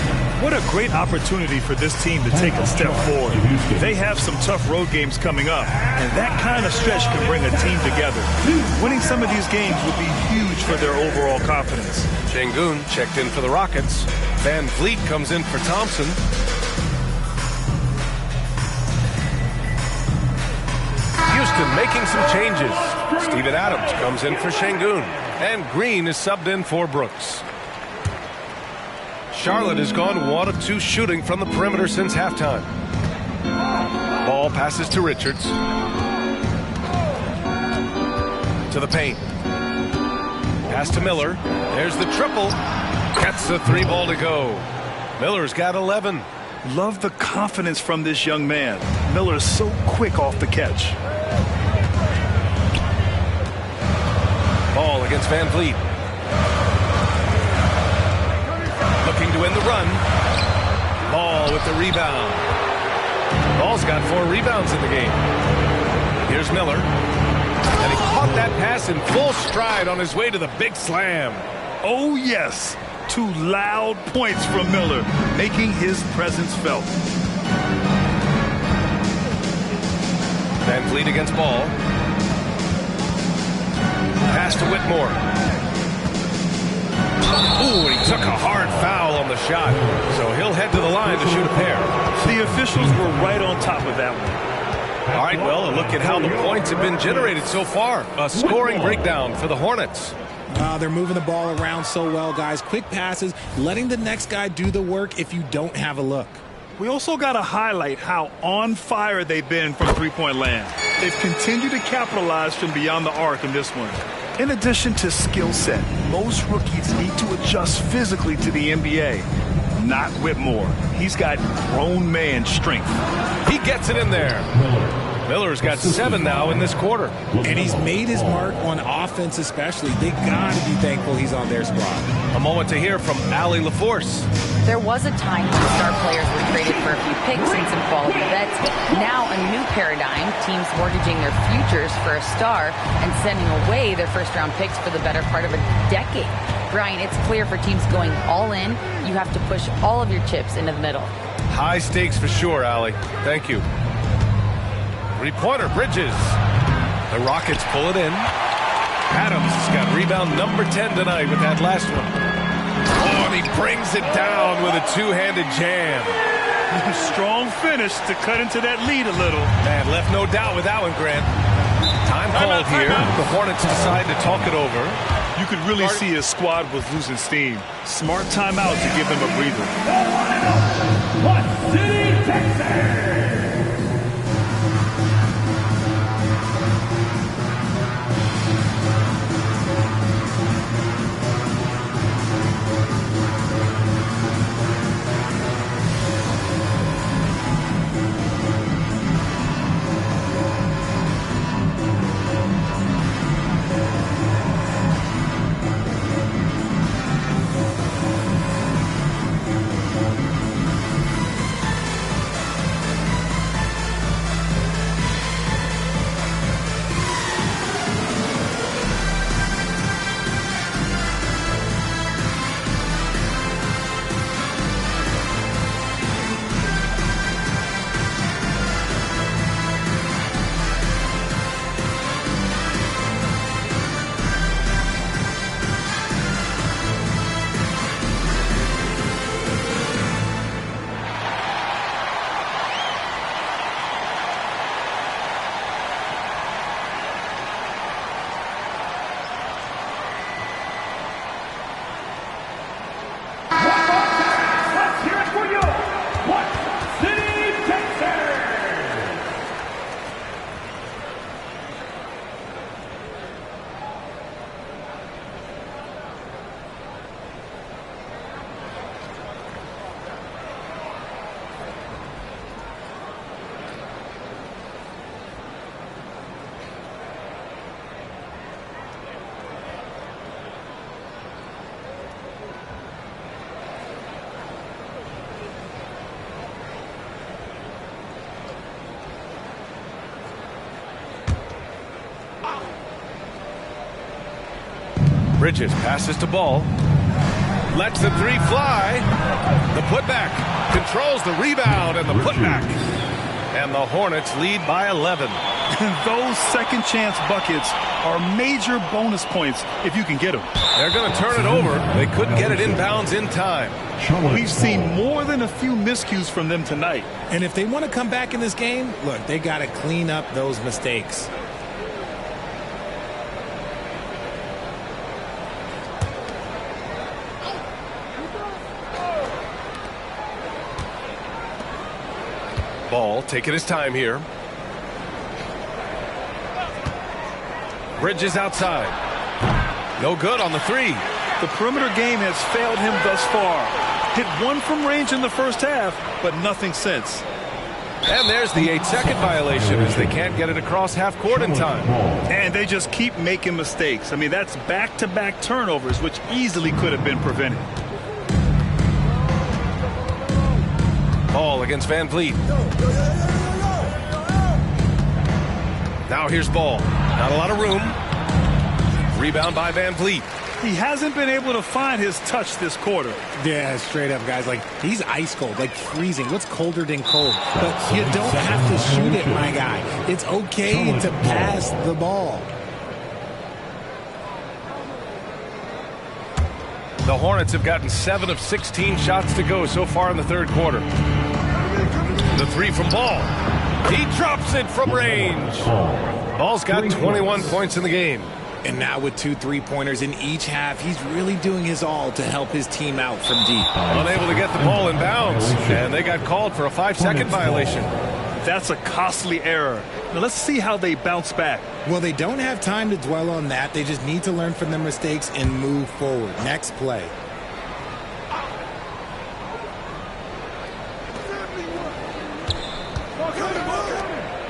What a great opportunity for this team to take a step forward. They have some tough road games coming up, and that kind of stretch can bring a team together. Winning some of these games would be huge for their overall confidence. Şengün checked in for the Rockets. Van Vliet comes in for Thompson. Houston making some changes. Steven Adams comes in for Şengün, and Green is subbed in for Brooks. Charlotte has gone 1 of 2 shooting from the perimeter since halftime. Ball passes to Richards. To the paint. Pass to Miller. There's the triple. Gets the 3 ball to go. Miller's got 11. Love the confidence from this young man. Miller is so quick off the catch. Ball against Van Vliet. Looking to win the run. Ball with the rebound. Ball's got 4 rebounds in the game. Here's Miller. And he caught that pass in full stride on his way to the big slam. Oh, yes. 2 loud points from Miller, making his presence felt. Van Vliet against Ball. Pass to Whitmore. Ooh, and he took a hard foul on the shot. So he'll head to the line to shoot a pair. The officials were right on top of that one. All right, well, a look at how the points have been generated so far. A scoring breakdown for the Hornets. They're moving the ball around so well, guys. Quick passes, letting the next guy do the work if you don't have a look. We also got to highlight how on fire they've been from three-point land. They've continued to capitalize from beyond the arc in this one. In addition to skill set, most rookies need to adjust physically to the NBA. Not Whitmore. He's got grown man strength. He gets it in there. Miller's got 7 now in this quarter. And he's made his mark on offense especially. They got to be thankful he's on their squad. A moment to hear from Allie LaForce. There was a time when star players were traded for a few picks and some quality vets. Now a new paradigm, teams mortgaging their futures for a star and sending away their first-round picks for the better part of a decade. Brian, it's clear for teams going all in, you have to push all of your chips into the middle. High stakes for sure, Allie. Thank you. 3-pointer, Bridges. The Rockets pull it in. Adams has got rebound number 10 tonight with that last one. Oh, and he brings it down with a two-handed jam. Strong finish to cut into that lead a little. Man, left no doubt with that one, Grant. Time called here. The Hornets decide to talk it over. You could really see his squad was losing steam. Smart timeout to give them a breather. What City, Texas? Bridges passes to Ball. Lets the three fly. The putback. Controls the rebound and the putback. And the Hornets lead by 11. Those second chance buckets are major bonus points if you can get them. They're going to turn it over. They couldn't get it inbounds in time. We've seen more than a few miscues from them tonight. And if they want to come back in this game, look, they got to clean up those mistakes. Ball taking his time here. Bridges outside. No good on the three. The perimeter game has failed him thus far. Hit one from range in the first half, but nothing since. And there's the 8-second violation as they can't get it across half court in time. And they just keep making mistakes. I mean, that's back-to-back turnovers, which easily could have been prevented. Ball against Van Vliet. Now here's Ball. Not a lot of room. Rebound by Van Vliet. He hasn't been able to find his touch this quarter. Yeah, straight up, guys. Like, he's ice cold, like freezing. What's colder than cold? But you don't have to shoot it, my guy. It's okay to pass the ball. The Hornets have gotten 7 of 16 shots to go so far in the third quarter. The three from Ball. He drops it from range. Ball's got 21 points in the game. And now with 2 3-pointers in each half, he's really doing his all to help his team out from deep. Unable to get the ball in bounds, and they got called for a 5-second violation. That's a costly error. Now let's see how they bounce back. Well, they don't have time to dwell on that. They just need to learn from their mistakes and move forward. Next play.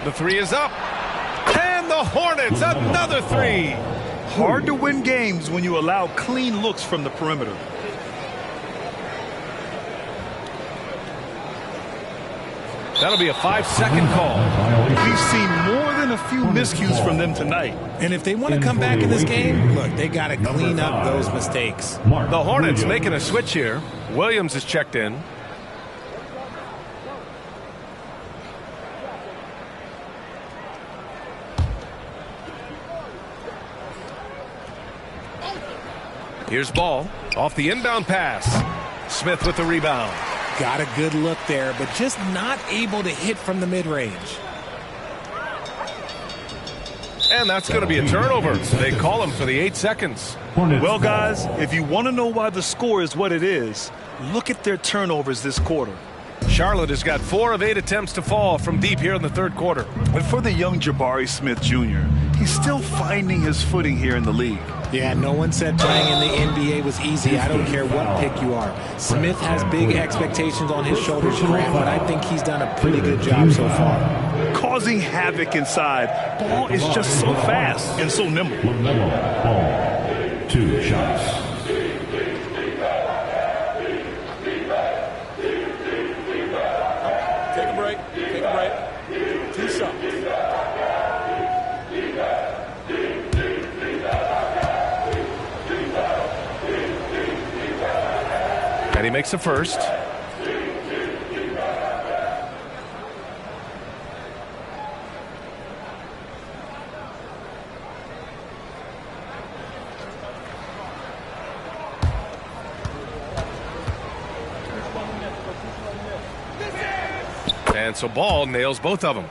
The three is up. And the Hornets, another three. Hard to win games when you allow clean looks from the perimeter. That'll be a 5-second call. We've seen more than a few miscues from them tonight. And if they want to come back in this game, look, they got to clean up those mistakes. The Hornets making a switch here. Williams is checked in. Here's Ball off the inbound pass. Smith with the rebound. Got a good look there, but just not able to hit from the mid-range. And that's going to be a turnover. They call him for the 8 seconds. Well, guys, if you want to know why the score is what it is, look at their turnovers this quarter. Charlotte has got 4 of 8 attempts to fall from deep here in the third quarter. But for the young Jabari Smith Jr., he's still finding his footing here in the league. Yeah, no one said playing in the NBA was easy. I don't care what pick you are. Smith has big expectations on his shoulders, Grant, but I think he's done a pretty good job so far. Causing havoc inside. Ball is just so fast and so nimble. LaMelo Ball, 2 shots. Take a break. Take a break. 2 shots. And he makes the first. And so Ball nails both of them.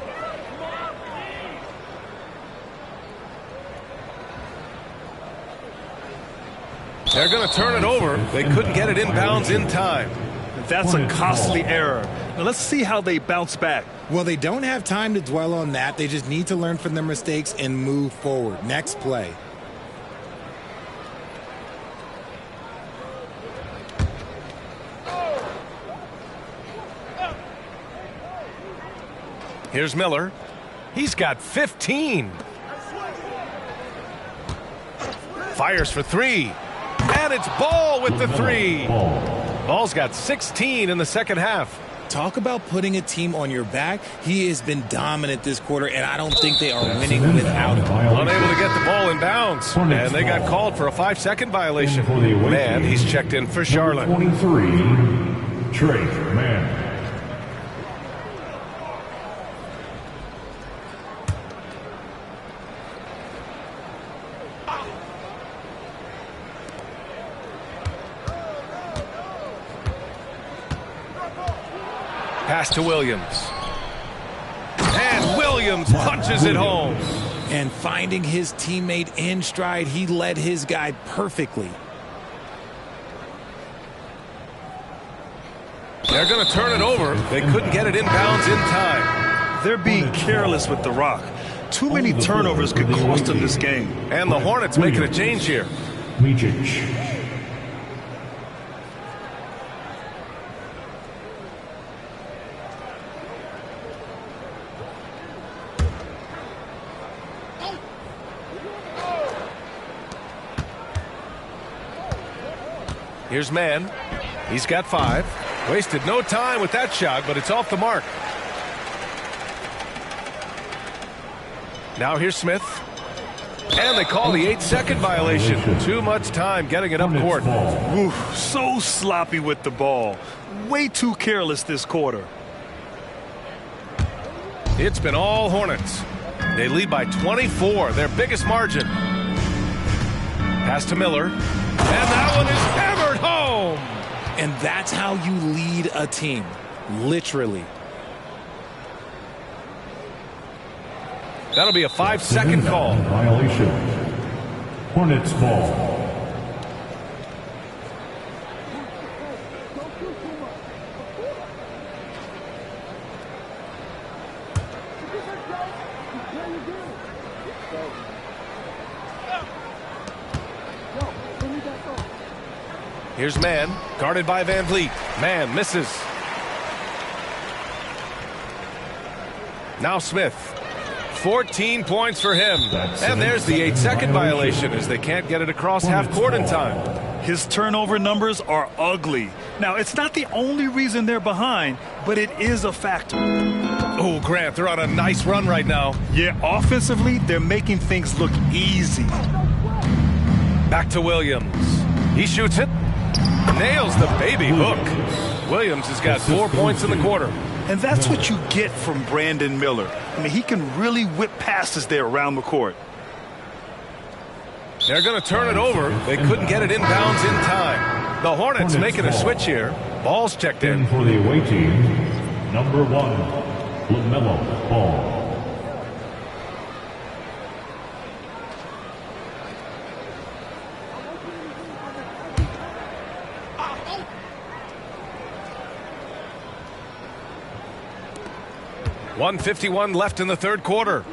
They're going to turn it over. They couldn't get it inbounds in time. That's a costly error. Now let's see how they bounce back. Well, they don't have time to dwell on that. They just need to learn from their mistakes and move forward. Next play. Here's Miller. He's got 15. Fires for 3. And it's Ball with the 3. Ball's got 16 in the second half. Talk about putting a team on your back. He has been dominant this quarter, and I don't think they are winning without him. Unable to get the ball in bounds, and they got called for a 5-second violation. Man, he's checked in for Charlotte. 23, Trey Mann. Pass to Williams. And Williams punches it home. And finding his teammate in stride, he led his guy perfectly. They're going to turn it over. They couldn't get it inbounds in time. They're being careless with the rock. Too many turnovers could cost them this game. And the Hornets making a change here. Micic. Here's Mann. He's got 5. Wasted no time with that shot, but it's off the mark. Now here's Smith. And they call the 8-second violation. Too much time getting it up court. Ooh, so sloppy with the ball. Way too careless this quarter. It's been all Hornets. They lead by 24, their biggest margin. Pass to Miller. And that one is hammered home. And that's how you lead a team. Literally. That'll be a 5-second call. Violation. Hornets ball. Here's Mann, guarded by Van Vliet. Mann misses. Now Smith. 14 points for him. And there's the 8-second violation as they can't get it across half court in time. His turnover numbers are ugly. Now, it's not the only reason they're behind, but it is a factor. Oh, Grant, they're on a nice run right now. Yeah, offensively, they're making things look easy. Back to Williams. He shoots it. Nails the baby hook. Williams has got 4 points in the quarter. And that's what you get from Brandon Miller. I mean, he can really whip passes there around the court. They're going to turn it over. They couldn't get it inbounds in time. The Hornets making a switch here. Ball's checked in. For the away team, number 1, LaMelo Ball. .151 left in the third quarter.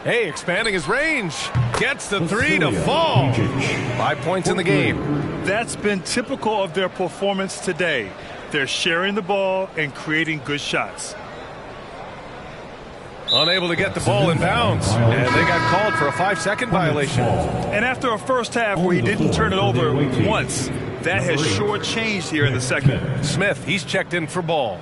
Hey, expanding his range. Gets the 3 to fall. 5 points in the game. That's been typical of their performance today. They're sharing the ball and creating good shots. Unable to get the ball in bounds. And they got called for a 5-second violation. And after a first half where he didn't turn it over once, that has sure changed here in the second. Smith, he's checked in for ball.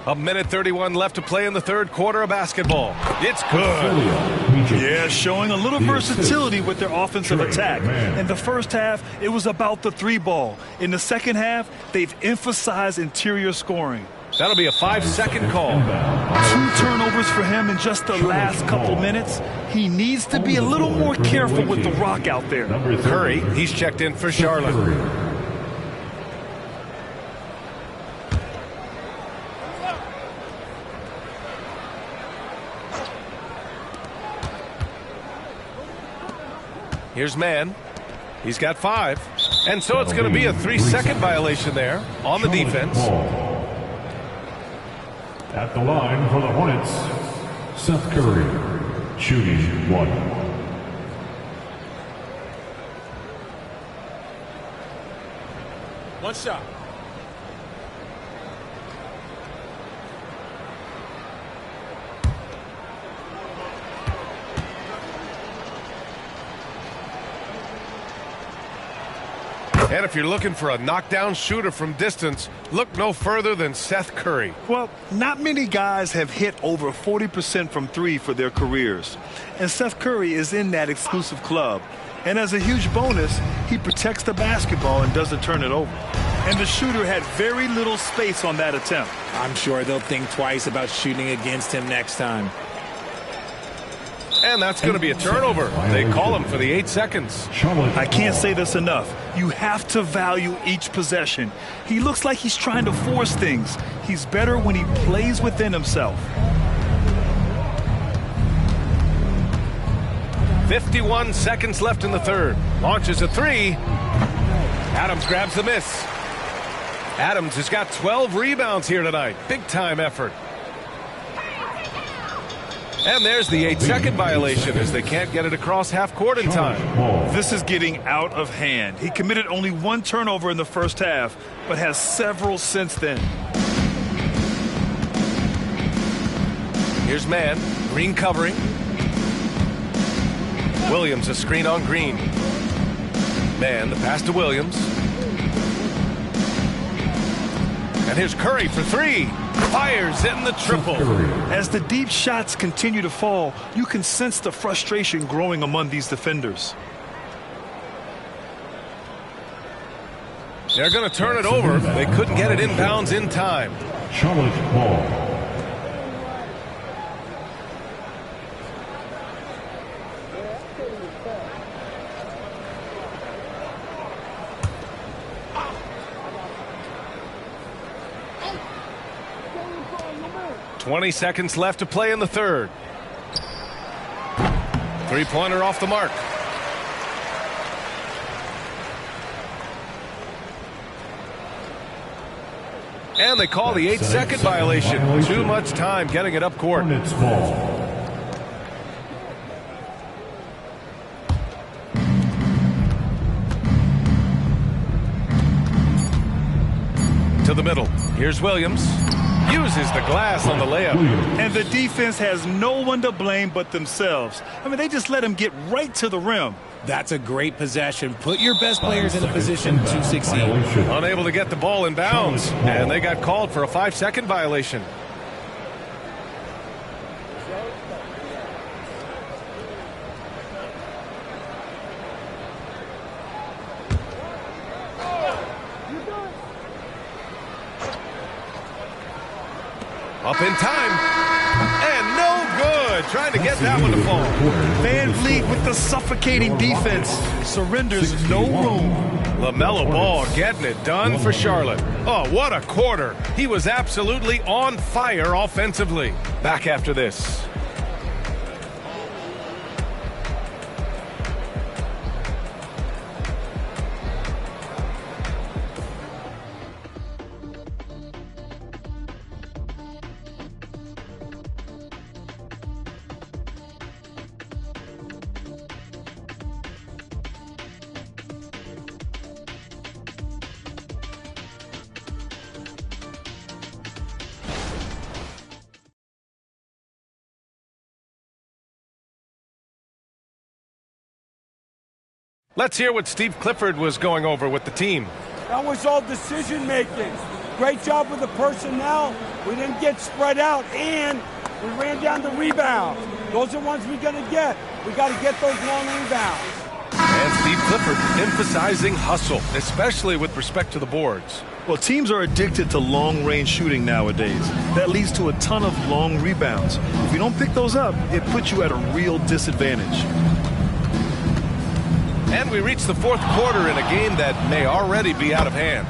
A minute 31 left to play in the third quarter of basketball. It's good. Yeah, showing a little versatility with their offensive attack. In the first half, it was about the 3-ball. In the second half, they've emphasized interior scoring. That'll be a 5-second call. 2 turnovers for him in just the last couple minutes. He needs to be a little more careful with the rock out there. Curry, he's checked in for Charlotte. Here's Mann. He's got 5. And so it's going to be a 3-second violation there on the defense. At the line for the Hornets, Seth Curry, shooting 1. One shot. And if you're looking for a knockdown shooter from distance, look no further than Seth Curry. Well, not many guys have hit over 40% from three for their careers. And Seth Curry is in that exclusive club. And as a huge bonus, he protects the basketball and doesn't turn it over. And the shooter had very little space on that attempt. I'm sure they'll think twice about shooting against him next time. And that's going to be a turnover. They call him for the 8 seconds. I can't say this enough. You have to value each possession. He looks like he's trying to force things. He's better when he plays within himself. 51 seconds left in the third. Launches a three. Adams grabs the miss. Adams has got 12 rebounds here tonight. Big time effort. And there's the 8-second violation as they can't get it across half court in time. This is getting out of hand. He committed only one turnover in the first half, but has several since then. Here's man. Green covering. Williams a screen on Green. Man, the pass to Williams. And here's Curry for three. Fires in the triple. As the deep shots continue to fall, you can sense the frustration growing among these defenders. They're going to turn it over. They couldn't get it inbounds in time. Charlotte ball. .20 seconds left to play in the third. Three-pointer off the mark. And they call the 8-second violation. Too much time getting it up court. Hornets ball. To the middle. Here's Williams. Uses the glass on the layup. And the defense has no one to blame but themselves. I mean, they just let him get right to the rim. That's a great possession. Put your best players in a position to succeed. Unable to get the ball in bounds. And they got called for a 5-second violation. Up in time. And no good. Trying to get that one to fall. Van Vliet with the suffocating defense. Surrenders no room. LaMelo Ball getting it done for Charlotte. Oh, what a quarter. He was absolutely on fire offensively. Back after this. Let's hear what Steve Clifford was going over with the team. That was all decision making. Great job with the personnel. We didn't get spread out, and we ran down the rebounds. Those are ones we're going to get. We got to get those long rebounds. And Steve Clifford emphasizing hustle, especially with respect to the boards. Well, teams are addicted to long-range shooting nowadays. That leads to a ton of long rebounds. If you don't pick those up, it puts you at a real disadvantage. And we reach the fourth quarter in a game that may already be out of hand.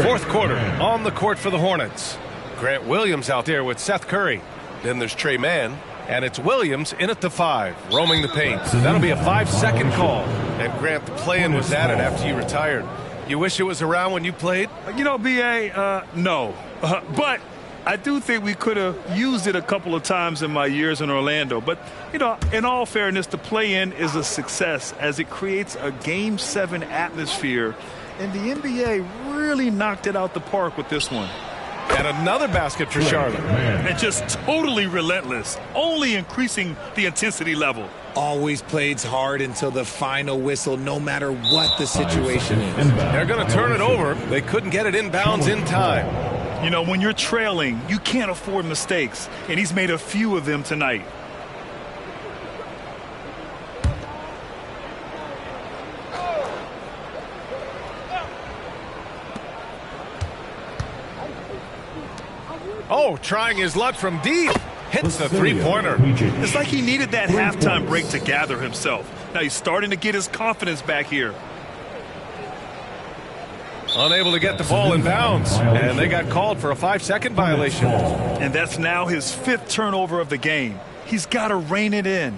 Fourth quarter on the court for the Hornets. Grant Williams out there with Seth Curry. Then there's Trey Mann. And it's Williams in at the 5, roaming the paint. That'll be a 5-second call. And Grant, the play-in was added after you retired. You wish it was around when you played? You know, B.A., no. But I do think we could have used it a couple of times in my years in Orlando. But, you know, in all fairness, the play-in is a success as it creates a Game 7 atmosphere. And the NBA really knocked it out the park with this one. And another basket for Charlotte. And just totally relentless, only increasing the intensity level. always plays hard until the final whistle, no matter what the situation is. They're going to turn it over. They couldn't get it inbounds in time. You know, when you're trailing, you can't afford mistakes, and he's made a few of them tonight. Oh, trying his luck from deep. Hits the three-pointer. It's like he needed that halftime break to gather himself. Now he's starting to get his confidence back here. Unable to get the ball in bounds, and they got called for a 5-second violation. And that's now his 5th turnover of the game. He's got to rein it in.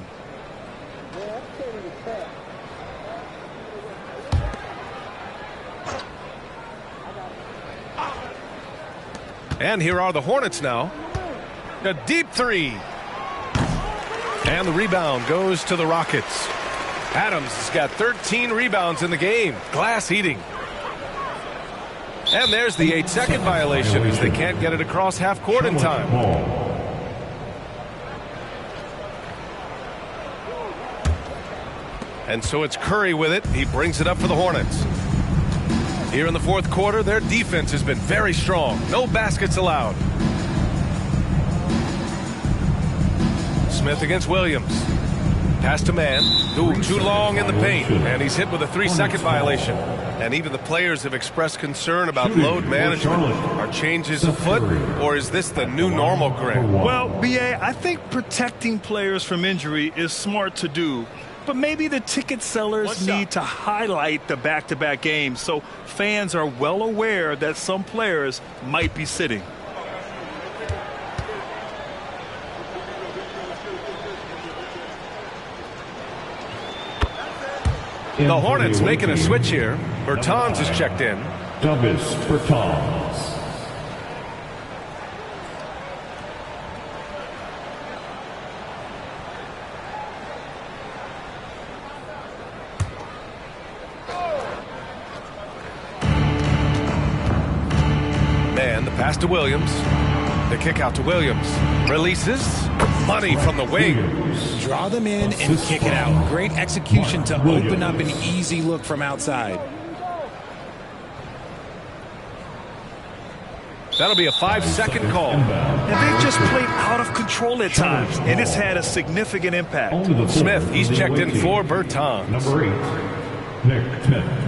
And here are the Hornets now. A deep three. And the rebound goes to the Rockets. Adams has got 13 rebounds in the game. Glass eating. And there's the 8-second violation as they can't get it across half court in time. And so it's Curry with it. He brings it up for the Hornets. Here in the fourth quarter, their defense has been very strong. No baskets allowed. Smith against Williams. Pass to man. Ooh, too long in the paint. And he's hit with a 3-second violation. And even the players have expressed concern about load management. Are changes afoot, or is this the new normal, Greg? Well, B.A., I think protecting players from injury is smart to do. But maybe the ticket sellers need to highlight the back-to-back games so fans are well aware that some players might be sitting. The Hornets making a switch here. Bertans is checked in. Davis Bertans. Man, the pass to Williams. The kick out to Williams. Releases. Money from the wing. Draw them in and kick it out. Great execution to open up an easy look from outside. That'll be a 5-second call. And they've just played out of control at times, and it's had a significant impact. Smith, he's checked in for Bertans. Number 8, Nick Smith.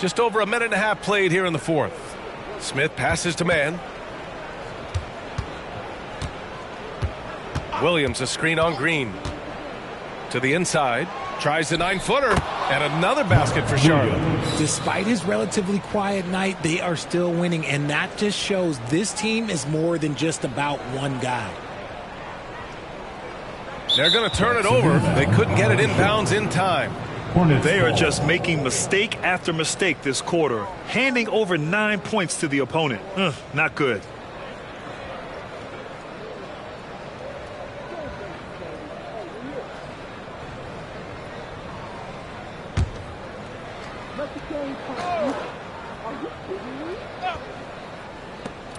Just over a minute and a half played here in the fourth. Smith passes to man. Williams a screen on Green. To the inside. Tries the 9-footer. And another basket for Charlotte. Despite his relatively quiet night, they are still winning. And that just shows this team is more than just about one guy. They're going to turn it over. They couldn't get it inbounds in time. They are just making mistake after mistake this quarter, handing over 9 points to the opponent. Not good.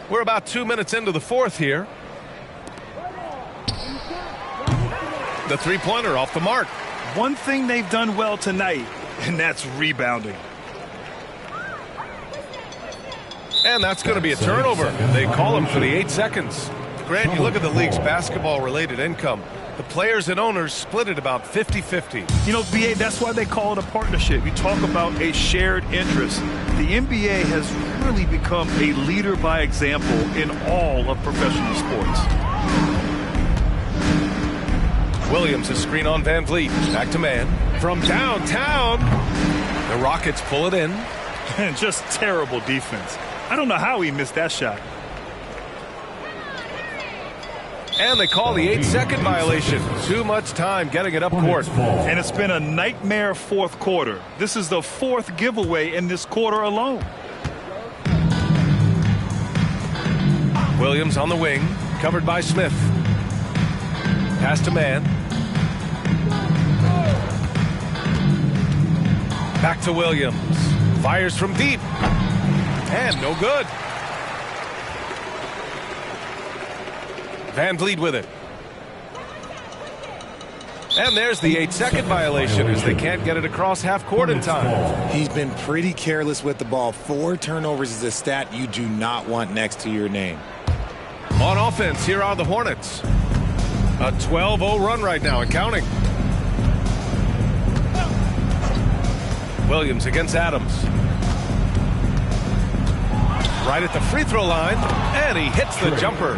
We're about 2 minutes into the fourth here. The three-pointer off the mark. One thing they've done well tonight, and that's rebounding. And that's going to be a turnover. They call him for the 8 seconds. Grant, you look at the league's basketball-related income. The players and owners split it about 50-50. You know, BA, that's why they call it a partnership. You talk about a shared interest. The NBA has really become a leader by example in all of professional sports. Williams, a screen on Van Vliet. Back to man. From downtown. The Rockets pull it in. And just terrible defense. I don't know how he missed that shot. And they call the 8-second violation. Too much time getting it up court. And it's been a nightmare fourth quarter. This is the 4th giveaway in this quarter alone. Williams on the wing. Covered by Smith. Pass to man. Back to Williams. Fires from deep. And no good. Van Vliet with it. And there's the 8-second violation as they can't get it across half court in time. He's been pretty careless with the ball. 4 turnovers is a stat you do not want next to your name. On offense, here are the Hornets. A 12-0 run right now and counting. Williams against Adams. Right at the free throw line, and he hits the jumper.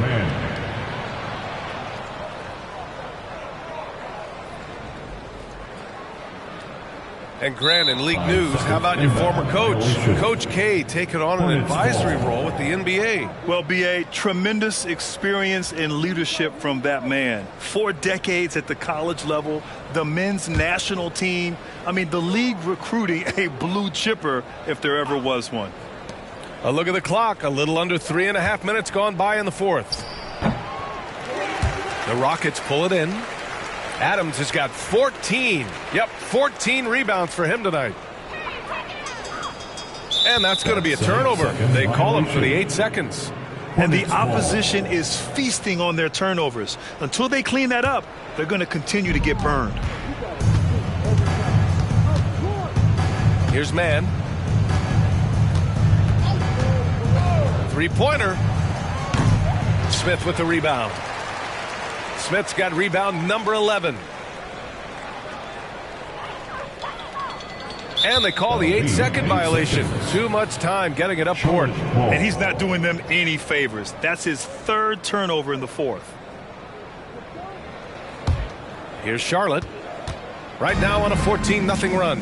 And Grant, in league news, how about your former coach, Coach K, taking on an advisory role with the NBA? Well, B.A., tremendous experience and leadership from that man. 4 decades at the college level, the men's national team. I mean, the league recruiting a blue chipper if there ever was one. A look at the clock. A little under 3.5 minutes gone by in the fourth. The Rockets pull it in. Adams has got 14. Yep, 14 rebounds for him tonight. And that's going to be a turnover. They call him for the 8 seconds. And the opposition is feasting on their turnovers. Until they clean that up, they're going to continue to get burned. Here's Mann. 3-pointer. Smith with the rebound. Smith's got rebound number 11. And they call the 8-second violation. Too much time getting it up court. And he's not doing them any favors. That's his 3rd turnover in the 4th. Here's Charlotte. Right now on a 14-0 run.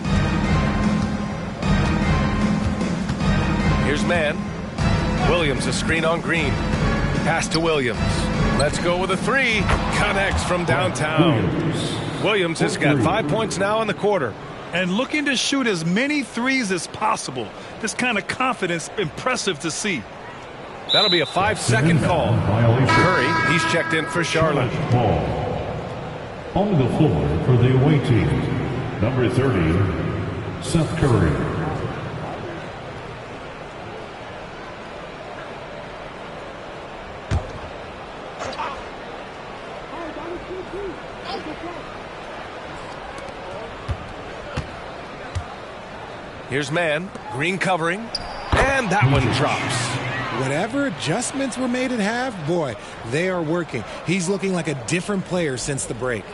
Here's Mann. Williams, a screen on Green. Pass to Williams. Let's go with a 3. Connects from downtown. Williams has got 5 points now in the quarter. And looking to shoot as many threes as possible. This kind of confidence, impressive to see. That'll be a 5-second call. Curry, he's checked in for Charlotte. On the floor for the away team, number 30, Seth Curry. Here's Mann. Green covering. And that one drops. Whatever adjustments were made at half, boy, they are working. He's looking like a different player since the break.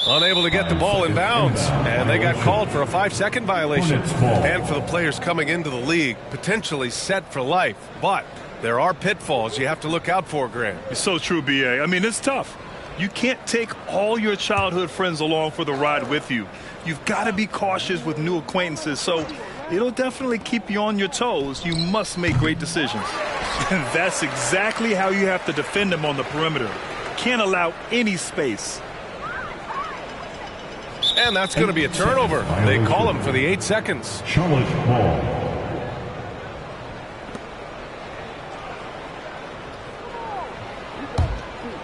Unable to get the ball in bounds. And they got called for a 5-second violation. And for the players coming into the league, potentially set for life. But there are pitfalls you have to look out for, Grant. It's so true, B.A. I mean, it's tough. You can't take all your childhood friends along for the ride with you. You've got to be cautious with new acquaintances, so it'll definitely keep you on your toes. You must make great decisions. And that's exactly how you have to defend them on the perimeter. Can't allow any space. And that's going to be a turnover. They call him for the 8 seconds. Charlotte ball.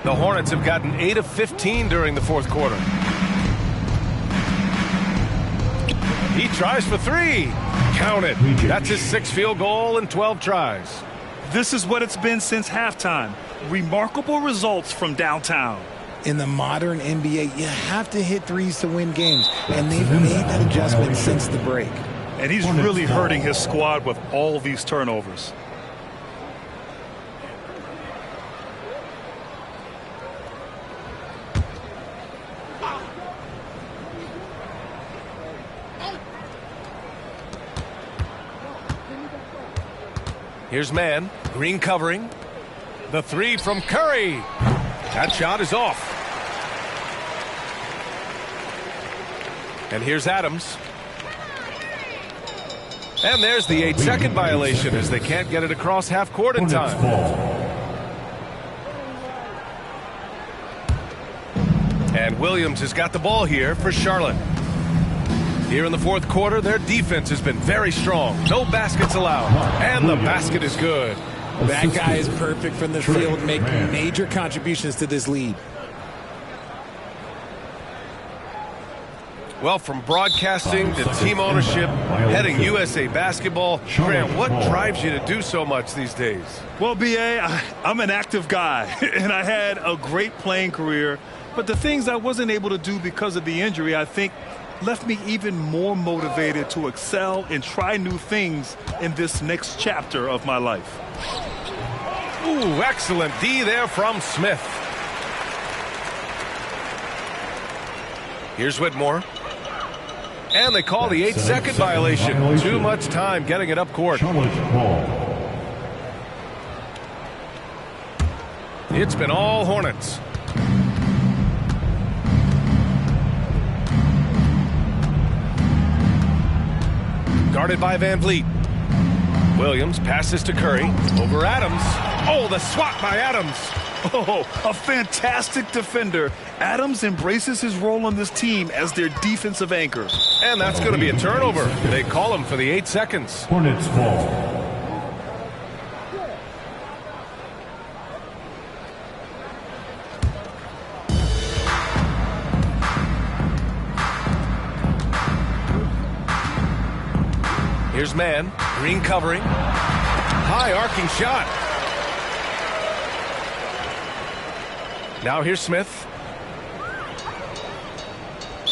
The Hornets have gotten 8 of 15 during the fourth quarter. He tries for 3. Count it. That's his 6th field goal in 12 tries. This is what it's been since halftime. Remarkable results from downtown. In the modern NBA, you have to hit threes to win games, and they've made that adjustment since the break. And he's really hurting his squad with all these turnovers. Here's Mann. Green covering. The 3 from Curry. That shot is off. And here's Adams. And there's the 8-second violation as they can't get it across half court in time. And Williams has got the ball here for Charlotte. Here in the fourth quarter, their defense has been very strong. No baskets allowed. And the basket is good. That guy is perfect from the field, making major contributions to this lead. Well, from broadcasting to team ownership, heading USA Basketball, Grant, what drives you to do so much these days? Well, B.A., I'm an active guy, and I had a great playing career. But the things I wasn't able to do because of the injury, I think, left me even more motivated to excel and try new things in this next chapter of my life. Ooh, excellent D there from Smith. Here's Whitmore. And they call the 8-second violation. Too much time getting it up court. It's been all Hornets. Guarded by Van Vliet. Williams passes to Curry. Over Adams. Oh, the swat by Adams. Oh, a fantastic defender. Adams embraces his role on this team as their defensive anchor. And that's going to be a turnover. They call him for the 8 seconds. Hornets ball. Here's Mann. Green covering. High arcing shot. Now here's Smith.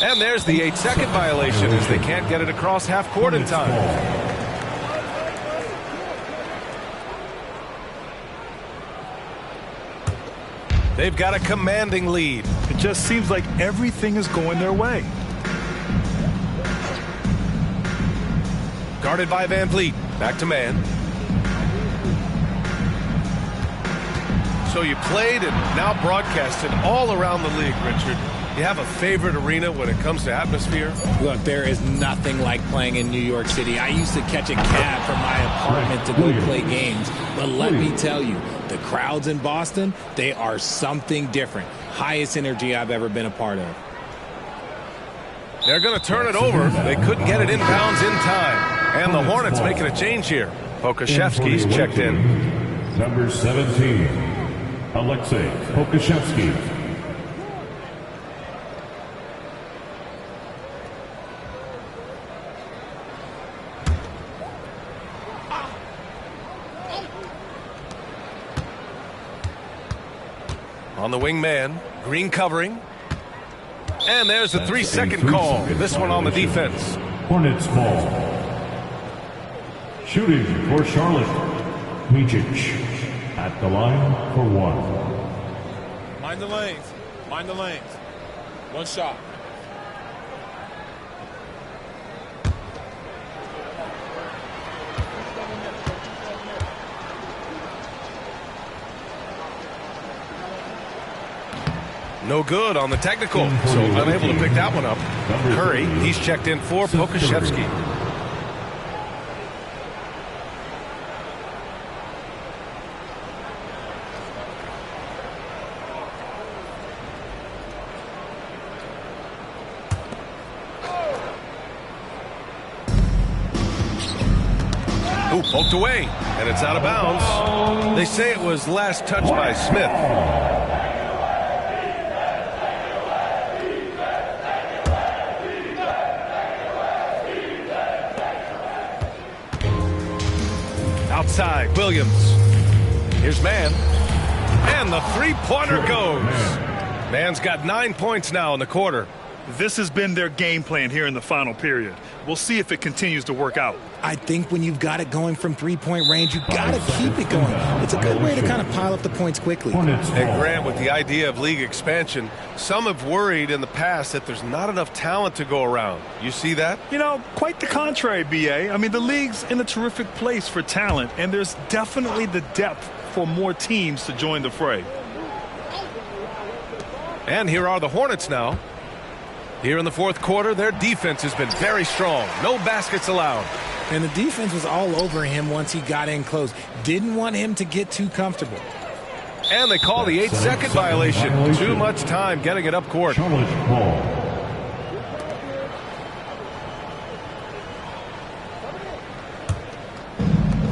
And there's the 8-second violation as they can't get it across half court in time. They've got a commanding lead. It just seems like everything is going their way. Guarded by Van Vliet. Back to Mann. So you played and now broadcasted all around the league, Richard. You have a favorite arena when it comes to atmosphere? Look, there is nothing like playing in New York City. I used to catch a cab from my apartment to go play games. But let me tell you, the crowds in Boston, they are something different. Highest energy I've ever been a part of. They're going to turn it over. They couldn't get it inbounds in time. And the Hornets making a change here. Pokusevski's checked in. Number 17, Alexei Pokusevski. On the wing man, Green covering. And there's a 3-second call. This one on the defense. Hornets ball. Shooting for Charlotte, Micic at the line for one. Mind the lanes. Mind the lanes. One shot. No good on the technical, so unable to pick that one up. Curry, he's checked in for Pokusevski. Ooh, poked away, and it's out of bounds. They say it was last touched by Smith. Outside, Williams. Here's Mann. And the three-pointer goes. Mann's got 9 points now in the quarter. This has been their game plan here in the final period. We'll see if it continues to work out. I think when you've got it going from three-point range, you've got to keep it going. It's a good way to kind of pile up the points quickly. And Grant, with the idea of league expansion, some have worried in the past that there's not enough talent to go around. You see that? You know, quite the contrary, B.A. I mean, the league's in a terrific place for talent, and there's definitely the depth for more teams to join the fray. And here are the Hornets now. Here in the fourth quarter, their defense has been very strong. No baskets allowed. And the defense was all over him once he got in close. Didn't want him to get too comfortable. And they call the 8-second violation. Too much time getting it up court.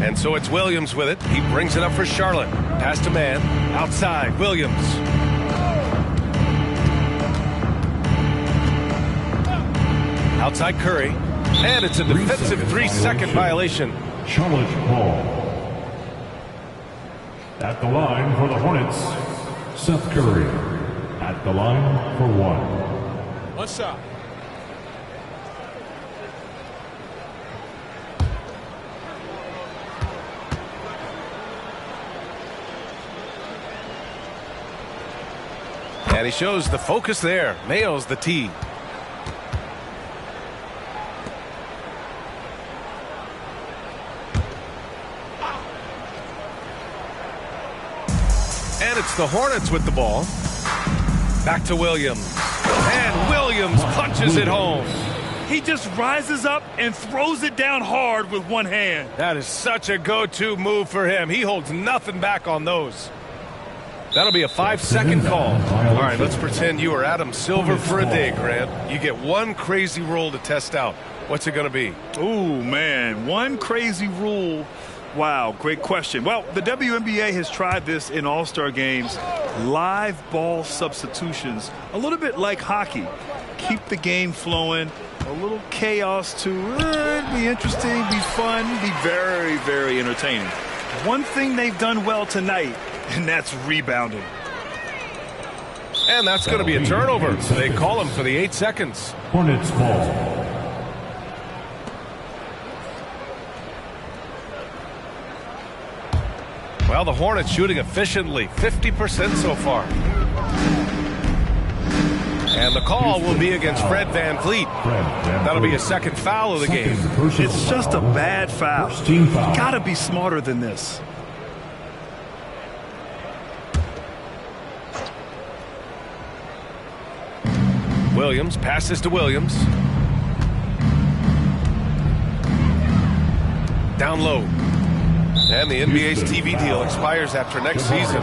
And so it's Williams with it. He brings it up for Charlotte. Pass to Mann. Outside, Williams. Outside Curry. And it's a defensive 3-second violation. Charlotte Ball. At the line for the Hornets, Seth Curry. At the line for 1. One shot. And he shows the focus there. Nails the tee. And it's the Hornets with the ball. Back to Williams. And Williams punches it home. He just rises up and throws it down hard with one hand. That is such a go-to move for him. He holds nothing back on those. That'll be a 5-second call. All right, let's pretend you are Adam Silver for a day, Grant. You get one crazy rule to test out. What's it going to be? Ooh, man, one crazy rule. Wow, great question. Well, the WNBA has tried this in All-Star games. Live ball substitutions, a little bit like hockey. Keep the game flowing, a little chaos to be interesting, be fun, be very, very entertaining. One thing they've done well tonight, and that's rebounding. And that's going to be a turnover. They call him for the 8 seconds. Hornets ball. Well, the Hornets shooting efficiently, 50% so far. And the call will be against Fred VanVleet. That'll be a second foul of the game. It's just a bad foul. You got to be smarter than this. Williams passes to Williams. Down low. And the NBA's TV deal expires after next season.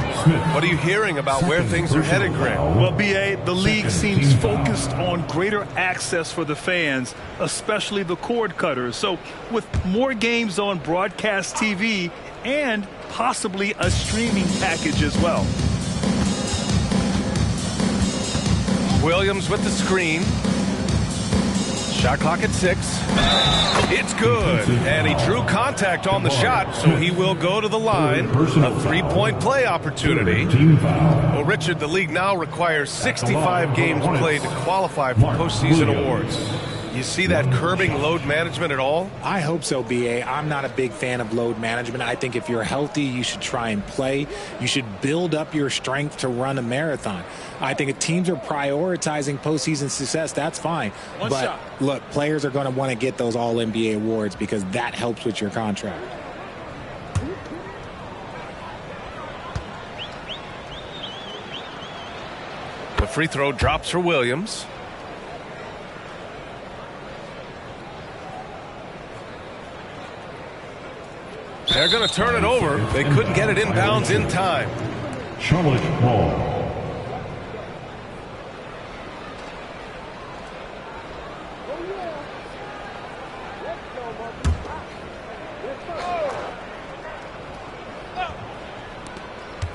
What are you hearing about where things are headed, Grant? Well, B.A., the league seems focused on greater access for the fans, especially the cord cutters. So with more games on broadcast TV and possibly a streaming package as well. Williams with the screen. Shot clock at 6. It's good. And he drew contact on the shot, so he will go to the line. A three-point play opportunity. Well, Richard, the league now requires 65 games played to qualify for postseason awards. You see that curbing load management at all? I hope so, B.A. I'm not a big fan of load management. I think if you're healthy, you should try and play. You should build up your strength to run a marathon. I think if teams are prioritizing postseason success, that's fine. But look, players are going to want to get those All-NBA awards because that helps with your contract. The free throw drops for Williams. They're going to turn it over. They couldn't get it inbounds in time. Charlotte ball.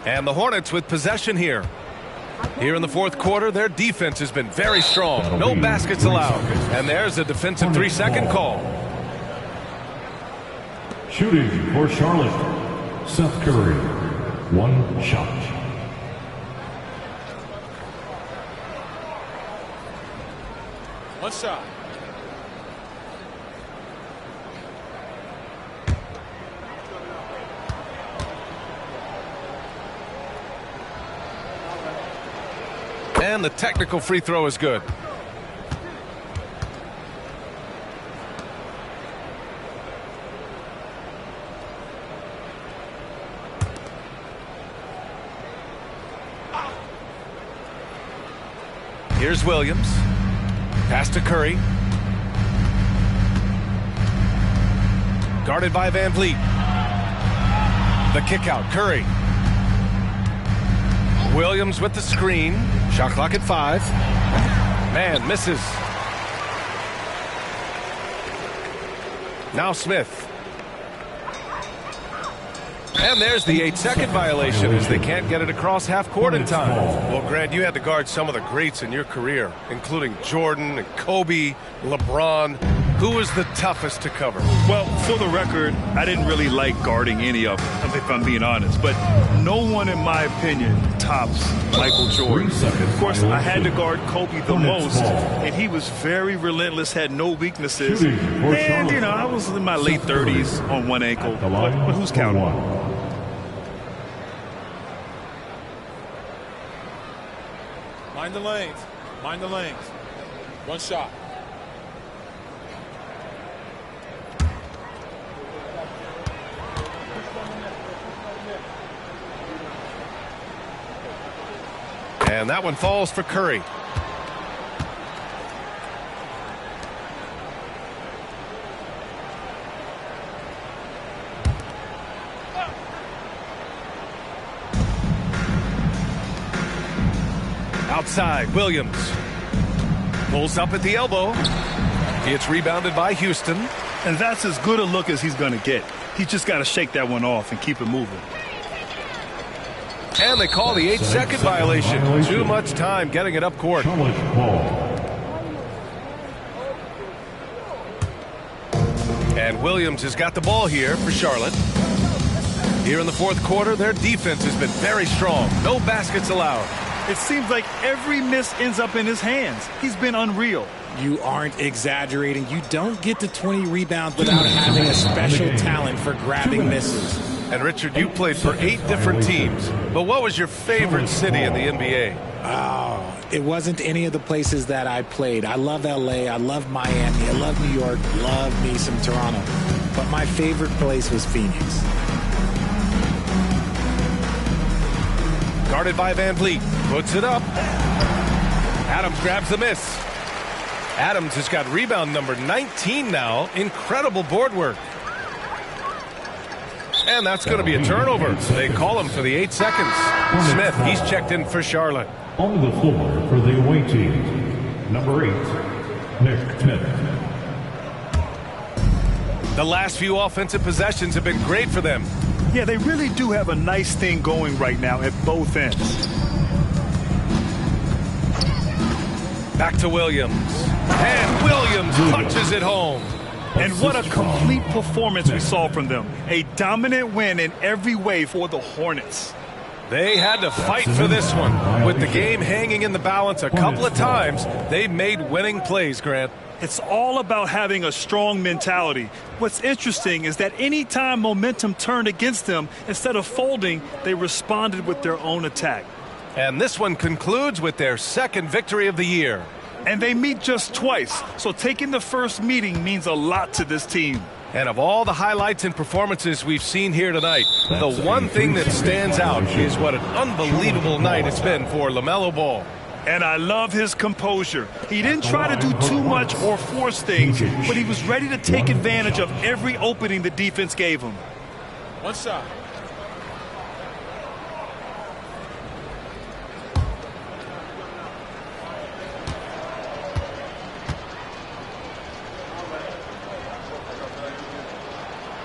And the Hornets with possession here. Here in the fourth quarter, their defense has been very strong. No baskets allowed. And there's a defensive 3-second call. Shooting for Charlotte, Seth Curry. One shot. One shot. And the technical free throw is good. Here's Williams. Pass to Curry. Guarded by VanVleet. The kick out, Curry. Williams with the screen. Shot clock at 5. Man, misses. Now Smith. And there's the 8-second violation as they can't get it across half court in time. Well, Grant, you had to guard some of the greats in your career, including Jordan and Kobe, LeBron. Who was the toughest to cover? Well, for the record, I didn't really like guarding any of them, if I'm being honest. But no one, in my opinion, tops Michael Jordan. Of course, I had to guard Kobe the most, and he was very relentless, had no weaknesses. And, you know, I was in my late 30s on one ankle. But who's counting? Mind the lanes. Mind the lanes. One shot. And that one falls for Curry. Outside, Williams. Pulls up at the elbow. It's rebounded by Houston. And that's as good a look as he's going to get. He's just got to shake that one off and keep it moving. And they call the 8-second violation. Too much time getting it up court. And Williams has got the ball here for Charlotte. Here in the fourth quarter, their defense has been very strong. No baskets allowed. It seems like every miss ends up in his hands. He's been unreal. You aren't exaggerating. You don't get to 20 rebounds without having a special talent for grabbing misses. And Richard, you played for 8 different teams. But what was your favorite city in the NBA? Oh, it wasn't any of the places that I played. I love LA. I love Miami. I love New York. Love me some Toronto. But my favorite place was Phoenix. Guarded by Van Vliet. Puts it up. Adams grabs the miss. Adams has got rebound number 19 now. Incredible board work. And that's going to be a turnover. They call him for the 8 seconds. Smith, he's checked in for Charlotte. On the floor for the away team, number 8, Nick Smith. The last few offensive possessions have been great for them. Yeah, they really do have a nice thing going right now at both ends. Back to Williams. And Williams punches it home. And what a complete performance we saw from them. A dominant win in every way for the Hornets. They had to fight for this one. With the game hanging in the balance a couple of times, they made winning plays, Grant. It's all about having a strong mentality. What's interesting is that any time momentum turned against them, instead of folding, they responded with their own attack. And this one concludes with their second victory of the year. And they meet just twice, so taking the first meeting means a lot to this team. And of all the highlights and performances we've seen here tonight, the one thing that stands out is what an unbelievable night it's been for LaMelo Ball. And I love his composure. He didn't try to do too much or force things, but he was ready to take advantage of every opening the defense gave him. One shot.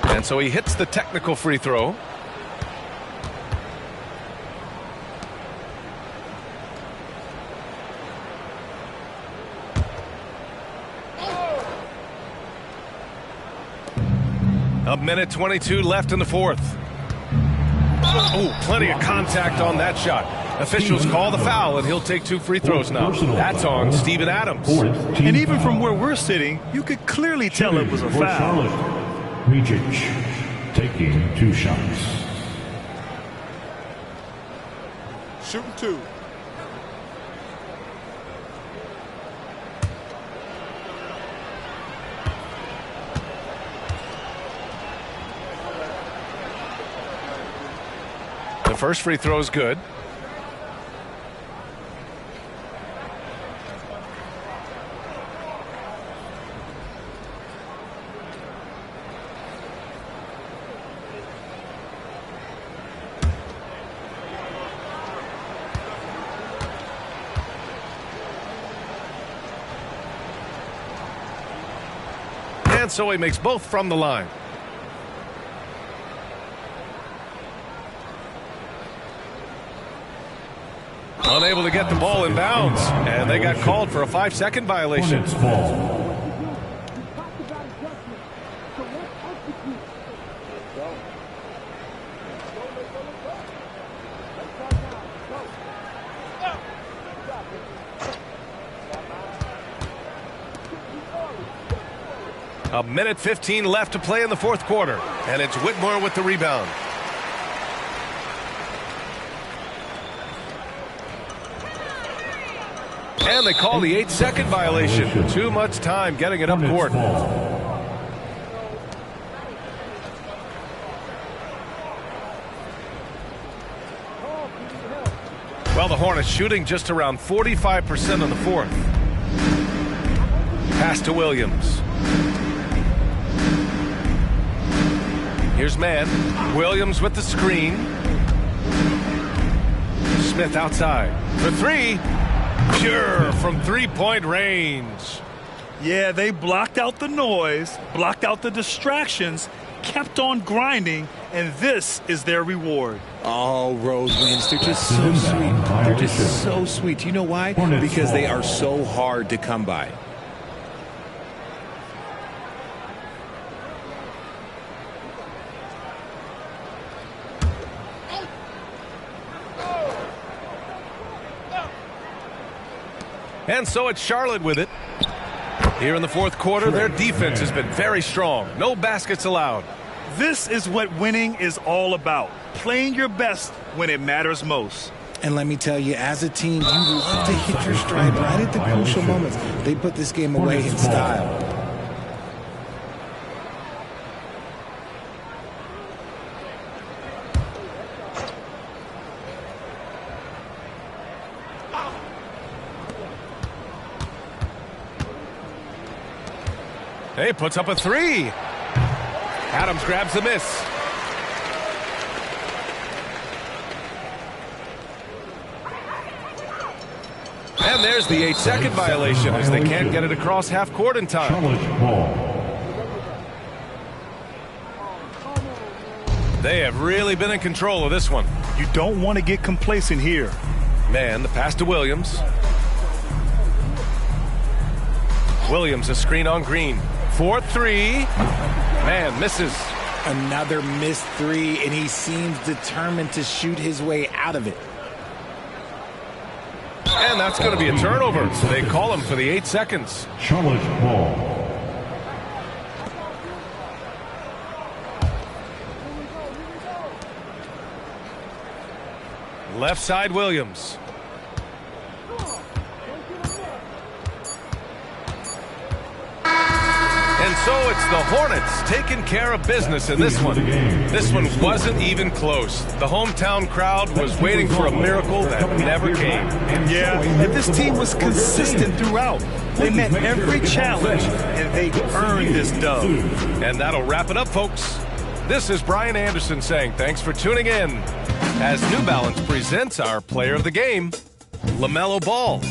And so he hits the technical free throw. A minute 22 left in the fourth. Oh, plenty of contact on that shot. Officials call the foul, and he'll take 2 free throws now. That's on Steven Adams. And even from where we're sitting, you could clearly tell it was a foul. Mijic taking 2 shots. Shooting 2. The first free throw is good. And so he makes both from the line. Unable to get the ball in bounds, and they got called for a 5-second violation. Hornets ball. A minute 15 left to play in the fourth quarter, and it's Whitmore with the rebound. And they call the 8-second violation. Too much time getting it up court. Well, the Hornets shooting just around 45% in the fourth. Pass to Williams. Here's man. Williams with the screen. Smith outside. For three. Pure from three-point range. Yeah, they blocked out the noise, blocked out the distractions, kept on grinding, and this is their reward. Oh, Rose wins. They're just so sweet. They're just so sweet. You know why? Because they are so hard to come by. And so it's Charlotte with it. Here in the fourth quarter, their defense has been very strong. No baskets allowed. This is what winning is all about. Playing your best when it matters most. And let me tell you, as a team, you love to hit your stride right at the crucial moments. They put this game away in style. Hey, puts up a three. Adams grabs the miss. And there's the 8-second violation as they can't get it across half court in time. Charlotte ball. They have really been in control of this one. You don't want to get complacent here. Man, the pass to Williams. Williams, a screen on Green. 4-3. Man, misses. Another missed three, and he seems determined to shoot his way out of it. And that's going to be a turnover. So they call him for the 8 seconds. Charlotte ball. Left side, Williams. And so it's the Hornets taking care of business in this one. This one wasn't even close. The hometown crowd was waiting for a miracle that never came. Yeah, and this team was consistent throughout. They met every challenge, and they earned this dub. And that'll wrap it up, folks. This is Brian Anderson saying thanks for tuning in as New Balance presents our player of the game, LaMelo Ball.